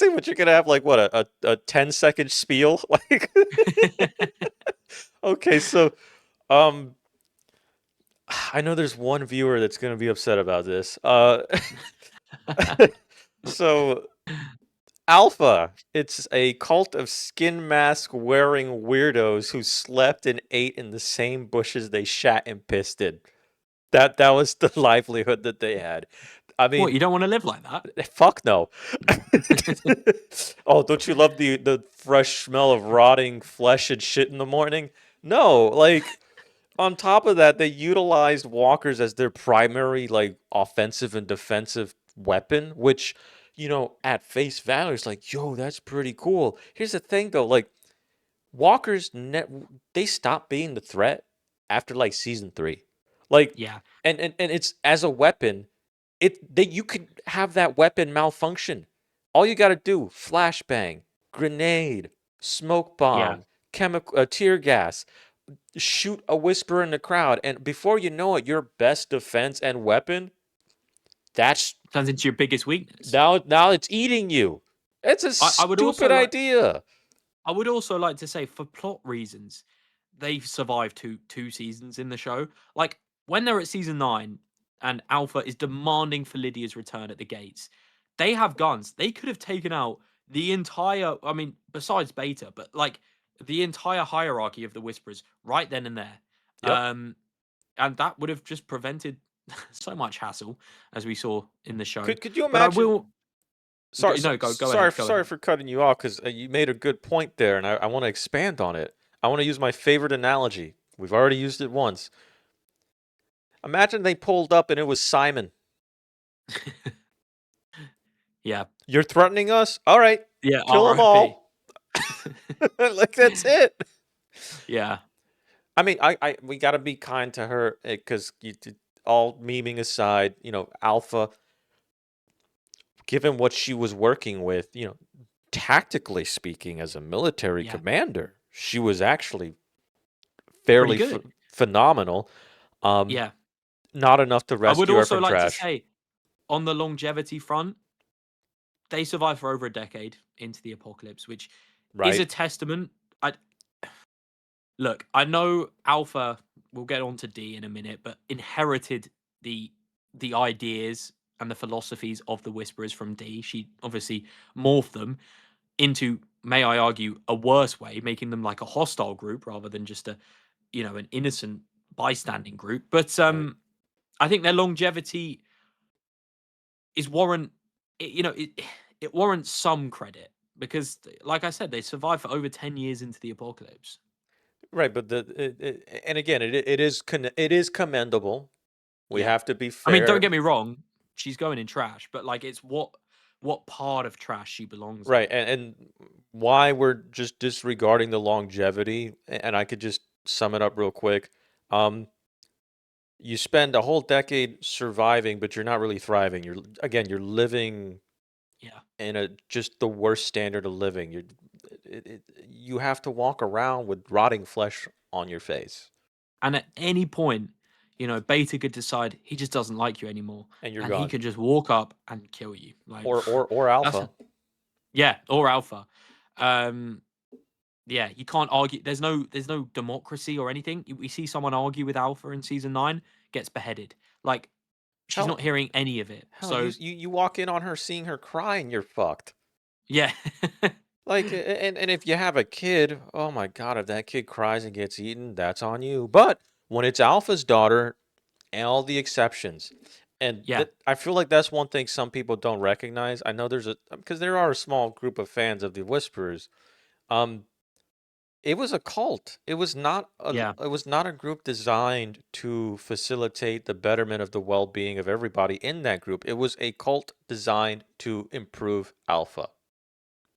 what you're gonna have like what a 10-second spiel like. Okay, so um, I know there's one viewer that's gonna be upset about this. So Alpha, it's a cult of skin mask wearing weirdos who slept and ate in the same bushes they shat and pissed in. That was the livelihood that they had. I What, mean, you don't want to live like that? fuck no. Oh, don't you love the fresh smell of rotting flesh and shit in the morning? No, like on top of that, they utilized walkers as their primary like offensive and defensive weapon, which at face value is like, yo, that's pretty cool. Here's the thing though, like walkers they stopped being the threat after like season 3. Like Yeah. and it's as a weapon, that you could have that weapon malfunction. All you got to do, flashbang, grenade, smoke Yeah. bomb, chemical tear gas, shoot a whisper in the crowd, and before you know it, your best defense and weapon, that's Turns into your biggest weakness. now it's eating you. It's a I would also stupid idea. I would also like to say, for plot reasons, they've survived two seasons in the show. Like when they're at season 9 and Alpha is demanding for Lydia's return at the gates, they have guns. They could have taken out the entire, I mean, besides Beta, but like the entire hierarchy of the Whisperers right then and there. Yep. And that would have just prevented so much hassle, as we saw in the show. Could you But I imagine? will. Sorry, No, go sorry, ahead. Go sorry ahead. for cutting you off because you made a good point there, and I want to expand on it. I want to use my favorite analogy. We've already used it once. Imagine they pulled up and it was Simon. Yeah. You're threatening us? All right, Yeah. kill them RIP. all. Like that's it. Yeah. I mean, we got to be kind to her because all memeing aside, Alpha, given what she was working with, tactically speaking, as a military Yeah. commander, she was actually Pretty fairly good. phenomenal. Yeah. Not enough to I would rescue her also from like to trash. say, on the longevity front, they survived for over a decade into the apocalypse, which is a Right. testament. Look, I know Alpha, we'll get on to D in a minute, but inherited the ideas and the philosophies of the Whisperers from D. She obviously morphed them into, may I argue, a worse way, making them like a hostile group rather than just an innocent bystanding group. But Right. I think their longevity is it warrants some credit because, like I said, they survived for over 10 years into the apocalypse. Right, but and again, it is commendable. We Yeah. have to be I mean, don't fair. get me wrong, she's going in trash, but like it's what part of trash she belongs in. Right, and why we're just disregarding the longevity, and I could just sum it up real quick. You spend a whole decade surviving, but you're not really thriving. You're living Yeah. in just the worst standard of living. You have to walk around with rotting flesh on your face. And at any point, Beta could decide he just doesn't like you anymore, And you're and he gone. can just walk up and kill you. Like, Or that's Alpha. yeah, or Alpha. Um, yeah, you can't argue. There's no democracy or anything. We see someone argue with Alpha in season 9, gets beheaded. Like, she's Hell, not hearing any of it. hell, So you walk in on her seeing her cry and you're fucked. yeah, Like, and if you have a kid, oh my God, if that kid cries and gets eaten, that's on you. But when it's Alpha's daughter, and all the exceptions, and yeah, I feel like that's one thing some people don't recognize. I know because there are a small group of fans of the Whisperers. Um, it was a cult. yeah, It was not a group designed to facilitate the betterment of the well-being of everybody in that group. It was a cult designed to improve Alpha.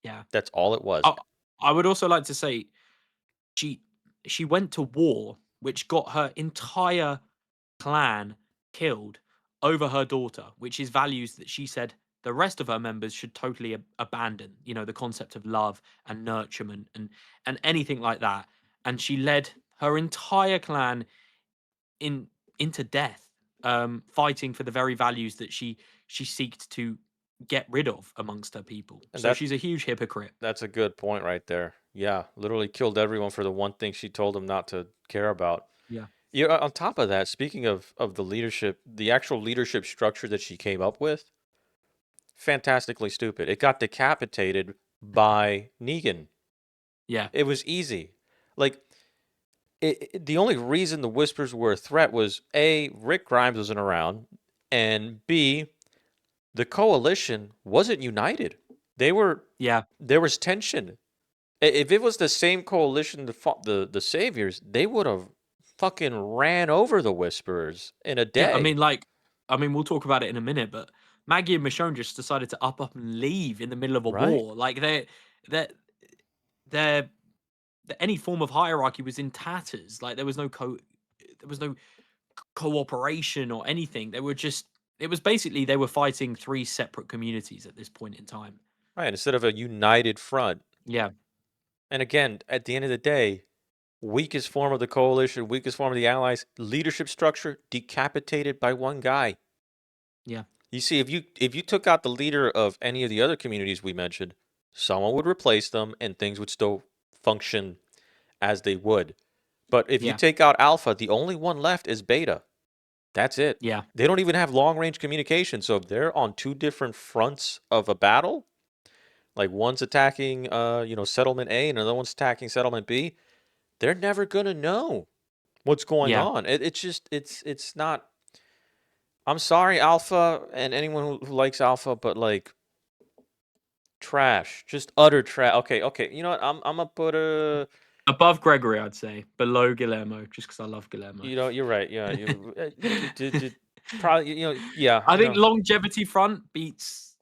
yeah. That's all it was. I, I would also like to say she she went to war, which got her entire clan killed over her daughter, which is values that she said the rest of her members should totally abandon. The concept of love and nurturement and anything like that. And she led her entire clan in into death, fighting for the very values that she seeked to get rid of amongst her people. And So she's a huge hypocrite. that's a good point right there. Yeah, literally killed everyone for the one thing she told them not to care about. Yeah, Yeah, on top of that, speaking of the leadership, the actual leadership structure that she came up with, fantastically stupid. It got decapitated by Negan. yeah, It was easy. Like the only reason the Whispers were a threat was A, Rick Grimes wasn't around, and B, the coalition wasn't united. They were yeah. There was tension. If it was the same coalition that fought the Saviors, they would have fucking ran over the Whisperers in a Yeah, I day. mean, we'll talk about it in a minute, but Maggie and Michonne just decided to up and leave in the middle of a Right. war. Like they're, they're any form of hierarchy was in tatters. Like there was no cooperation or anything. It was basically they were fighting three separate communities at this point in time. Right. Instead of a united front. Yeah, And again, at the end of the day, weakest form of the coalition, weakest form of the allies, leadership structure decapitated by one guy. yeah, You see, if you took out the leader of any of the other communities we mentioned, someone would replace them and things would still function as they would. But if you yeah, take out Alpha, the only one left is Beta. That's it. yeah, They don't even have long range communication. So if they're on two different fronts of a battle, like one's attacking settlement A and another one's attacking settlement B, they're never gonna know what's going yeah. on. It's not. I'm sorry, Alpha, and anyone who likes Alpha, but like trash, just utter trash. Okay. You know what? I'm gonna put a. Above Gregory, I'd say. Below Guillermo, just because I love Guillermo. You're right. Yeah, probably yeah. I think longevity front beats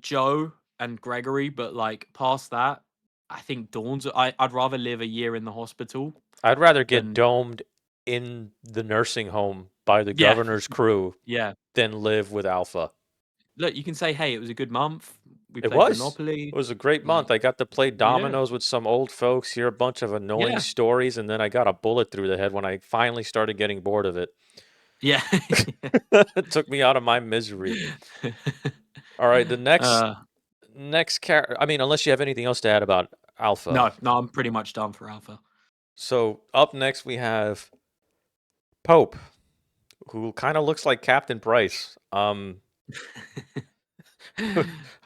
Joe and Gregory, but like past that, I think Dawn's. I'd rather live a year in the hospital I'd rather get than domed in the nursing home by the yeah, governor's crew yeah. than live with Alpha. Look, you can say, hey, it was a good month. We It played was. Monopoly. It was a great month. Like, I got to play yeah, dominoes with some old folks, hear a bunch of annoying yeah, stories, and then I got a bullet through the head when I finally started getting bored of it. yeah. It took me out of my misery. All right, the uh, next character. I mean, unless you have anything else to add about Alpha. no, I'm pretty much done for Alpha. So up next we have Pope, who kind of looks like Captain Price. How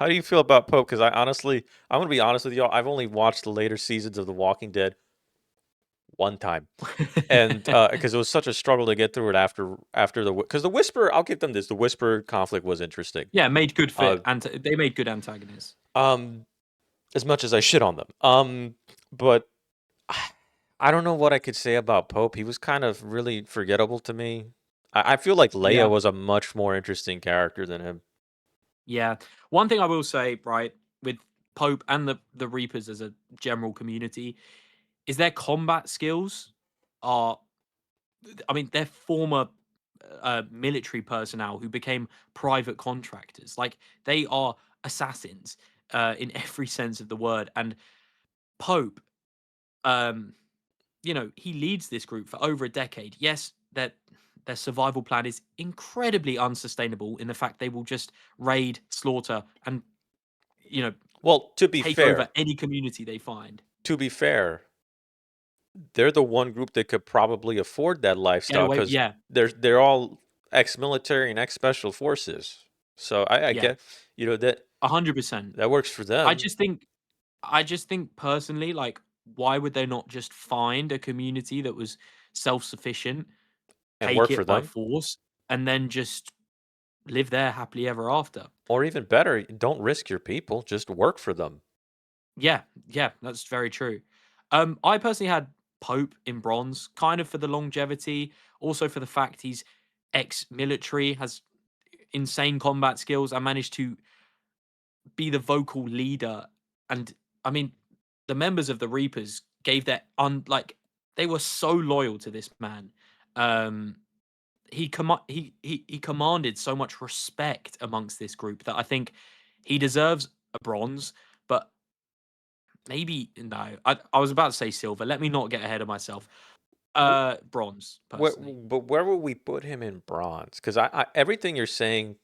do you feel about Pope? Because I'm gonna be honest with y'all. I've only watched the later seasons of The Walking Dead one time, and because it was such a struggle to get through it after because the Whisper. I'll give them this. The Whisper conflict was interesting. Yeah, made good Uh, fit, and they made good antagonists. um, as much as I shit on them. But I don't know what I could say about Pope. He was kind of really forgettable to me. I feel like Leia Yeah, was a much more interesting character than him. yeah. One thing I will say, right, with Pope and the Reapers as a general community, is their combat skills are. I mean, they're former military personnel who became private contractors. Like they are assassins in every sense of the word. And Pope, um, he leads this group for over a decade. Yes, that their survival plan is incredibly unsustainable in the fact they will just raid, slaughter, and Well, to be take over fair, any community they find. they're the one group that could probably afford that Get lifestyle away, because yeah, they're all ex-military and ex-special forces. So I yeah, get, that 100%. that works for I them just think, I just think personally, like, why would they not just find a community that was self-sufficient, and take work for it by them. force, and then just live there happily ever after? Or even better, don't risk your people, just work for them. Yeah, yeah, that's very true. I personally had Pope in bronze, kind of for the longevity, also for the fact he's ex-military, has insane combat skills, and managed to be the vocal leader. And I mean, the members of the Reapers gave their they were so loyal to this man. Um, he commanded so much respect amongst this group that I think he deserves a bronze, but maybe no. I was about to say silver. Let me not get ahead of myself. Wh- Bronze Where, personally. but where would we put him in bronze? Because I everything you're saying,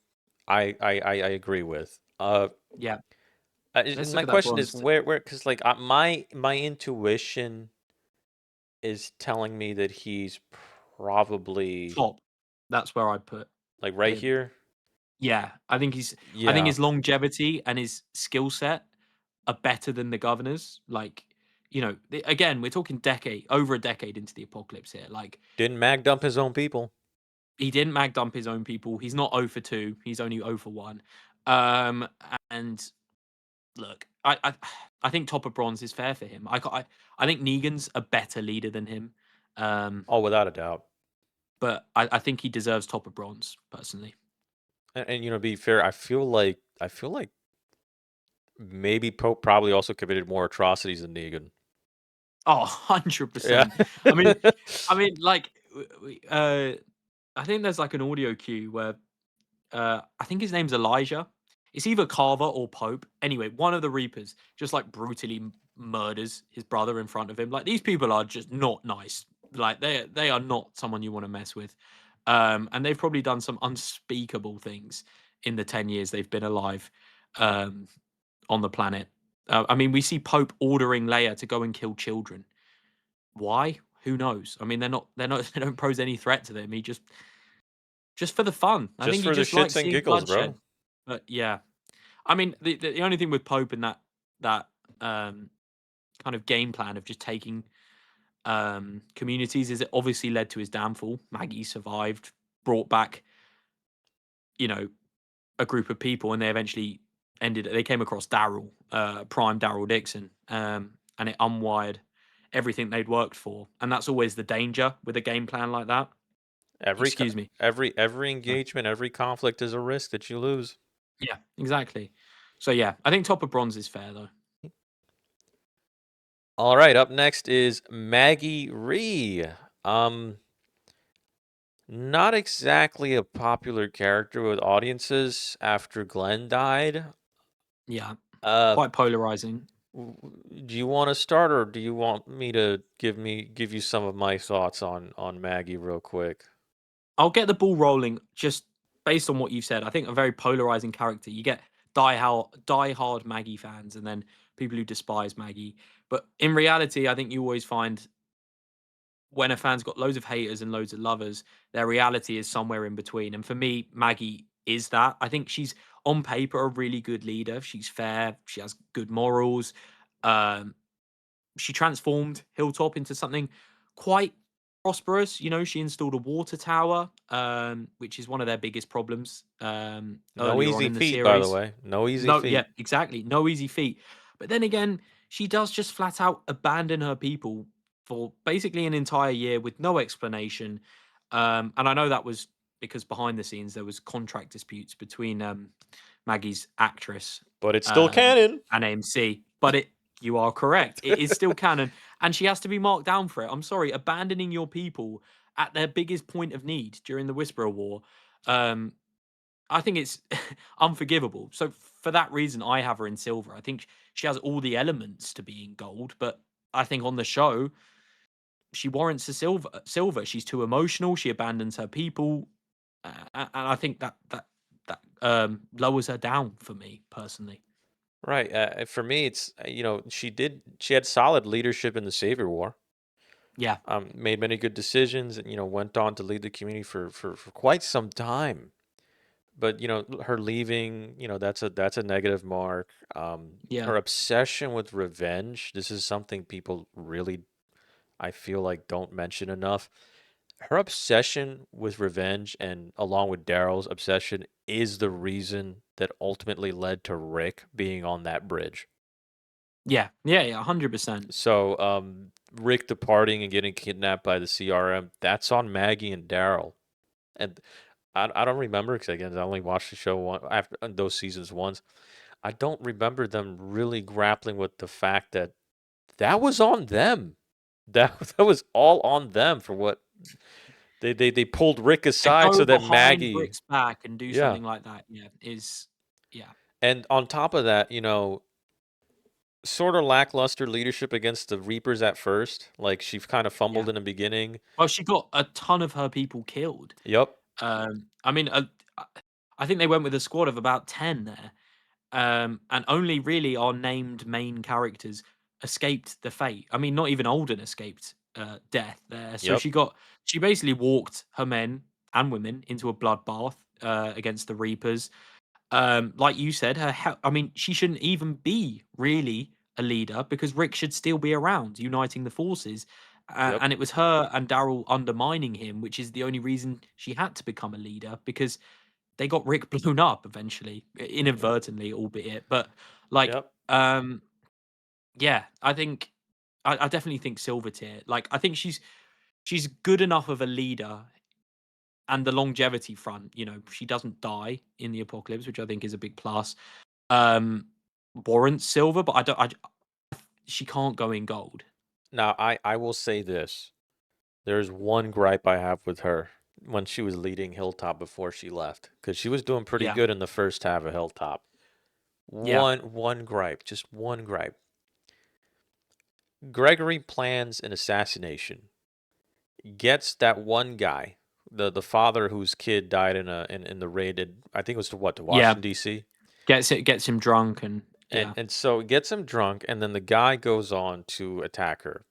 I agree with. Yeah, let's My look at that question is bronze where because like my intuition is telling me that he's probably top. That's where I put like right him. here. Yeah, I think Yeah, his longevity and his skill set are better than the Governor's. Like, again, we're talking over a decade into the apocalypse here. Like, didn't Mag dump his own people? he didn't mag dump his own people. He's not 0 for 2. He's only 0 for 1. Um, and look, I think top of bronze is fair for him. I think Negan's a better leader than him. Um, Oh, without a doubt. but I think he deserves top of bronze personally. And to be fair, I feel like maybe Pope probably also committed more atrocities than Negan. Oh, Yeah. 100%. I mean, like, I think there's like an audio cue where I think his name's Elijah. It's either Carver or Pope. Anyway, one of the Reapers just like brutally murders his brother in front of him. Like, these people are just not nice. Like, they are not someone you want to mess with. And they've probably done some unspeakable things in the 10 years they've been alive um, on the planet. I mean, we see Pope ordering Leia to go and kill children. Why? Who knows? I mean, they're not they don't pose any threat to them. He just for the fun. I Just think he for the just likes shits and seeing giggles, bloodshed. bro. But yeah, I mean, the only thing with Pope and that kind of game plan of just taking communities is it obviously led to his downfall. Maggie survived, brought back, you know, a group of people, and they eventually ended. They came across Daryl, prime Daryl Dixon, and it unwired everything they'd worked for. And that's always the danger with a game plan like that. Every co- Excuse me. every Sorry. engagement, every conflict is a risk that you lose. Yeah, exactly. So yeah, I think top of bronze is fair though. All right, up next is Maggie Rhee. Um, Not exactly a popular character with audiences after Glenn died. Yeah, Uh, quite polarizing. do you want to start, or do you want me to give you some of my thoughts on Maggie real quick? I'll get the ball rolling just based on what you've said. I think a very polarizing character. You get die hard Maggie fans and then people who despise Maggie. But in reality, I think you always find when a fan's got loads of haters and loads of lovers, their reality is somewhere in between. And for me, Maggie is that. I think she's on paper a really good leader. She's fair. She has good morals. Um, she transformed Hilltop into something quite prosperous. She installed a water tower, which is one of their biggest problems No earlier on easy in the feat, by the series. way. No easy No, yeah, feat. exactly. No easy feat. But then again, she does just flat out abandon her people for basically an entire year with no explanation. And I know that was because behind the scenes there was contract disputes between Maggie's actress But it's still canon. and AMC. But you are correct. It is still canon, and she has to be marked down for it. I'm sorry, abandoning your people at their biggest point of need during the Whisperer War. Um, I think it's unforgivable. So for that reason, I have her in silver. I think she has all the elements to be in gold, but I think on the show she warrants a silver. She's too emotional. She abandons her people, and I think that lowers her down for me personally. Right. For me, it's she had solid leadership in the Savior War. Yeah, Made many good decisions, and went on to lead the community for quite some time. But her leaving, that's a negative mark. yeah, Her obsession with revenge. This is something people really, I feel like, don't mention enough. Her obsession with revenge, and along with Daryl's obsession, is the reason that ultimately led to Rick being on that bridge. yeah, yeah, yeah, 100%. So, Rick departing and getting kidnapped by the CRM, that's on Maggie and Daryl. And I don't remember, because again, I only watched the show after those seasons once. I don't remember them really grappling with the fact that that was on them. That was all on them for what they pulled Rick To aside go so that behind Maggie, Rick's back and do yeah. something like that, yeah, is yeah, And on top of that, sort of lackluster leadership against the Reapers at first. Like, she kind of yeah. fumbled in the beginning. Well, she got a ton of her people killed. Yep. I mean, I think they went with a squad of about 10 there. And only really our named main characters escaped the fate. I mean, not even Alden escaped death there. So Yep. she basically walked her men and women into a bloodbath against the Reapers. Like you said, I mean, she shouldn't even be really a leader because Rick should still be around, uniting the forces. Yep. And it was her and Daryl undermining him, which is the only reason she had to become a leader because they got Rick blown up eventually, Yep. inadvertently, albeit. But like, Yep. yeah, I definitely think Silver tier. Like, I think she's good enough of a leader, and the longevity front. She doesn't die in the apocalypse, which I think is a big plus. Um, warrants Silver, but I don't. She can't go in gold. Now, I will say this. There's one gripe I have with her when she was leading Hilltop before she left, because she was doing pretty Yeah, good in the first half of Hilltop. yeah, One gripe, just one gripe. Gregory plans an assassination, gets that one guy, the father whose kid died in the raid. I think it was to yeah. Washington D.C. Gets him drunk, and and yeah, and so gets him drunk, and then the guy goes on to attack her.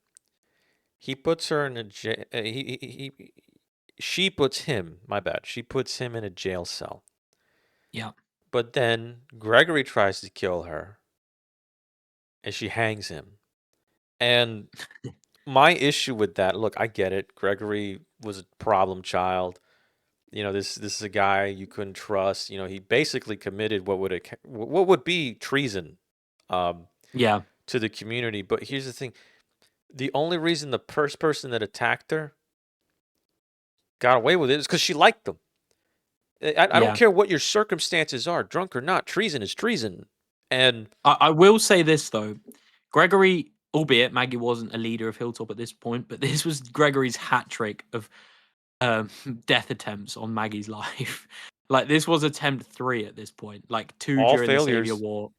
He puts her in a she puts him, my bad. She puts him in a jail cell. yeah, But then Gregory tries to kill her, and she hangs him. And my issue with that, look, I get it. Gregory was a problem child. This is a guy you couldn't trust. He basically committed what would be treason, um, yeah, to the community. But here's the thing: the only reason the first person that attacked her got away with it is because she liked them. I don't yeah. care what your circumstances are, drunk or not. Treason is treason, and I will say this though, Gregory, albeit Maggie wasn't a leader of Hilltop at this point, but this was Gregory's hat trick of um, death attempts on Maggie's life. Like, this was attempt 3 at this point, like 2 all during the Savior failures. War.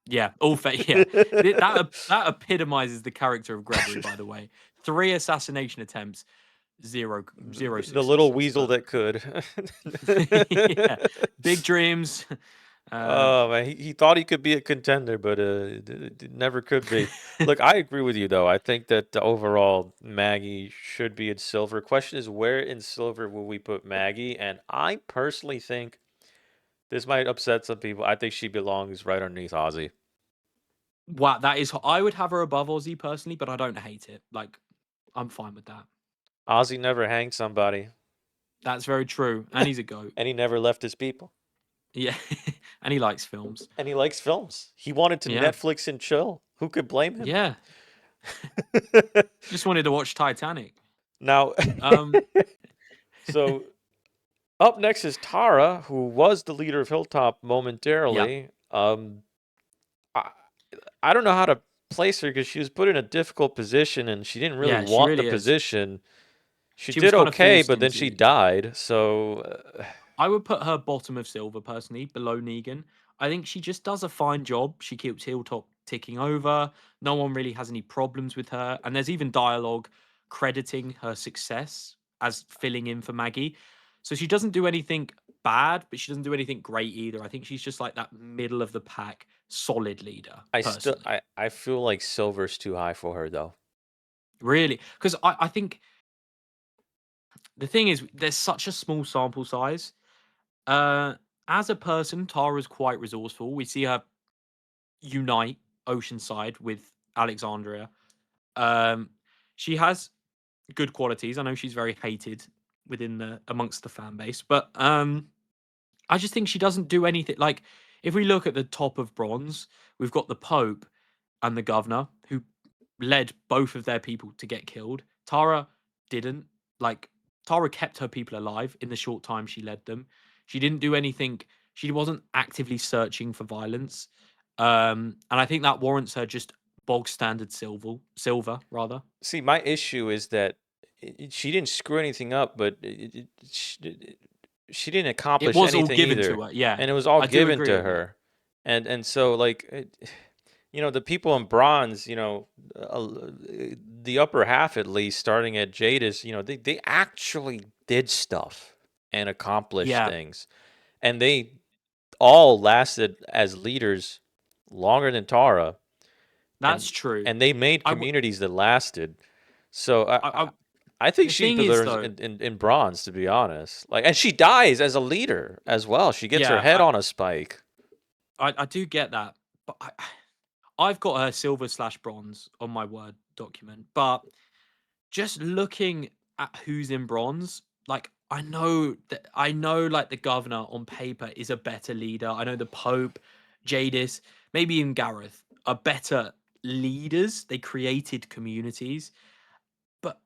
Yeah, yeah. That epitomizes the character of Gregory, by the way. 3 assassination attempts, zero The little successes. weasel But that could. yeah, big dreams. Um, Oh man, he thought he could be a contender, but it never could be. Look, I agree with you though. I think that overall Maggie should be in silver. Question is, where in silver will we put Maggie? And I personally think this might upset some people. I think she belongs right underneath Ozzy. wow, that is. I would have her above Ozzy personally, but I don't hate it. Like, I'm fine with that. Ozzy never hanged somebody, That's very true, and he's a goat. and he never left his people. Yeah, and he likes films. And he likes films. He wanted to Yeah, Netflix and chill. Who could blame him? yeah. Just wanted to watch Titanic. Now, Um, so up next is Tara, who was the leader of Hilltop yeah, momentarily. I, I don't know how to place her because she was put in a difficult position and she didn't really yeah, she want the really is. position. She She was did kind of okay, forced but then she into it. died. So, I would put her bottom of silver personally, below Negan. I think she just does a fine job. She keeps Hilltop ticking over. No one really has any problems with her, and there's even dialogue. crediting her success as filling in for Maggie. So she doesn't do anything bad, but she doesn't do anything great either. I think she's just like that middle of the pack solid leader, personally. I feel like silver's too high for her though. Really. Because I think the thing is, there's such a small sample size. As a person, Tara's quite resourceful. We see her unite Oceanside with Alexandria. Um, she has good qualities. I know she's very hated within the amongst the fan base, but I just think she doesn't do anything. Like, if we look at the top of bronze, we've got the Pope and the Governor who led both of their people to get killed. Tara didn't. Like, Tara kept her people alive in the short time she led them. She didn't do anything. She wasn't actively searching for violence. And I think that warrants her just bog standard silver rather. See, my issue is that she didn't screw anything up, but she didn't It accomplish was all anything given either, to her. Yeah, and it was all I do given agree to with that. her, and so like, the people in bronze, the upper half at least, starting at Jadis, they actually did stuff and accomplished Yeah, things, and they all lasted as leaders longer than Tara, that's and true. and they made I, w- communities that lasted. So I I think the she thing is deserves though, in bronze, to be honest. Like, and she dies as a leader as well. She gets her yeah, head on a spike. I do get that, but I've got her silver slash bronze on my Word document. But just looking at who's in bronze, like I know like the governor on paper is a better leader. I know the Pope, Jadis, maybe even Gareth are better leaders. They created communities, but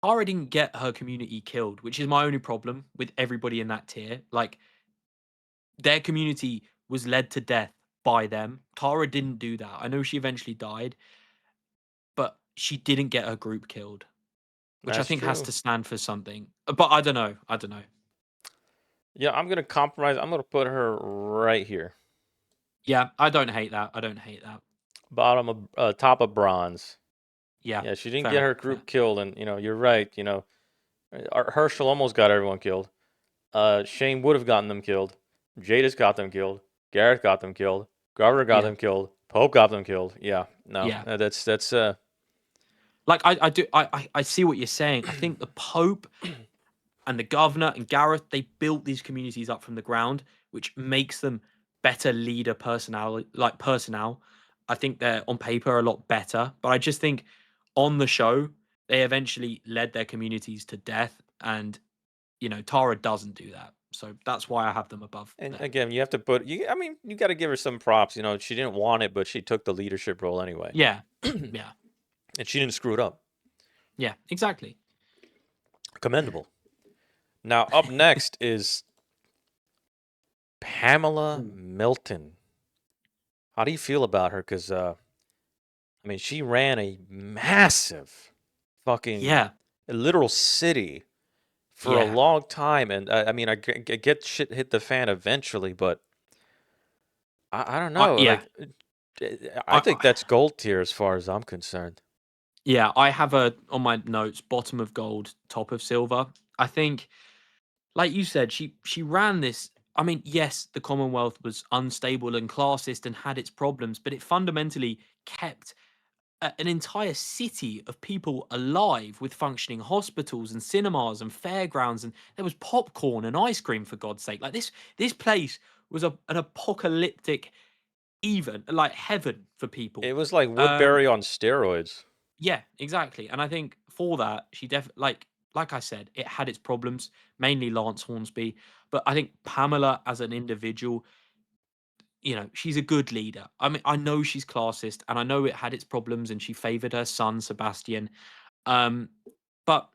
Tara didn't get her community killed, which is my only problem with everybody in that tier. Like, their community was led to death by them. Tara didn't do that. I know she eventually died, but she didn't get her group killed, which I That's think has true. to stand for something. But I don't know. I don't know. Yeah, I'm gonna compromise. I'm gonna put her right here, Yeah, I don't hate that. I don't hate that. bottom of top of bronze. Yeah, Yeah, she didn't get fair, her fair. group killed, and you're right. Hershel almost got everyone killed. Shane would have gotten them killed. Jadis got them killed. Gareth got them killed. Garver got Yeah, them killed. Pope got them killed. Yeah, no, yeah. that's Like I do. I see what you're saying. I think the Pope and the governor and Gareth, they built these communities up from the ground, which makes them better leader personality, like personnel. I think they're on paper a lot better, but I just think on the show they eventually led their communities to death, and Tara doesn't do that, so that's why I have them above And them. again, you have to put you. I mean, you got to give her some props. She didn't want it, but she took the leadership role anyway, Yeah, and yeah, she didn't screw it up. yeah, exactly. Commendable. Now, up next is Pamela Ooh. Milton. How do you feel about her? Because I mean, she ran a massive, fucking, Yeah, literal city for a yeah, long time, and I mean, I get shit hit the fan eventually, but I don't know. yeah. Like, I think I that's gold tier as far as I'm concerned. Yeah, I have a on my notes, bottom of gold, top of silver. I think, like you said, she ran this. I mean, yes, the Commonwealth was unstable and classist and had its problems, but it fundamentally kept an entire city of people alive with functioning hospitals and cinemas and fairgrounds, and there was popcorn and ice cream, for God's sake. Like, this place was an apocalyptic, even like heaven for people. It was like Um, Woodbury on steroids. Yeah, exactly. And I think for that, she definitely like I said, it had its problems, mainly Lance Hornsby. But I think Pamela as an individual, she's a good leader. I mean, I know she's classist and I know it had its problems and she favored her son, Sebastian. Um, but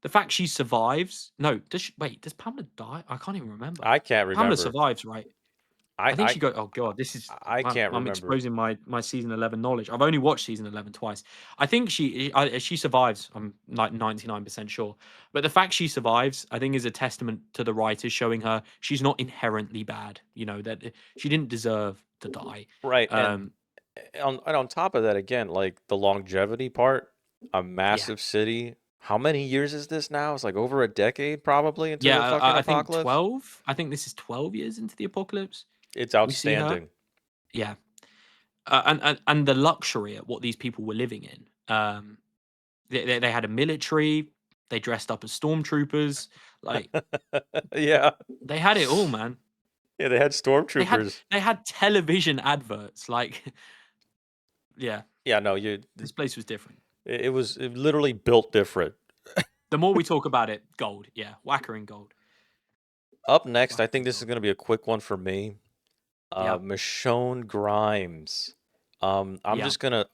the fact she survives, no, does Pamela die? I can't even remember. I can't Pamela remember. survives, right? I I think I she go. Oh god, this is. I can't I'm remember. exposing my season 11 knowledge. I've only watched season 11 twice. I think she survives. I'm like 99% sure. But the fact she survives, I think, is a testament to the writers showing her she's not inherently bad. That she didn't deserve to die. Right, and Um, on top of that, again, like the longevity part, a yeah, massive city. how many years is this now? It's like over a decade probably into the Yeah, fucking I think apocalypse. 12. I think this is 12 years into the apocalypse. It's We see her. outstanding. Yeah. And the luxury at what these people were living in. They had a military. They dressed up as stormtroopers. Like Yeah. they had it all, man. Yeah, they had They had stormtroopers. they had television adverts. Like, yeah, Yeah, no, this place was different. it was literally built different. The more we talk about it, gold. Yeah, whacker in gold. Up next, I Whacker think in this is gold. going to be a quick one for me. Yeah, Michonne Grimes. I'm yeah, just gonna,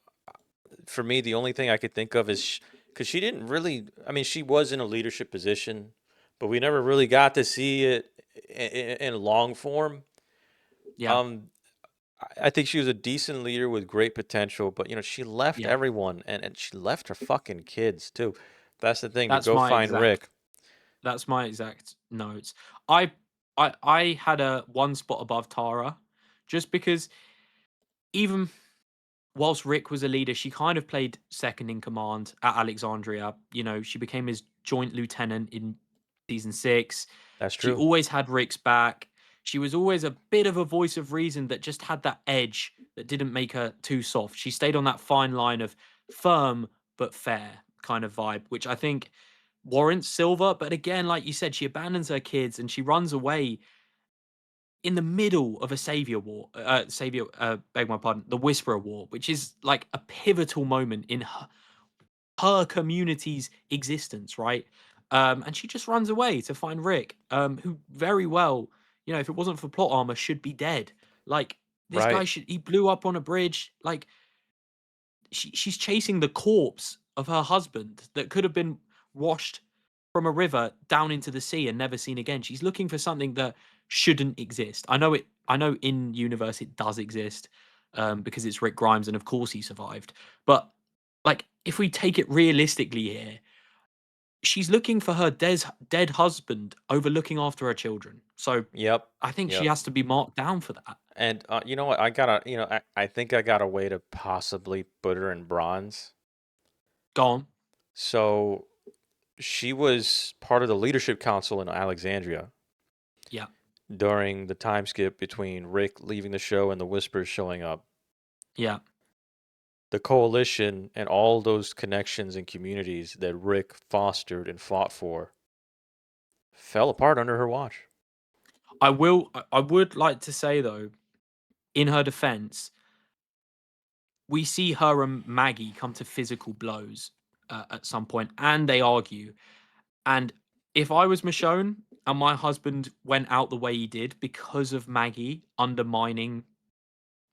for me, the only thing I could think of is because she didn't really. I mean, she was in a leadership position, but we never really got to see it in long form. yeah, Um, I think she was a decent leader with great potential, but she left yeah. everyone, and she left her fucking kids too. That's the thing, to That's go my find exact. Rick. That's my exact notes. I I had a one spot above Tara, just because even whilst Rick was a leader, she kind of played second in command at Alexandria. She became his joint lieutenant in season 6. That's She true. always had Rick's back. She was always a bit of a voice of reason that just had that edge that didn't make her too soft. She stayed on that fine line of firm but fair kind of vibe, which I think warrants Silver. But again, like you said, she abandons her kids and she runs away in the middle of a savior, beg my pardon, the Whisperer War, which is like a pivotal moment in her community's existence, right? And she just runs away to find Rick, who very well, if it wasn't for plot armor, should be dead. Like this guy Right. he blew up on a bridge. Like she's chasing the corpse of her husband that could have been washed from a river down into the sea and never seen again. She's looking for something that shouldn't exist. I know in universe it does exist, because it's Rick Grimes and of course he survived. But like if we take it realistically here, she's looking for her dead husband over looking after her children. So Yep. I think she Yep. has to be marked down for that. And you know what? I think I got a way to possibly put her in bronze. Go on. So she was part of the leadership council in Alexandria Yeah. during the time skip between Rick leaving the show and the Whispers showing up. Yeah. The coalition and all those connections and communities that Rick fostered and fought for fell apart under her watch. I would like to say though, in her defense, we see her and Maggie come to physical blows at some point, and they argue. And if I was Michonne and my husband went out the way he did because of Maggie undermining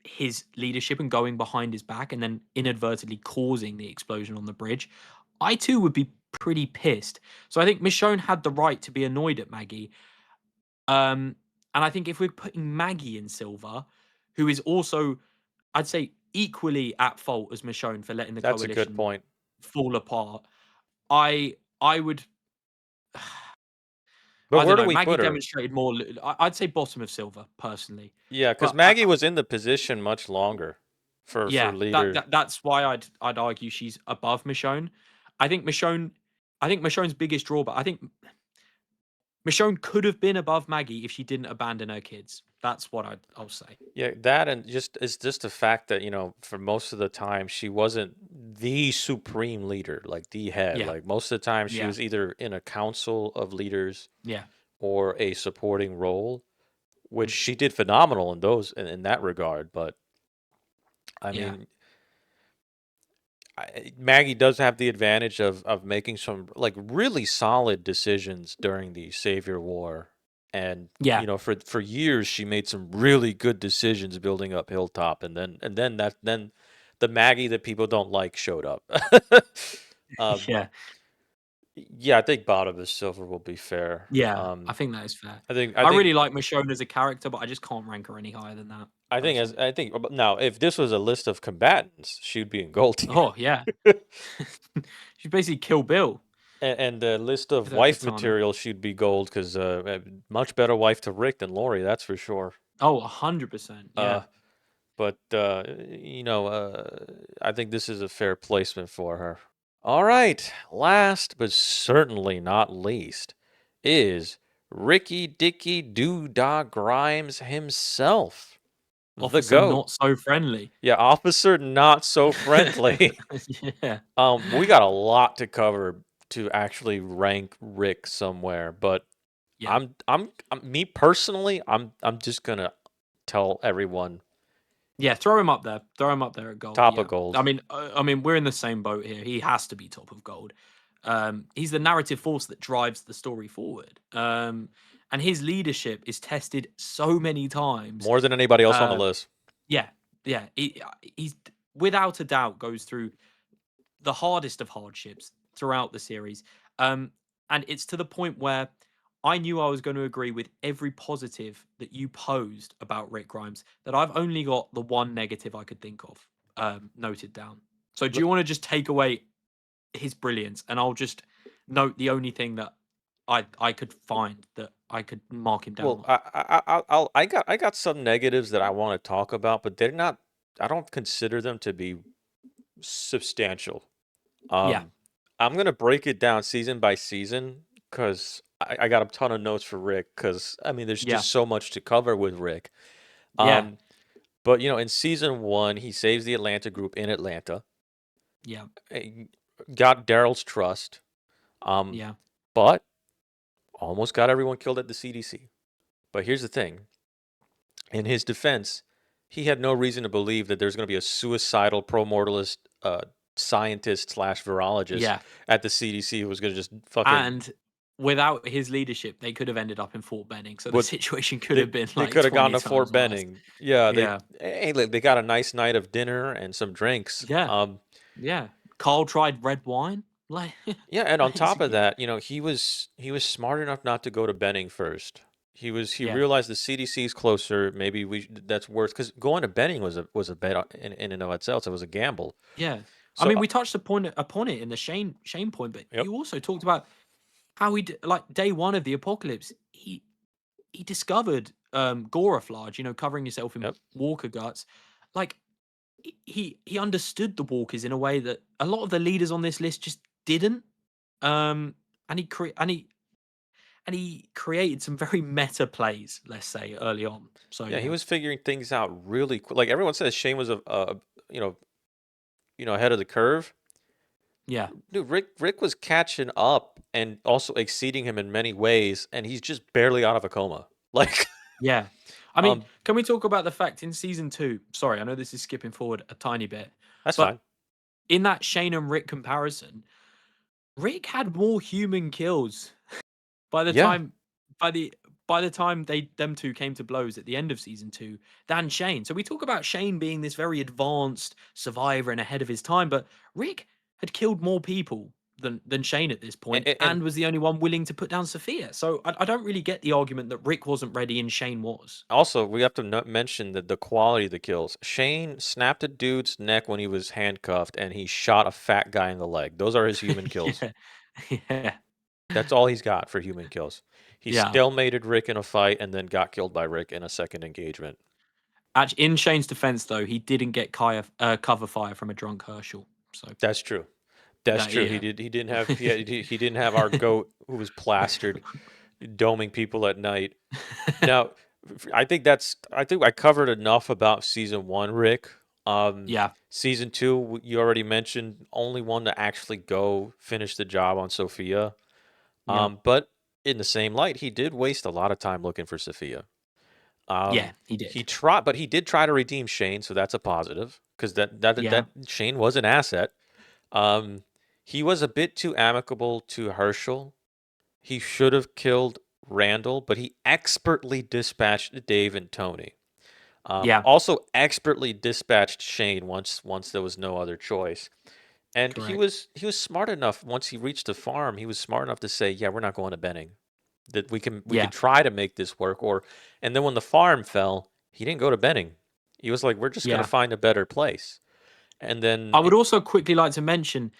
his leadership and going behind his back and then inadvertently causing the explosion on the bridge, I too would be pretty pissed. So I think Michonne had the right to be annoyed at Maggie. And I think if we're putting Maggie in Silver, who is also, I'd say, equally at fault as Michonne for letting the That's a good coalition point. fall apart, I would. But I where don't do know. we Maggie put her? demonstrated more. I'd say bottom of Silver personally, Yeah, because but Maggie was in the position much longer for yeah, that, leader. that that's why I'd argue she's above Michonne. I think Michonne, I think Michonne's biggest drawback. I think Michonne could have been above Maggie if she didn't abandon her kids. That's what I'll say. Yeah, that and just it's just the fact that, for most of the time she wasn't the supreme leader, like the head. Yeah, Like most of the time she yeah, was either in a council of leaders yeah, or a supporting role, which mm, she did phenomenal in that regard. But I yeah, mean, Maggie does have the advantage of making some like really solid decisions during the Savior War, and yeah, for years she made some really good decisions building up Hilltop, and then the Maggie that people don't like showed up. um, yeah, yeah, I think bottom of silver will be fair. yeah. I think that is fair. I think I I think really like Michonne as a character, but I just can't rank her any higher than that I think as personally. I think now if this was a list of combatants, she'd be in gold tier. Oh yeah, she's basically Kill Bill And the list of with her wife katana. material should be gold because much better wife to Rick than Lori, that's for sure. Oh, 100%. Uh, Yeah, but I think this is a fair placement for her. All right, last but certainly not least is Ricky Dicky Doodah Grimes himself, the Officer GOAT. not so friendly. Yeah, Officer Not So Friendly. Yeah. We got a lot to cover to actually rank Rick somewhere, but Yeah. me personally, I'm just gonna tell everyone Yeah, throw him up there. Throw him up there at gold. top Yeah. of gold. I mean, we're in the same boat here. He has to be top of gold. He's the narrative force that drives the story forward. And his leadership is tested so many times. More than anybody else on the Uh, list. yeah, yeah. He's without a doubt goes through the hardest of hardships throughout the series. And it's to the point where I knew I was going to agree with every positive that you posed about Rick Grimes, that I've only got the one negative I could think of noted down. So do Look, you want to just take away his brilliance and I'll just note the only thing that I could find that I could mark him down well, on? I got some negatives that I want to talk about, but they're not. I don't consider them to be substantial. Yeah, Um, I'm gonna break it down season by season because I got a ton of notes for Rick. Because I mean, there's yeah, just so much to cover with Rick. yeah, Um, but in season one, he saves the Atlanta group in Atlanta. yeah, eh, Got Daryl's trust. Um, yeah, but almost got everyone killed at the CDC. But here's the thing: in his defense, he had no reason to believe that there's going to be a suicidal pro-mortalist scientist slash virologist yeah. at the CDC who was going to just fucking. And without his leadership, they could have ended up in Fort Benning. So the But situation could they have been they like could have gone 20 to Fort times worse. Benning. Yeah, Yeah. they got a nice night of dinner and some drinks. Yeah. Yeah. Carl tried red wine. Like, Yeah, and on top of basically. that, he was smart enough not to go to Benning first. He Yeah. realized the CDC's closer. Maybe that's worth because going to Benning was a bet in and of itself. It was a gamble. Yeah. I So mean, we touched upon it in the Shane point, but yep, you also talked about how like day one of the apocalypse, he discovered Goraflage, covering yourself in yep. walker guts. Like he understood the walkers in a way that a lot of the leaders on this list just didn't. Um, and he cre- and he created some very meta plays, let's say, early on. So Yeah, he yeah, was figuring things out really quick. Like everyone says, Shane was a you know ahead of the curve. yeah, Dude, Rick was catching up and also exceeding him in many ways, and he's just barely out of a coma. Like, yeah. I mean, um, can we talk about the fact in season two? Sorry, I know this is skipping forward a tiny bit, that's but fine. in that Shane and Rick comparison, Rick had more human kills by the Yeah, time by the by the time them two came to blows at the end of season two than Shane. So we talk about Shane being this very advanced survivor and ahead of his time, but Rick had killed more people than Shane at this point and and was the only one willing to put down Sophia. So I don't really get the argument that Rick wasn't ready and Shane was. also, we have to mention the quality of the kills. Shane snapped a dude's neck when he was handcuffed, and he shot a fat guy in the leg. Those are his human kills. Yeah. Yeah. That's all he's got for human kills. He Yeah. stalemated Rick in a fight and then got killed by Rick in a second engagement. Actually, in Shane's defense, though, he didn't get cover fire from a drunk Herschel. So That's true. That's that, true. yeah. He didn't have he didn't have our goat who was plastered, doming people at night. Now, I think I covered enough about season one, Rick. Yeah. Season two, you already mentioned, only one to actually go finish the job on Sophia. Yeah. But in the same light, he did waste a lot of time looking for Sophia. Yeah, he He did. tried, but he did try to redeem Shane, so that's a positive because Yeah. that Shane was an asset. Um, he was a bit too amicable to Hershel. He should have killed Randall, but he expertly dispatched Dave and Tony. Yeah. Also expertly dispatched Shane once there was no other choice. And Correct. he was smart enough once he reached the farm. He was smart enough to say, "Yeah, we're not going to Benning. That we Yeah. can try to make this work." And then when the farm fell, he didn't go to Benning. He was like, "We're just going to Yeah. find a better place." And then I would also quickly like to mention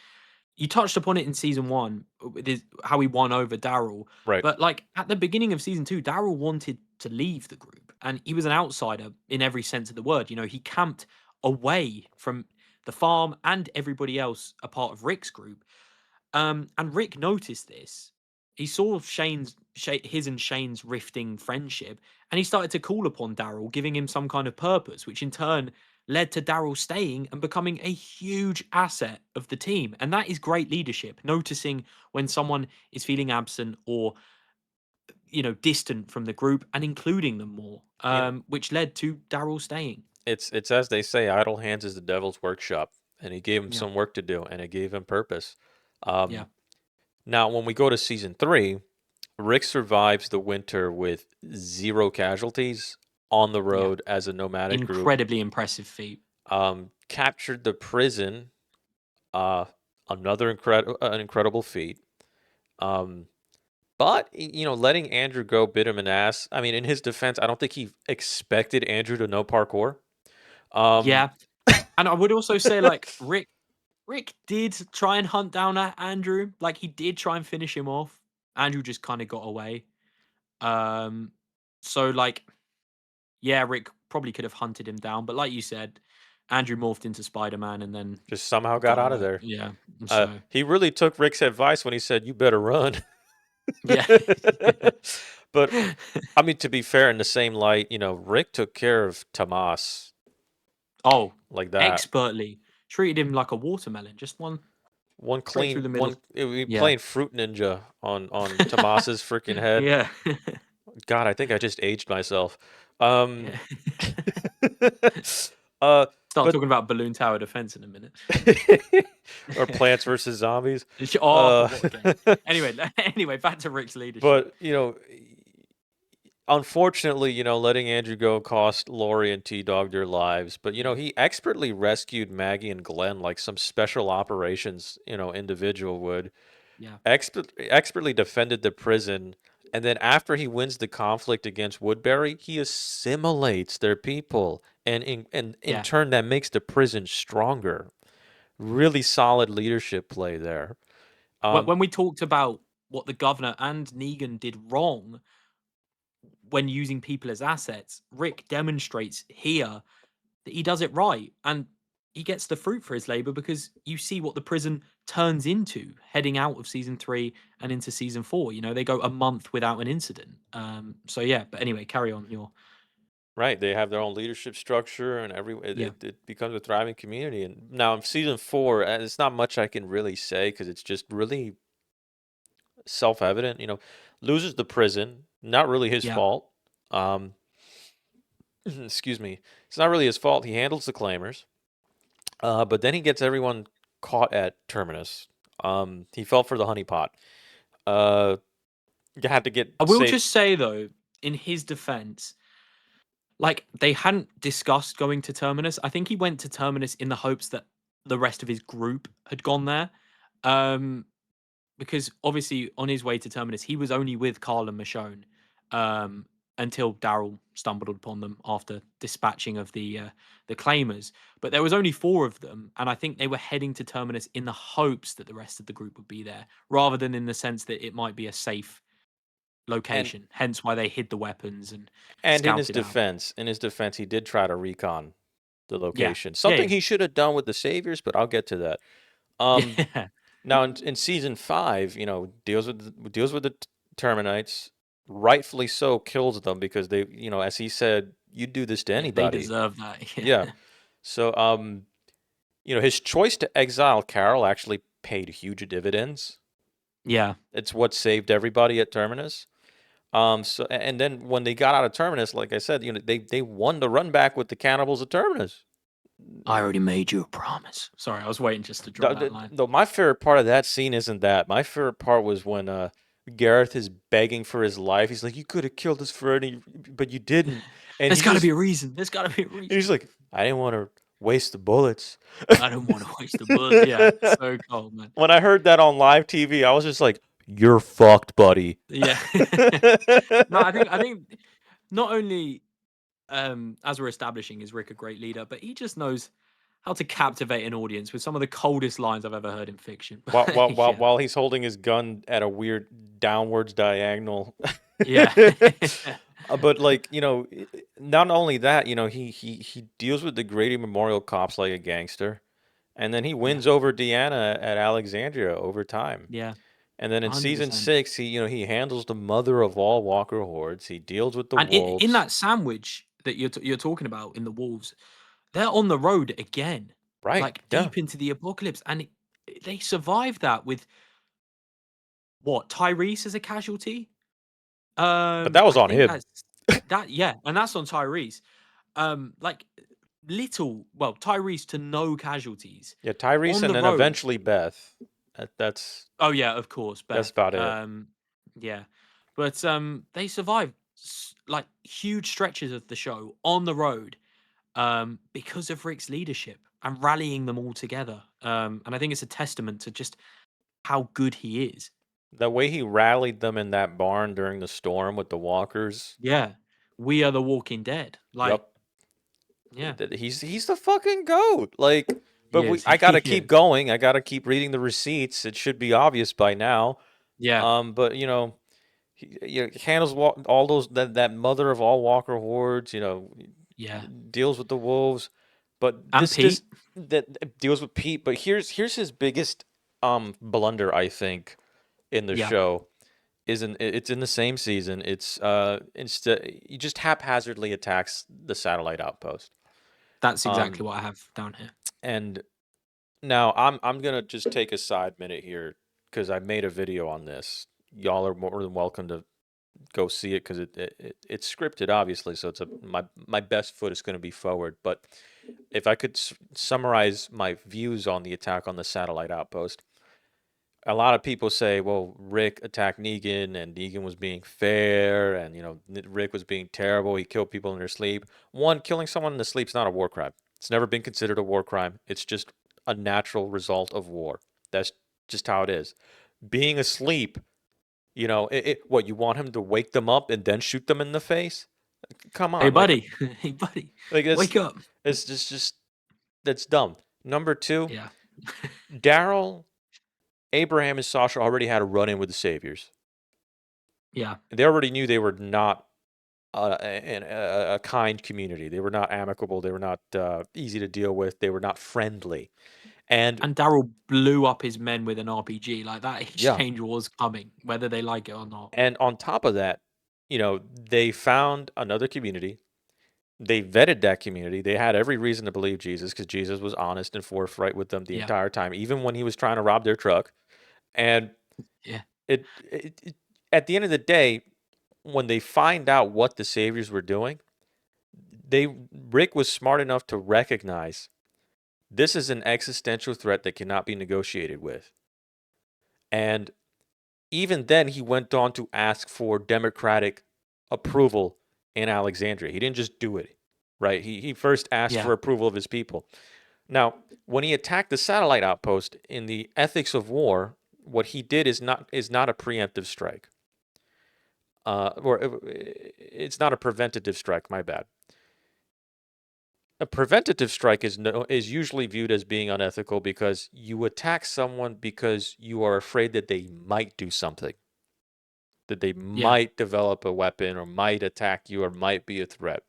you touched upon it in season one with how he won over Daryl, right. but like at the beginning of season two, Daryl wanted to leave the group, and he was an outsider in every sense of the word. He camped away from the farm and everybody else a part of Rick's group. And Rick noticed this. He saw his and Shane's rifting friendship, and he started to call upon Daryl, giving him some kind of purpose, which in turn led to Daryl staying and becoming a huge asset of the team. And that is great leadership, noticing when someone is feeling absent or distant from the group and including them more, which led to Daryl staying. It's as they say, idle hands is the devil's workshop, and he gave him Yeah. some work to do, and it gave him purpose. Yeah. Now, when we go to season 3, Rick survives the winter with 0 casualties on the road as a nomadic group. Incredibly impressive feat. Captured the prison, another incredible feat. But letting Andrew go bit him an ass. I mean, in his defense, I don't think he expected Andrew to know parkour. Yeah, and I would also say like Rick did try and hunt down Andrew. Like he did try and finish him off. Andrew just kind of got away. So like, yeah, Rick probably could have hunted him down, but like you said, Andrew morphed into Spider-Man and then just somehow got out of there. Yeah. So he really took Rick's advice when he said, "You better run." yeah. But I mean, to be fair, in the same light, Rick took care of Tomas. Oh, like that. Expertly treated him like a watermelon. Just one clean through the middle. We playing Fruit Ninja on Tomas's freaking head. Yeah. God, I think I just aged myself. Start talking about Balloon Tower Defense in a minute. Or Plants vs. Zombies. Anyway, back to Rick's leadership. But, unfortunately, letting Andrew go cost Lori and T-Dog their lives. But, he expertly rescued Maggie and Glenn like some special operations, individual would. Yeah. Expertly defended the prison. And then after he wins the conflict against Woodbury, he assimilates their people. And in turn, that makes the prison stronger. Really solid leadership play there. When we talked about what the governor and Negan did wrong when using people as assets, Rick demonstrates here that he does it right. And he gets the fruit for his labor because you see what the prison turns into heading out of season 3 and into season 4. They go a month without an incident. So yeah, but anyway, carry on. Right, they have their own leadership structure, and it becomes a thriving community. And now in season 4, it's not much I can really say because it's just really self-evident. Loses the prison, not really his fault. Excuse me, it's not really his fault. He handles the claimers, but then he gets everyone caught at Terminus. He fell for the honeypot. You had to get. I will just say though, in his defense, like they hadn't discussed going to Terminus. I think he went to Terminus in the hopes that the rest of his group had gone there. Because obviously on his way to Terminus, he was only with Carl and Michonne until Daryl stumbled upon them after dispatching of the claimers. But there was only 4 of them, and I think they were heading to Terminus in the hopes that the rest of the group would be there, rather than in the sense that it might be a safe location. Hence why they hid the weapons and in his defense, he did try to recon the location. Something he should have done with the Saviors, but I'll get to that. Now in season 5, deals with the Terminites, rightfully so, kills them because they, as he said, you do this to anybody. They deserve that. Yeah. So his choice to exile Carol actually paid huge dividends. Yeah. It's what saved everybody at Terminus. So and then when they got out of Terminus, like I said, they won the run back with the cannibals at Terminus. I already made you a promise. Sorry, I was waiting just to draw that line. Though my favorite part of that scene isn't that. My favorite part was when Gareth is begging for his life. He's like, "You could have killed us for any, but you didn't." And there's got to be a reason. There's got to be a reason. He's like, "I didn't want to waste the bullets." I don't want to waste the bullets. Yeah, so cold, man. When I heard that on live TV, I was just like, "You're fucked, buddy." Yeah. No, I think not only as we're establishing is Rick a great leader, but he just knows how to captivate an audience with some of the coldest lines I've ever heard in fiction. While he's holding his gun at a weird downwards diagonal. Yeah. But not only that, he deals with the Grady Memorial cops like a gangster. And then he Yeah. wins over Deanna at Alexandria over time. Yeah. And then in season 100%. 6, he handles the mother of all Walker hordes. He deals with the And in wolves. that sandwich that you're talking about in the Wolves, they're on the road again, Right. like Yeah. deep into the apocalypse, and they survived that with what, Tyrese as a casualty. But that was I on think him. that's that. Yeah, and that's on Tyrese. Like Tyrese to no casualties Yeah, Tyrese on and the then road. eventually Beth. That's Oh yeah, of course, that's Beth. about it. Yeah, but they survived like huge stretches of the show on the road because of Rick's leadership and rallying them all together. And I think it's a testament to just how good he is. The way he rallied them in that barn during the storm with the walkers. Yeah, we are the Walking Dead. Like, Yep. yeah, He's the fucking goat. Like, he but is. I He gotta keep is. going. I gotta keep reading the receipts. It should be obvious by now. Yeah, But he handles all those that mother of all Walker hordes. yeah, Deals with the wolves, but and this Pete. that deals with Pete. But here's his biggest blunder, I think, in the Yeah, show. It's in the same season. It's instead he just haphazardly attacks the satellite outpost. that's Um, exactly what I have down here. and now I'm gonna just take a side minute here because I made a video on this. Y'all are more than welcome to go see it because it's scripted, obviously. So my best foot is going to be forward. But if I could summarize my views on the attack on the satellite outpost, a lot of people say, well, Rick attacked Negan and Negan was being fair and, Rick was being terrible. He killed people in their sleep. One, killing someone in the sleep is not a war crime. It's never been considered a war crime. It's just a natural result of war. That's just how it is. Being asleep, what, you want him to wake them up and then shoot them in the face? Come Hey, on. buddy. Hey, buddy. Like Wake up. it's just that's dumb. Number two, Yeah. Daryl, Abraham, and Sasha already had a run-in with the Saviors. Yeah. They already knew they were not a kind community. They were not amicable. They were not easy to deal with. They were not friendly. And And Daryl blew up his men with an RPG. Like that yeah, exchange was coming, whether they like it or not. and on top of that, they found another community. They vetted that community. They had every reason to believe Jesus because Jesus was honest and forthright with them the Yeah. entire time, even when he was trying to rob their truck. And Yeah. it at the end of the day, when they find out what the Saviors were doing, Rick was smart enough to recognize this is an existential threat that cannot be negotiated with. And even then, he went on to ask for democratic approval in Alexandria. He didn't just do it, right? He first asked Yeah. for approval of his people. Now, when he attacked the satellite outpost in the ethics of war, what he did is not a preemptive strike. Or it's not a preventative strike. My bad. A preventative strike is usually viewed as being unethical because you attack someone because you are afraid that they might do something, that they Yeah. might develop a weapon or might attack you or might be a threat.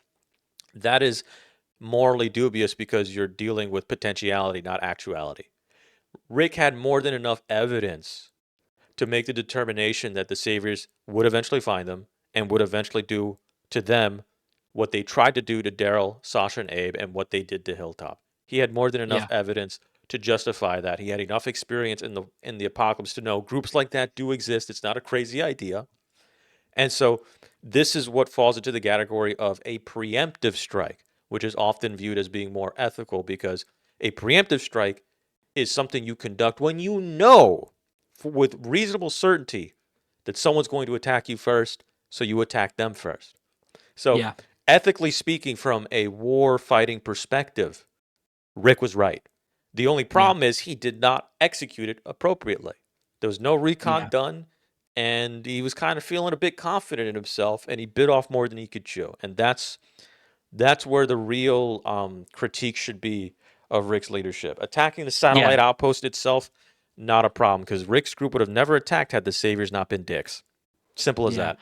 That is morally dubious because you're dealing with potentiality, not actuality. Rick had more than enough evidence to make the determination that the Saviors would eventually find them and would eventually do to them what they tried to do to Daryl, Sasha, and Abe, and what they did to Hilltop. He had more than enough Yeah. evidence to justify that. He had enough experience in the apocalypse to know groups like that do exist. It's not a crazy idea. And so this is what falls into the category of a preemptive strike, which is often viewed as being more ethical because a preemptive strike is something you conduct when you know with reasonable certainty that someone's going to attack you first, so you attack them first. So, Yeah. ethically speaking, from a war fighting perspective, Rick was right. The only Yeah. problem is he did not execute it appropriately. There was no recon Yeah. done, and he was kind of feeling a bit confident in himself, and he bit off more than he could chew. And that's where the real critique should be of Rick's leadership. Attacking the Yeah. satellite outpost itself, not a problem, because Rick's group would have never attacked had the Saviors not been dicks. Simple as Yeah. that.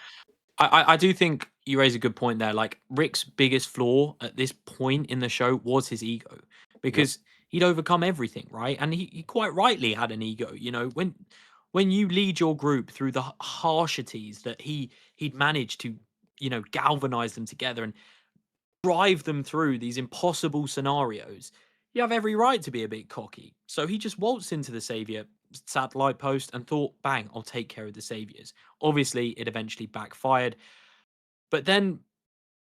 I do think you raise a good point there. Like Rick's biggest flaw at this point in the show was his ego, Yep. because he'd overcome everything, right? And he quite rightly had an ego. When you lead your group through the harshities that he'd managed to, galvanize them together and drive them through these impossible scenarios, you have every right to be a bit cocky. So he just waltzed into the savior satellite post and thought, bang, I'll take care of the saviors. Obviously, it eventually backfired. But then,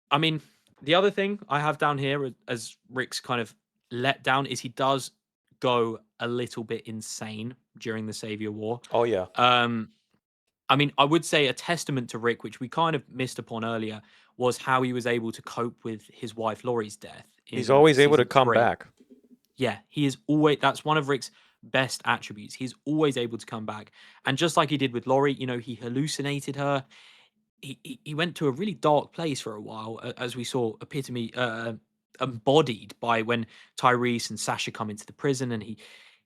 I mean, the other thing I have down here as Rick's kind of let down is he does go a little bit insane during the Savior War. Oh yeah, Um, I mean, I would say a testament to Rick, which we kind of missed upon earlier, was how he was able to cope with his wife Laurie's death he's in always able to season come 3. back. Yeah, he is always that's one of Rick's best attributes. He's always able to come back. And just like he did with Laurie, he hallucinated her. He went to a really dark place for a while, as we saw embodied by when Tyrese and Sasha come into the prison, and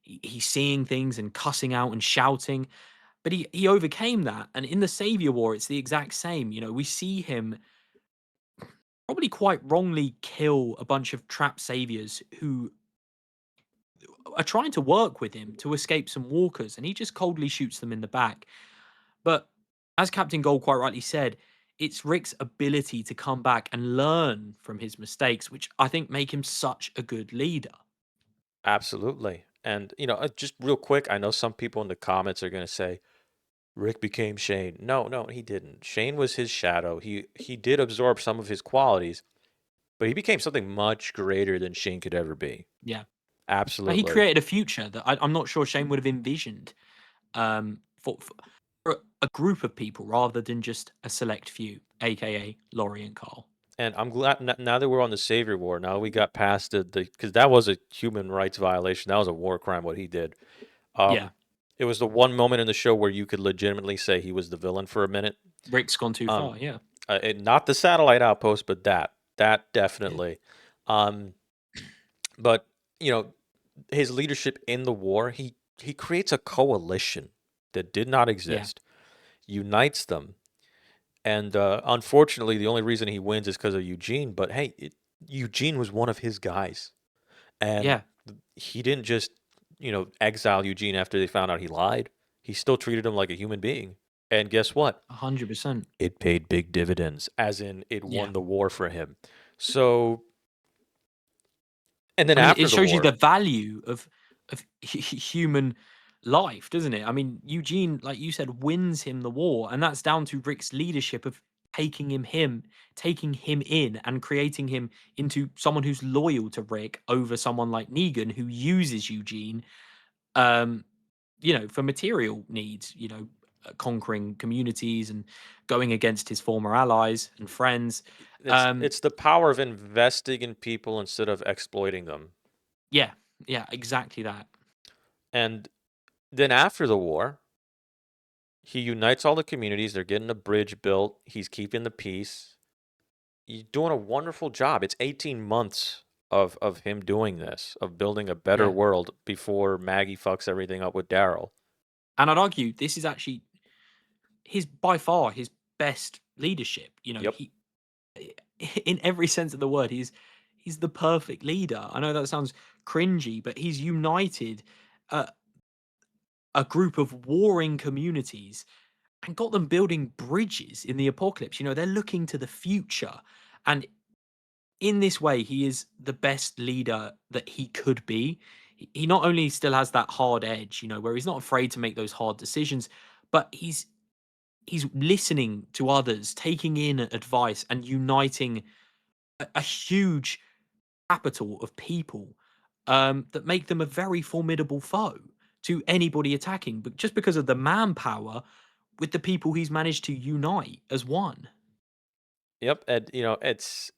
he's seeing things and cussing out and shouting. But he overcame that, and in the Savior War, it's the exact same. We see him probably quite wrongly kill a bunch of trapped saviors who are trying to work with him to escape some walkers, and he just coldly shoots them in the back. But as Captain Gold quite rightly said, it's Rick's ability to come back and learn from his mistakes, which I think make him such a good leader. Absolutely. And just real quick, I know some people in the comments are going to say Rick became Shane. No, no, he didn't. Shane was his shadow. He did absorb some of his qualities, but he became something much greater than Shane could ever be. Yeah. But he Absolutely. created a future that I'm not sure Shane would have envisioned for a group of people rather than just a select few, aka Laurie and Carl. And I'm glad now that we're on the Savior War. Now we got past the because that was a human rights violation. That was a war crime what he did. Yeah. It was the one moment in the show where you could legitimately say he was the villain for a minute. Rick's gone too far. Yeah. Not the satellite outpost, but that definitely. But his leadership in the war, he creates a coalition that did not exist, unites them, and unfortunately, the only reason he wins is because of Eugene. But hey, Eugene was one of his guys, and Yeah. he didn't just exile Eugene after they found out he lied. He still treated him like a human being. And guess what? 100%. It paid big dividends, as in it Yeah. won the war for him. So, and then I mean, after it the shows you war, the value of human life, doesn't it? I mean, Eugene, like you said, wins him the war, and that's down to Rick's leadership of taking him in and creating him into someone who's loyal to Rick over someone like Negan who uses Eugene, um, for material needs, conquering communities and going against his former allies and friends. it's the power of investing in people instead of exploiting them. Yeah, yeah, exactly that. And then after the war, he unites all the communities. They're getting a bridge built. He's keeping the peace. He's doing a wonderful job. It's 18 months of him doing this, of building a better Yeah. world before Maggie fucks everything up with Daryl. And I'd argue this is actually by far his best leadership. Yep. He in every sense of the word, he's the perfect leader. I know that sounds cringy, but he's united a group of warring communities and got them building bridges in the apocalypse. They're looking to the future. And in this way, he is the best leader that he could be. He not only still has that hard edge, where he's not afraid to make those hard decisions, but he's listening to others, taking in advice, and uniting a huge capital of people that make them a very formidable foe to anybody attacking. But just because of the manpower with the people he's managed to unite as one. Yep. And it's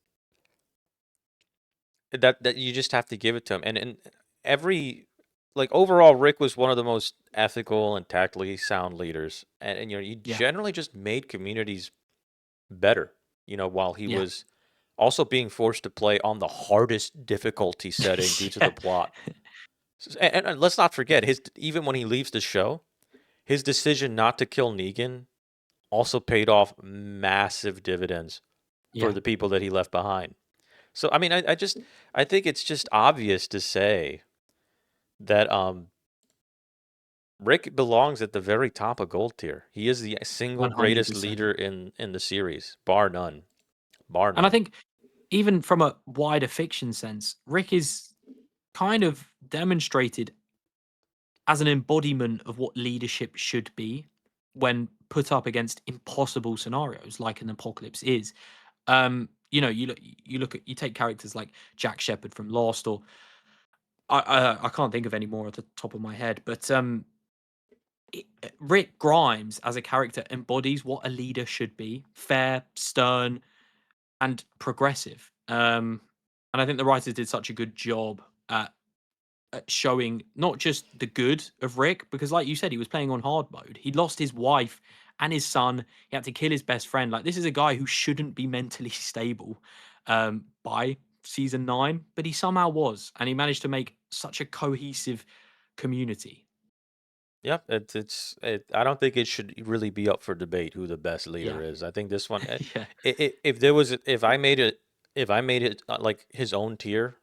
that you just have to give it to him. And every overall, Rick was one of the most ethical and tactically sound leaders. And he Yeah, generally just made communities better. While he yeah, was also being forced to play on the hardest difficulty setting due to the yeah, plot. And let's not forget even when he leaves the show, his decision not to kill Negan also paid off massive dividends for yeah. the people that he left behind. So I mean, I think it's just obvious to say that Rick belongs at the very top of Gold tier. He is the single greatest 100%. leader in the series, bar none. Bar And I none. think even from a wider fiction sense, Rick is kind of demonstrated as an embodiment of what leadership should be when put up against impossible scenarios like an apocalypse is. You know, you take characters like Jack Shepherd from Lost, or I can't think of any more at the top of my head, but Rick Grimes as a character embodies what a leader should be: fair, stern, and progressive. And I think the writers did such a good job at showing not just the good of Rick, because like you said, he was playing on hard mode. He lost his wife and his son. He had to kill his best friend. Like, this is a guy who shouldn't be mentally stable by season 9, but he somehow was, and he managed to make such a cohesive community. Yep, I don't think it should really be up for debate who the best leader Yeah. is. I think this one, Yeah. if I made it like his own tier,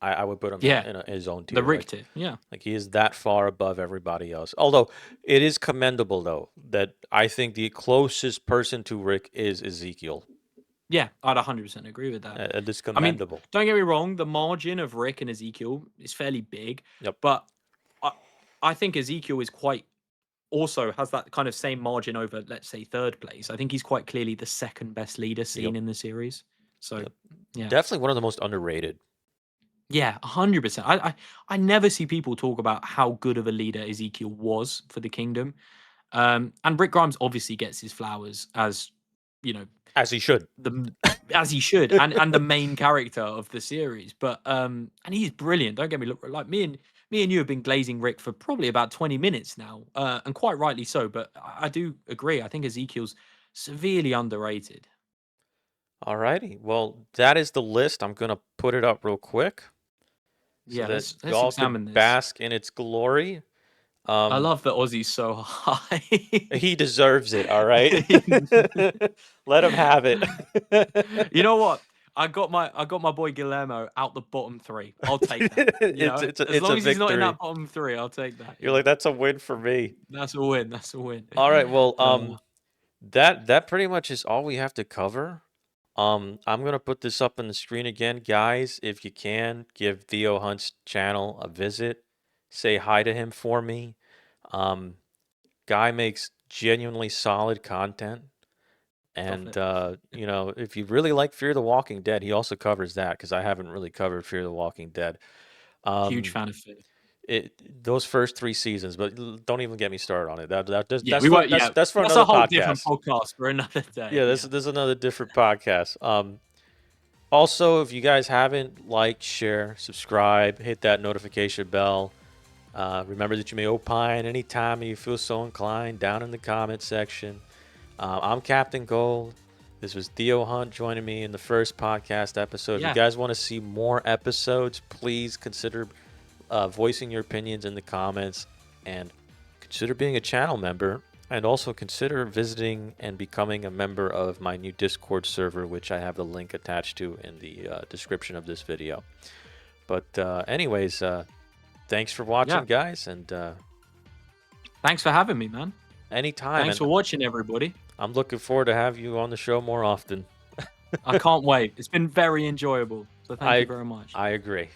I would put him Yeah. in his own The tier. Rick tier. Yeah. Like he is that far above everybody else. Although it is commendable though that I think the closest person to Rick is Ezekiel. Yeah, I'd 100% agree with that. It is I mean, commendable. don't get me wrong, the margin of Rick and Ezekiel is fairly big, Yep. but I think Ezekiel is also has that kind of same margin over, let's say, third place. I think he's quite clearly the second best leader seen in the series. So, yeah. Definitely one of the most underrated. Yeah, 100%. I never see people talk about how good of a leader Ezekiel was for the kingdom. And Rick Grimes obviously gets his flowers, as you know, as he should. As he should, and the main character of the series. But and he's brilliant. Don't get me like me and you have been glazing Rick for probably about 20 minutes now, and quite rightly so. But I do agree. I think Ezekiel's severely underrated. Alrighty, well that is the list. I'm gonna put it up real quick, so Yeah, that let's y'all examine can this. bask in its glory. I love that Ozzy's so high. He deserves it. All right, let him have it. You know what? I got my boy Guillermo out the bottom 3. I'll take that. You know, as long as he's not in that bottom 3, I'll take that. You're like, that's a win for me. That's a win. That's a win. All right. Well, that pretty much is all we have to cover. I'm gonna put this up on the screen again, guys. If you can, give Theo Hunt's channel a visit. Say hi to him for me. Guy makes genuinely solid content. And you know, if you really like Fear the Walking Dead, he also covers that, because I haven't really covered Fear the Walking Dead. Huge fan of Fear. Those first 3 seasons, but don't even get me started on it. That's for that's another a whole podcast. different podcast for another day. Yeah, this is another different podcast. Also, if you guys haven't, like, share, subscribe, hit that notification bell. Remember that you may opine anytime you feel so inclined down in the comment section. I'm Captain Gold. This was Theo Hunt joining me in the first podcast episode. If you guys want to see more episodes, please consider voicing your opinions in the comments, and consider being a channel member, and also consider visiting and becoming a member of my new Discord server, which I have the link attached to in the description of this video. But anyways, thanks for watching, guys, and thanks for having me, man. Anytime. Thanks for watching, everybody. I'm looking forward to have you on the show more often. I can't wait. It's been very enjoyable. So thank you very much. I agree.